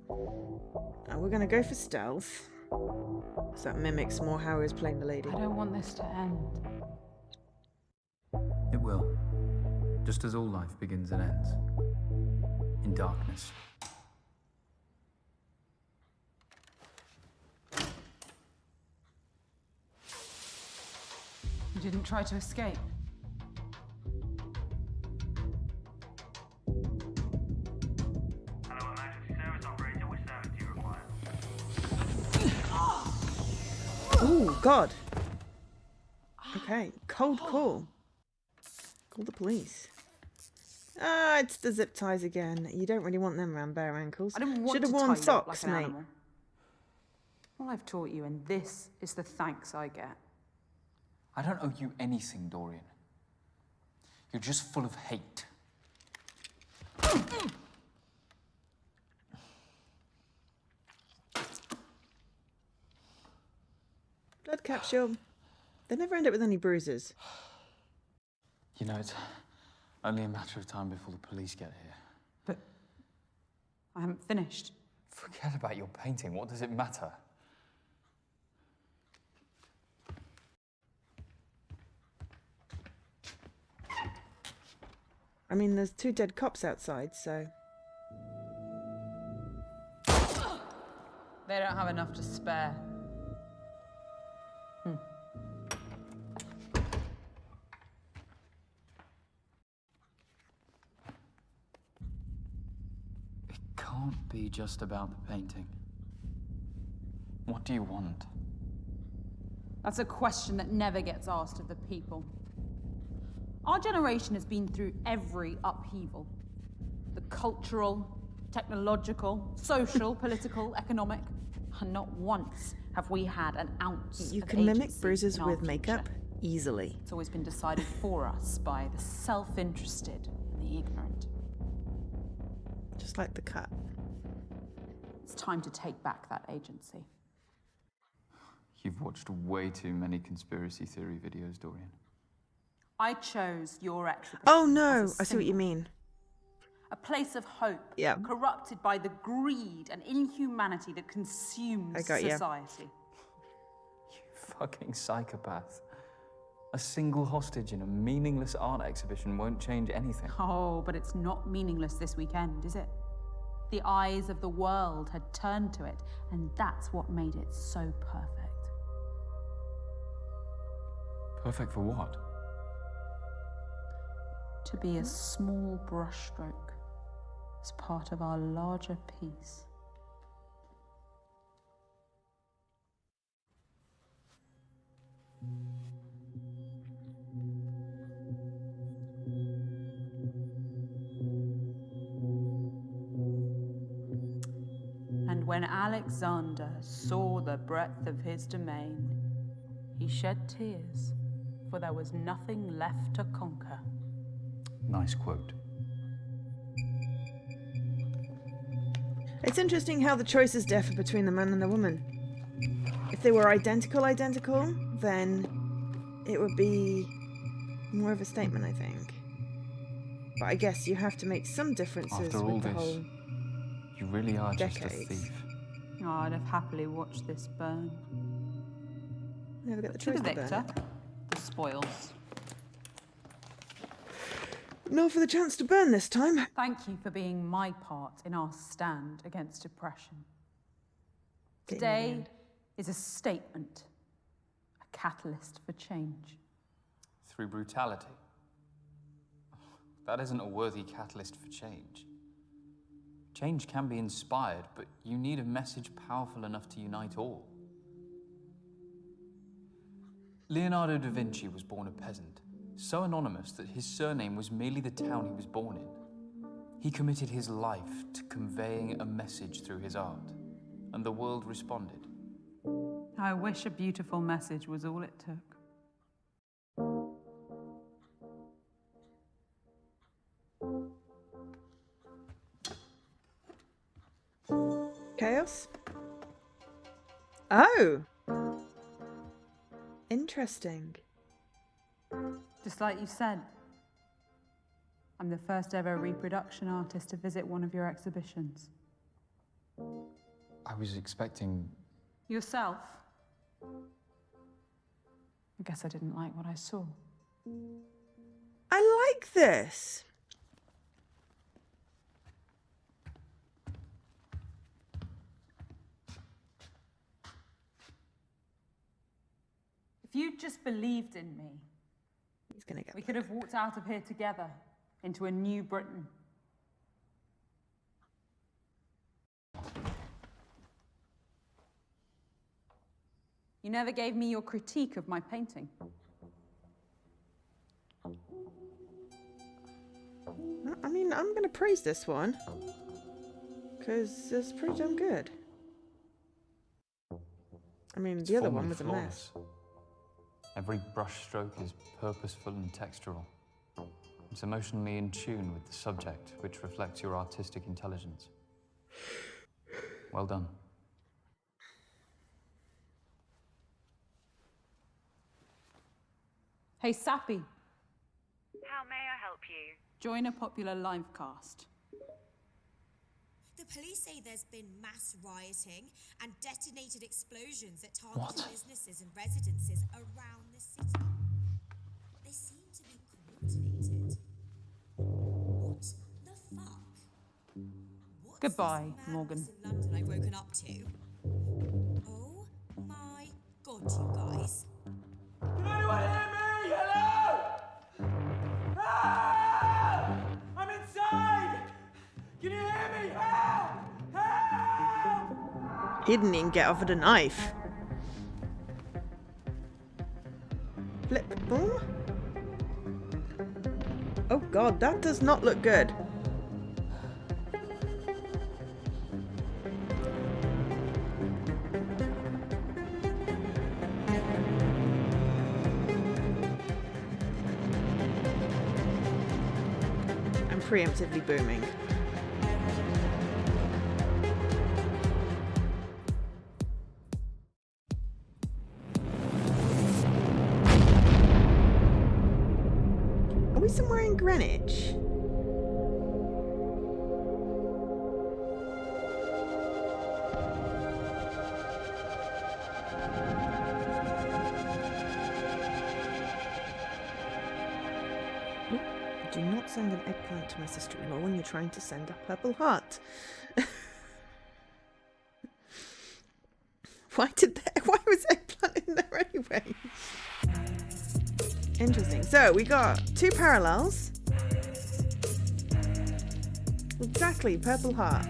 We're gonna go for stealth. So that mimics more how he was playing the lady. I don't want this to end. It will. Just as all life begins and ends. In darkness. You didn't try to escape. Hello, emergency service operator. Which service do you require? Oh, God. Okay, cold call. Call the police. Ah, it's the zip ties again. You don't really want them around bare ankles. I didn't want Should have to worn tie you up socks, like an mate. animal. All I've taught you, and this is the thanks I get. I don't owe you anything, Dorian. You're just full of hate. Blood capsule. They never end up with any bruises. You know, it's only a matter of time before the police get here. But I haven't finished. Forget about your painting. What does it matter? I mean, there's 2 dead cops outside, so... They don't have enough to spare. It can't be just about the painting. What do you want? That's a question that never gets asked of the people. Our generation has been through every upheaval. The cultural, technological, social, political, economic. And not once have we had an ounce You of can mimic agency bruises in our with makeup future. easily. It's always been decided for us by the self-interested and the ignorant. Just like the cut. It's time to take back that agency. You've watched way too many conspiracy theory videos, Dorian. I chose your exhibition. Oh no, as a I see what you symbol. mean. A place of hope, Yeah. corrupted by the greed and inhumanity that consumes I got ya. society. You fucking psychopath. A single hostage in a meaningless art exhibition won't change anything. Oh, but it's not meaningless this weekend, is it? The eyes of the world had turned to it, and that's what made it so perfect. Perfect for what? To be a small brushstroke as part of our larger piece. And when Alexander saw the breadth of his domain, he shed tears, for there was nothing left to conquer. Nice quote. It's interesting how the choices differ between the man and the woman. If they were identical, then it would be more of a statement, I think. But I guess you have to make some differences After all with the this, whole you really are just a decades. thief. Oh, I'd have happily watched this burn. Never get the To choice the to burn victor, it. the spoils. Not for the chance to burn this time. Thank you for being my part in our stand against oppression. Getting Today in. is a statement, a catalyst for change. Through brutality. That isn't a worthy catalyst for change. Change can be inspired, but you need a message powerful enough to unite all. Leonardo da Vinci was born a peasant, so anonymous that his surname was merely the town he was born in. He committed his life to conveying a message through his art, and the world responded. I wish a beautiful message was all it took. Chaos? Oh! Interesting. Just like you said, I'm the first ever reproduction artist to visit one of your exhibitions. I was expecting... Yourself? I guess I didn't like what I saw. I like this. If you'd just believed in me, He's gonna get we could have walked out of here together into a new Britain. You never gave me your critique of my painting. I mean, I'm gonna praise this one because it's pretty damn good. I mean, the other one was a mess. Every brush stroke is purposeful and textural. It's emotionally in tune with the subject, which reflects your artistic intelligence. Well done. Hey, Sappy, How may I help you? join a popular live cast. The police say there's been mass rioting and detonated explosions at targeted businesses and residences around the city. They seem to be coordinated. What the fuck? What's Goodbye, this Morgan. madness in London I've woken up to? Oh my god, you guys. Can anyone hear me? Hello? Help! I'm inside! Can you hear me? Help! Help! He didn't even get offered a knife. Flip, boom. Oh god, that does not look good. I'm preemptively booming. Are we somewhere in Greenwich? Do not send an eggplant to my sister-in-law when you're trying to send a purple heart. Why was eggplant in there anyway? Interesting. So we got two parallels. Exactly, purple heart.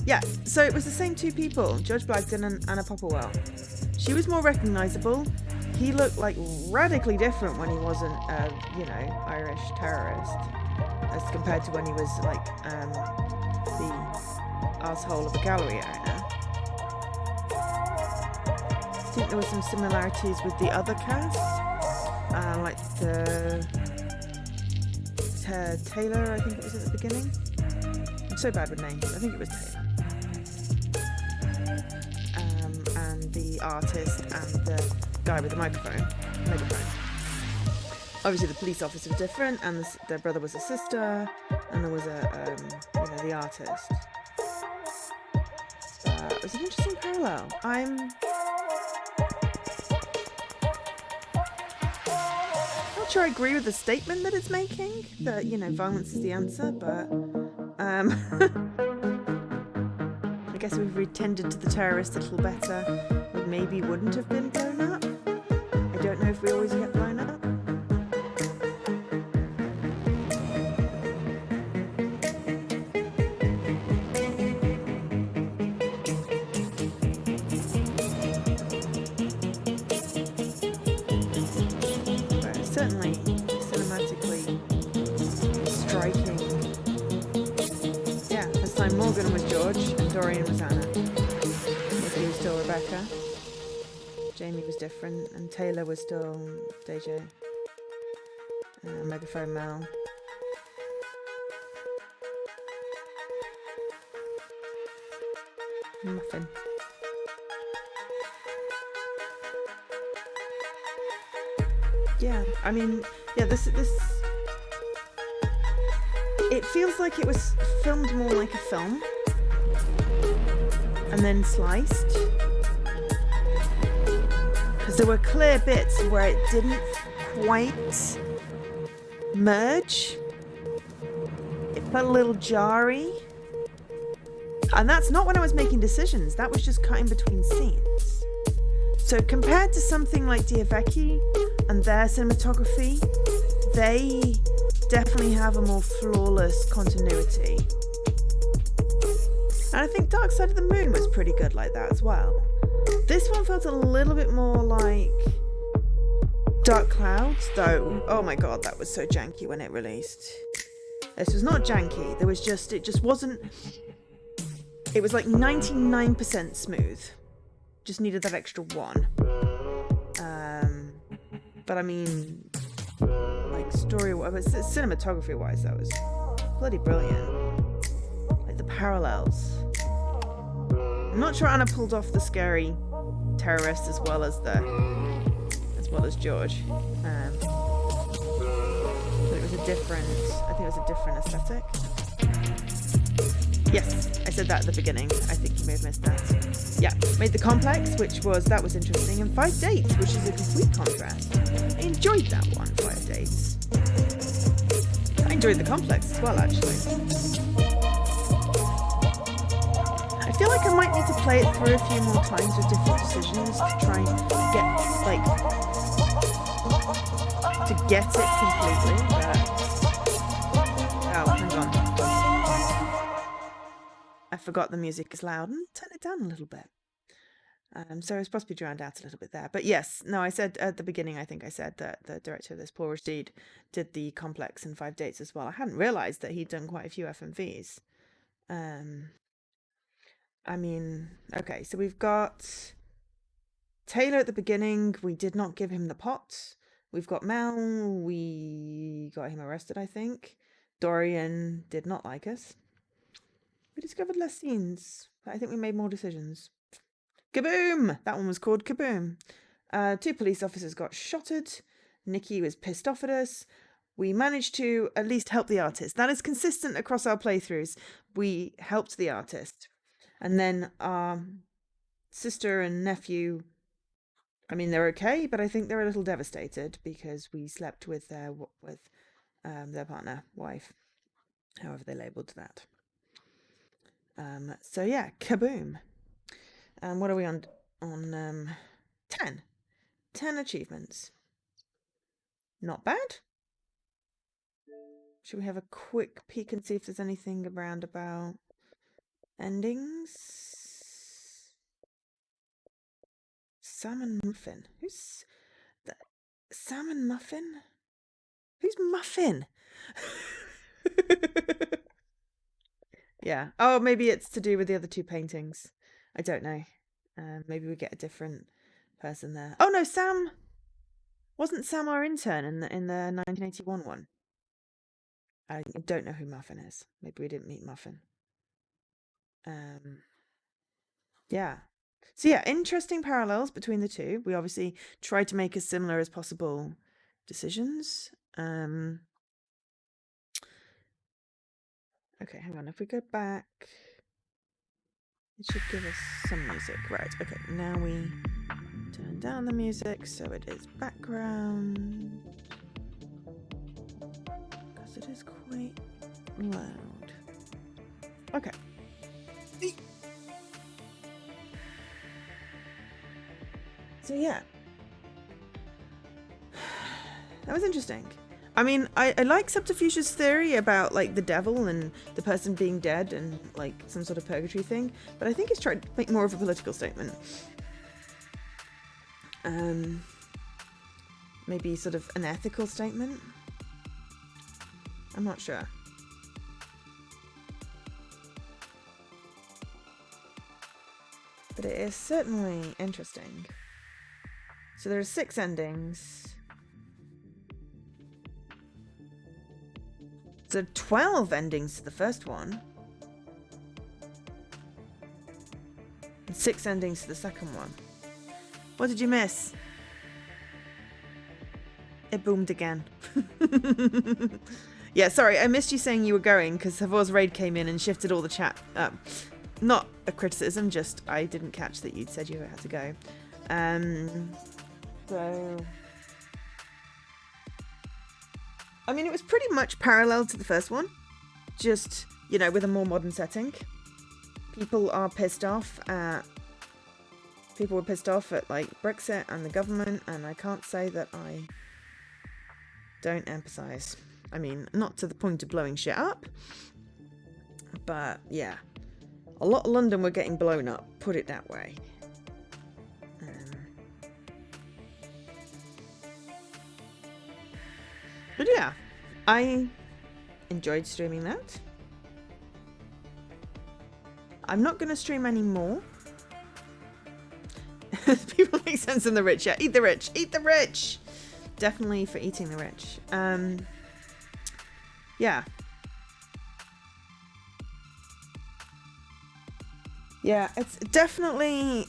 Yeah, so it was the same two people, Judge Blagden and Anna Popplewell. She was more recognisable. He looked like radically different when he wasn't a, Irish terrorist, as compared to when he was like the asshole of a gallery owner. I think there were some similarities with the other cast, like the Taylor, I think it was at the beginning. I'm so bad with names. I think it was Taylor. And the artist and the guy with the megaphone. Obviously the police officer was different, and their brother was a sister, and there was the artist. It was an interesting parallel. I'm not sure I agree with the statement that it's making, that, violence is the answer, but I guess if we tended to the terrorists a little better, we maybe wouldn't have been blown up. I don't know if we always get blown up. But certainly cinematically striking. Yeah, this time Morgan was George and Dorian was Anna. Nikki was still Rebecca. Jamie was different, and Taylor was still DJ. Megaphone Mel. Muffin. Yeah, I mean, yeah, this it feels like it was filmed more like a film and then sliced, because there were clear bits where it didn't quite merge. It felt a little jarry, and that's not when I was making decisions, that was just cutting between scenes. So compared to something like Diavecchi and their cinematography, they definitely have a more flawless continuity. And I think Dark Side of the Moon was pretty good like that as well. This one felt a little bit more like Dark Clouds, though, oh my god, that was so janky when it released. This was not janky, it just wasn't, it was like 99% smooth. Just needed that extra one. But I mean, like cinematography wise, that was bloody brilliant. Like the parallels. I'm not sure Anna pulled off the scary terrorist as well as George. But it was a different aesthetic. Yes, I said that at the beginning. I think you may have missed that. Yeah, made the complex, that was interesting, and 5 Dates, which is a complete contrast. I enjoyed that one, 5 Dates. I enjoyed the complex as well, actually. I feel like I might need to play it through a few more times with different decisions to try and get it completely, but... Oh, hang on. I forgot the music is loud, and turn it down a little bit. So it's supposed to be drowned out a little bit there. But yes, no, I said at the beginning, I think I said that the director of this, Paul Rashid, did the complex and 5 Dates as well. I hadn't realised that he'd done quite a few FMVs. I mean, okay, so we've got Taylor at the beginning. We did not give him the pot. We've got Mel. We got him arrested, I think. Dorian did not like us. We discovered less scenes, but I think we made more decisions. Kaboom! That one was called Kaboom. 2 police officers got shotted. Nikki was pissed off at us. We managed to at least help the artist. That is consistent across our playthroughs. We helped the artist. And then our sister and nephew, I mean, they're okay, but I think they're a little devastated because we slept with their partner, wife, however they labelled that. So yeah, kaboom. What are we on 10? 10 achievements. Not bad. Should we have a quick peek and see if there's anything around about endings? Salmon Muffin. Who's that? Salmon Muffin? Who's Muffin? Yeah. Oh, maybe it's to do with the other 2 paintings. I don't know. Maybe we get a different person there. Oh no, Sam! Wasn't Sam our intern in the 1981 one? I don't know who Muffin is. Maybe we didn't meet Muffin. Yeah. So yeah, interesting parallels between the 2. We obviously tried to make as similar as possible decisions. Okay, hang on. If we go back, it should give us some music. Right, okay. Now we turn down the music so it is background. Because it is quite loud. Okay. So yeah. That was interesting. I mean, I like Subterfuge's theory about like the devil and the person being dead and like some sort of purgatory thing, but I think he's tried to make more of a political statement. Maybe sort of an ethical statement. I'm not sure. But it is certainly interesting. So there are 6 endings. So 12 endings to the first one. And 6 endings to the second one. What did you miss? It boomed again. Yeah, sorry, I missed you saying you were going because Havor's raid came in and shifted all the chat. Not a criticism, just I didn't catch that you'd said you had to go. So... I mean, it was pretty much parallel to the first one. Just, you know, with a more modern setting. People are pissed off at... People were pissed off at, like, Brexit and the government, and I can't say that I don't empathise. I mean, not to the point of blowing shit up, but, yeah. A lot of London were getting blown up, put it that way. But yeah, I enjoyed streaming that. I'm not going to stream anymore. People make sense in the rich. Yeah, eat the rich. Eat the rich. Definitely for eating the rich. Yeah. Yeah, it's definitely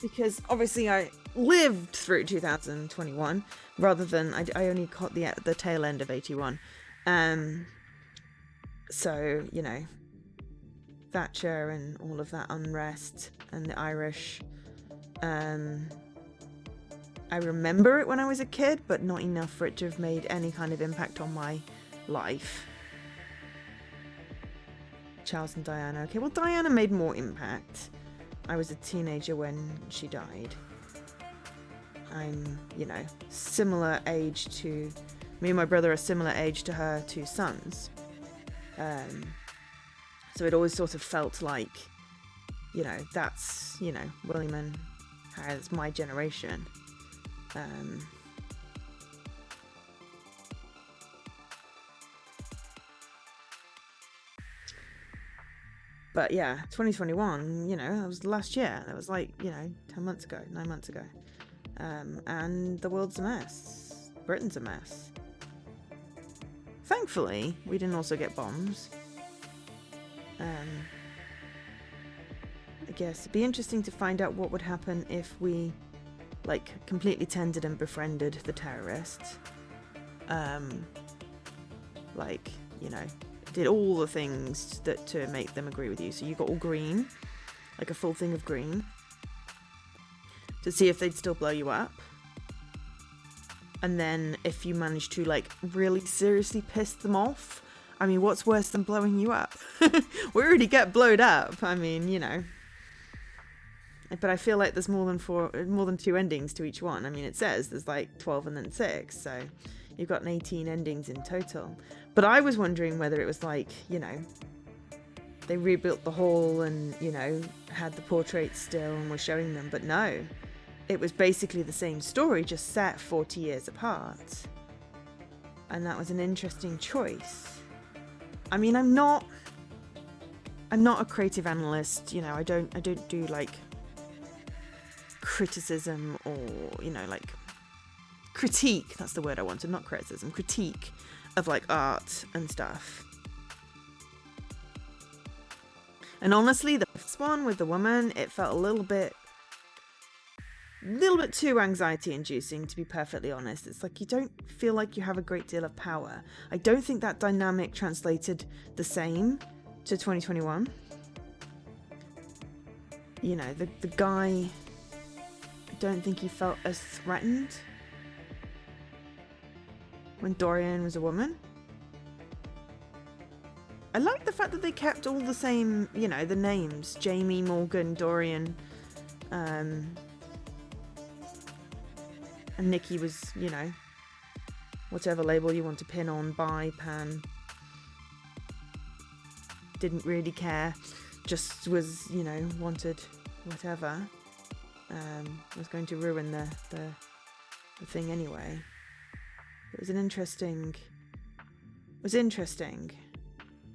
because obviously I lived through 2021 rather than I only caught the tail end of 81. So, you know, Thatcher and all of that unrest and the Irish. I remember it when I was a kid, but not enough for it to have made any kind of impact on my life. Charles and Diana. Okay, well, Diana made more impact. I was a teenager when she died. I'm, you know, similar age to... Me and my brother are similar age to her two sons. So it always sort of felt like, you know, that's, you know, William and Harry, that's my generation. But yeah, 2021, you know, that was last year. That was like, you know, 10 months ago, 9 months ago. And the world's a mess. Britain's a mess. Thankfully, we didn't also get bombs. I guess it'd be interesting to find out what would happen if we, like, completely tended and befriended the terrorists. Like, you know, did all the things that to make them agree with you. So you got all green, like a full thing of green, to see if they'd still blow you up. And then if you manage to, like, really seriously piss them off, I mean, what's worse than blowing you up? We already get blowed up. I mean, you know. But I feel like there's more than 2 endings to each one. I mean, it says there's like 12 and then 6, so you've got 18 endings in total. But I was wondering whether it was like, you know, they rebuilt the hall and, you know, had the portraits still and were showing them. But no, it was basically the same story, just set 40 years apart. And that was an interesting choice. I mean, I'm not a creative analyst, you know, I don't do like criticism or, you know, like critique, that's the word I wanted, not criticism, critique of like art and stuff. And honestly, the first one with the woman, it felt a little bit too anxiety inducing, to be perfectly honest. It's like you don't feel like you have a great deal of power. I don't think that dynamic translated the same to 2021. You know, the guy, I don't think he felt as threatened when Dorian was a woman. I like the fact that they kept all the same, you know, the names. Jamie, Morgan, Dorian, and Nikki was, you know, whatever label you want to pin on, bi, pan. Didn't really care. Just was, you know, wanted whatever. Was going to ruin the thing anyway. It was interesting.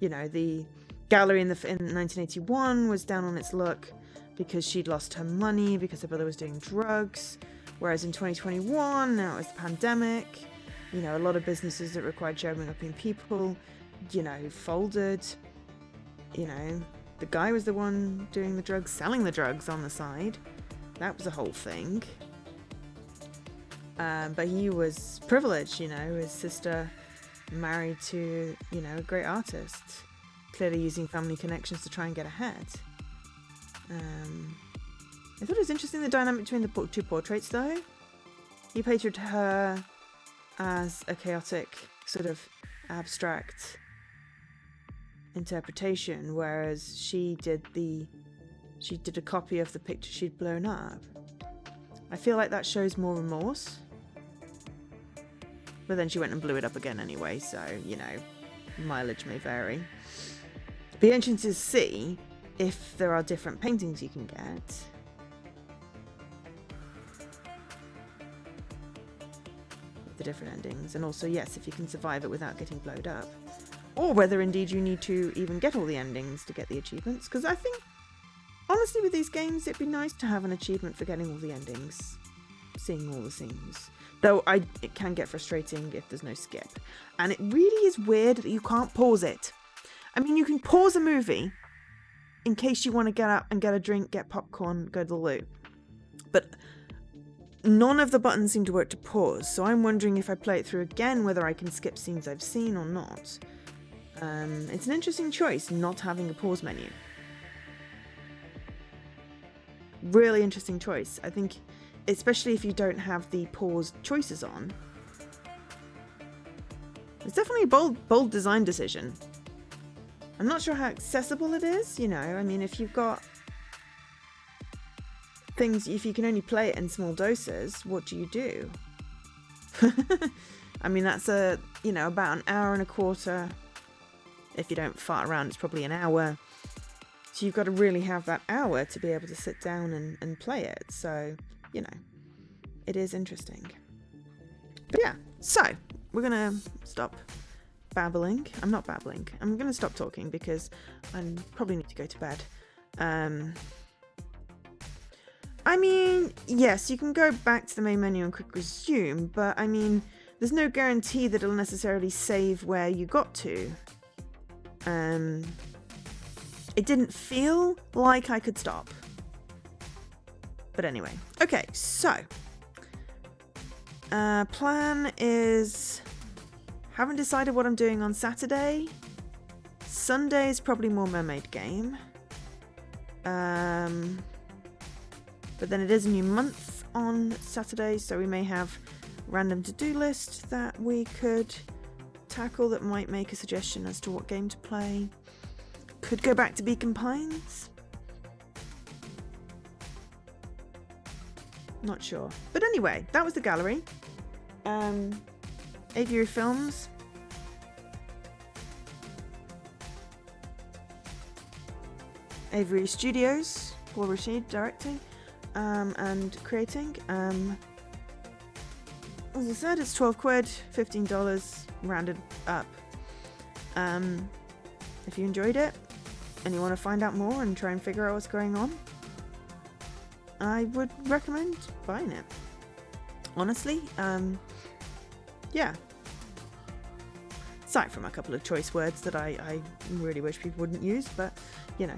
You know, the gallery in 1981 was down on its luck because she'd lost her money because her brother was doing drugs. Whereas in 2021, now it's the pandemic, you know, a lot of businesses that required showing up in people, you know, folded, you know, the guy was the one doing the drugs, selling the drugs on the side. That was a whole thing. But he was privileged, you know, his sister married to, you know, a great artist, clearly using family connections to try and get ahead. I thought it was interesting, the dynamic between the two portraits, though. He painted her as a chaotic, sort of abstract interpretation, whereas she did a copy of the picture she'd blown up. I feel like that shows more remorse. But then she went and blew it up again anyway, so, you know, mileage may vary. Be interesting to see if there are different paintings you can get. The different endings, and also, yes, if you can survive it without getting blowed up. Or whether indeed you need to even get all the endings to get the achievements, because I think, honestly, with these games, it'd be nice to have an achievement for getting all the endings, seeing all the scenes. Though it can get frustrating if there's no skip. And it really is weird that you can't pause it. I mean, you can pause a movie in case you want to get up and get a drink, get popcorn, go to the loo. But none of the buttons seem to work to pause, so I'm wondering if I play it through again whether I can skip scenes I've seen or not. It's an interesting choice, not having a pause menu. Really interesting choice. I think, especially if you don't have the pause choices on. It's definitely a bold design decision. I'm not sure how accessible it is, you know. I mean, if you've got things, if you can only play it in small doses, what do you do? I mean, that's about an hour and a quarter. If you don't fart around, it's probably an hour. So you've got to really have that hour to be able to sit down and play it. So, you know, it is interesting. But yeah, so we're going to stop babbling. I'm not babbling. I'm going to stop talking because I probably need to go to bed. I mean, yes, you can go back to the main menu and quick resume, but I mean, there's no guarantee that it'll necessarily save where you got to. It didn't feel like I could stop. But anyway, okay, so plan is, haven't decided what I'm doing on Saturday. Sunday is probably more mermaid game. But then it is a new month on Saturday, so we may have random to-do list that we could tackle that might make a suggestion as to what game to play. Could go back to Beacon Pines. Not sure. But anyway, that was the gallery. Aviary Films. Aviary Studios. Paul Rashid directing and creating. As I said, it's 12 quid, $15 rounded up. If you enjoyed it and you want to find out more and try and figure out what's going on, I would recommend buying it. Honestly, yeah. Aside from a couple of choice words that I really wish people wouldn't use, but you know,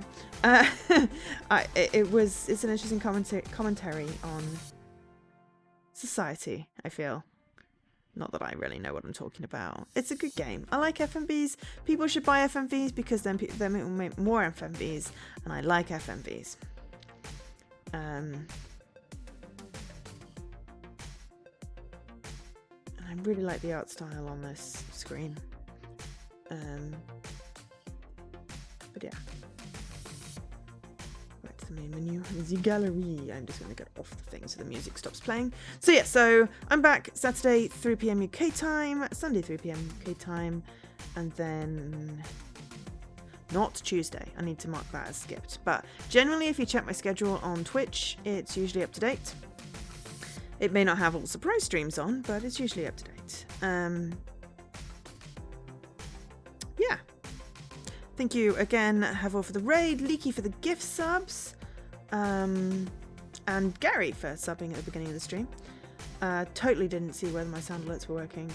it's an interesting commentary on society, I feel. Not that I really know what I'm talking about. It's a good game. I like FMVs. People should buy FMVs because then they will make more FMVs, and I like FMVs. And I really like the art style on this screen. But yeah. Back to the main menu. The gallery. I'm just going to get off the thing so the music stops playing. So yeah, so I'm back Saturday 3 PM UK time, Sunday 3 PM UK time, and then not Tuesday. I need to mark that as skipped. But generally, if you check my schedule on Twitch, it's usually up to date. It may not have all surprise streams on, but it's usually up to date. Yeah. Thank you again, Havor, for the raid, Leaky for the gift subs, and Gary for subbing at the beginning of the stream. Totally didn't see whether my sound alerts were working.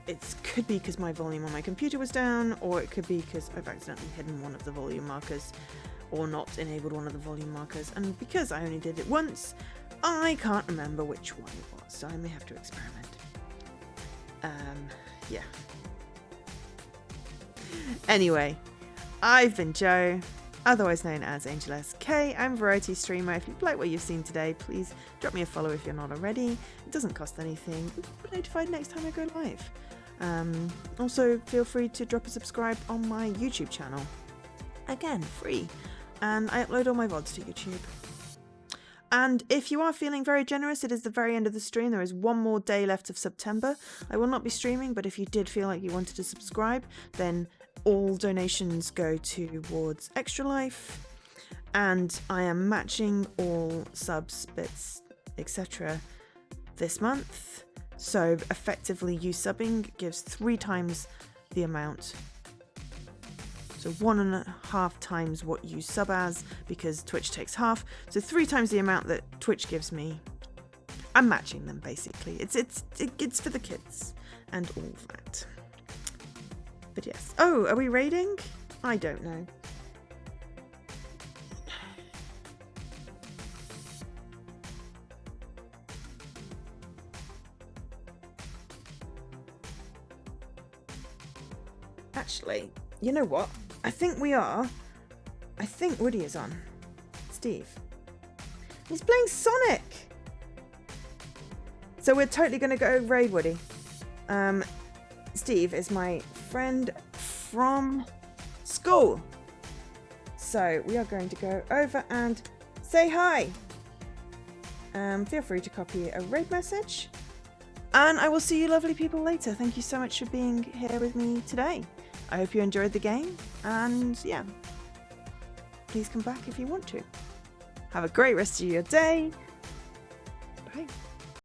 it could be because my volume on my computer was down, or it could be because I've accidentally hidden one of the volume markers or not enabled one of the volume markers, and because I only did it once, I can't remember which one it was, so I may have to experiment. Yeah. Anyway, I've been Jo, otherwise known as Angel SK. I'm a variety streamer. If you like what you've seen today, please drop me a follow if you're not already. It doesn't cost anything. You'll be notified next time I go live. Also, feel free to drop a subscribe on my YouTube channel. Again, free. And I upload all my VODs to YouTube. And if you are feeling very generous, it is the very end of the stream. There is one more day left of September. I will not be streaming, but if you did feel like you wanted to subscribe, then all donations go towards Extra Life. And I am matching all subs, bits, etc. this month. So effectively, you subbing gives 3 times the amount. So 1.5 times what you sub as, because Twitch takes half. So 3 times the amount that Twitch gives me. I'm matching them basically. It's for the kids and all that. But yes. Oh, are we raiding? I don't know. Actually, you know what? I think we are. I think Woody is on. Steve. He's playing Sonic! So we're totally going to go raid Woody. Steve is my friend from school. So we are going to go over and say hi. Feel free to copy a raid message. And I will see you lovely people later. Thank you so much for being here with me today. I hope you enjoyed the game, and yeah, please come back if you want to. Have a great rest of your day. Bye.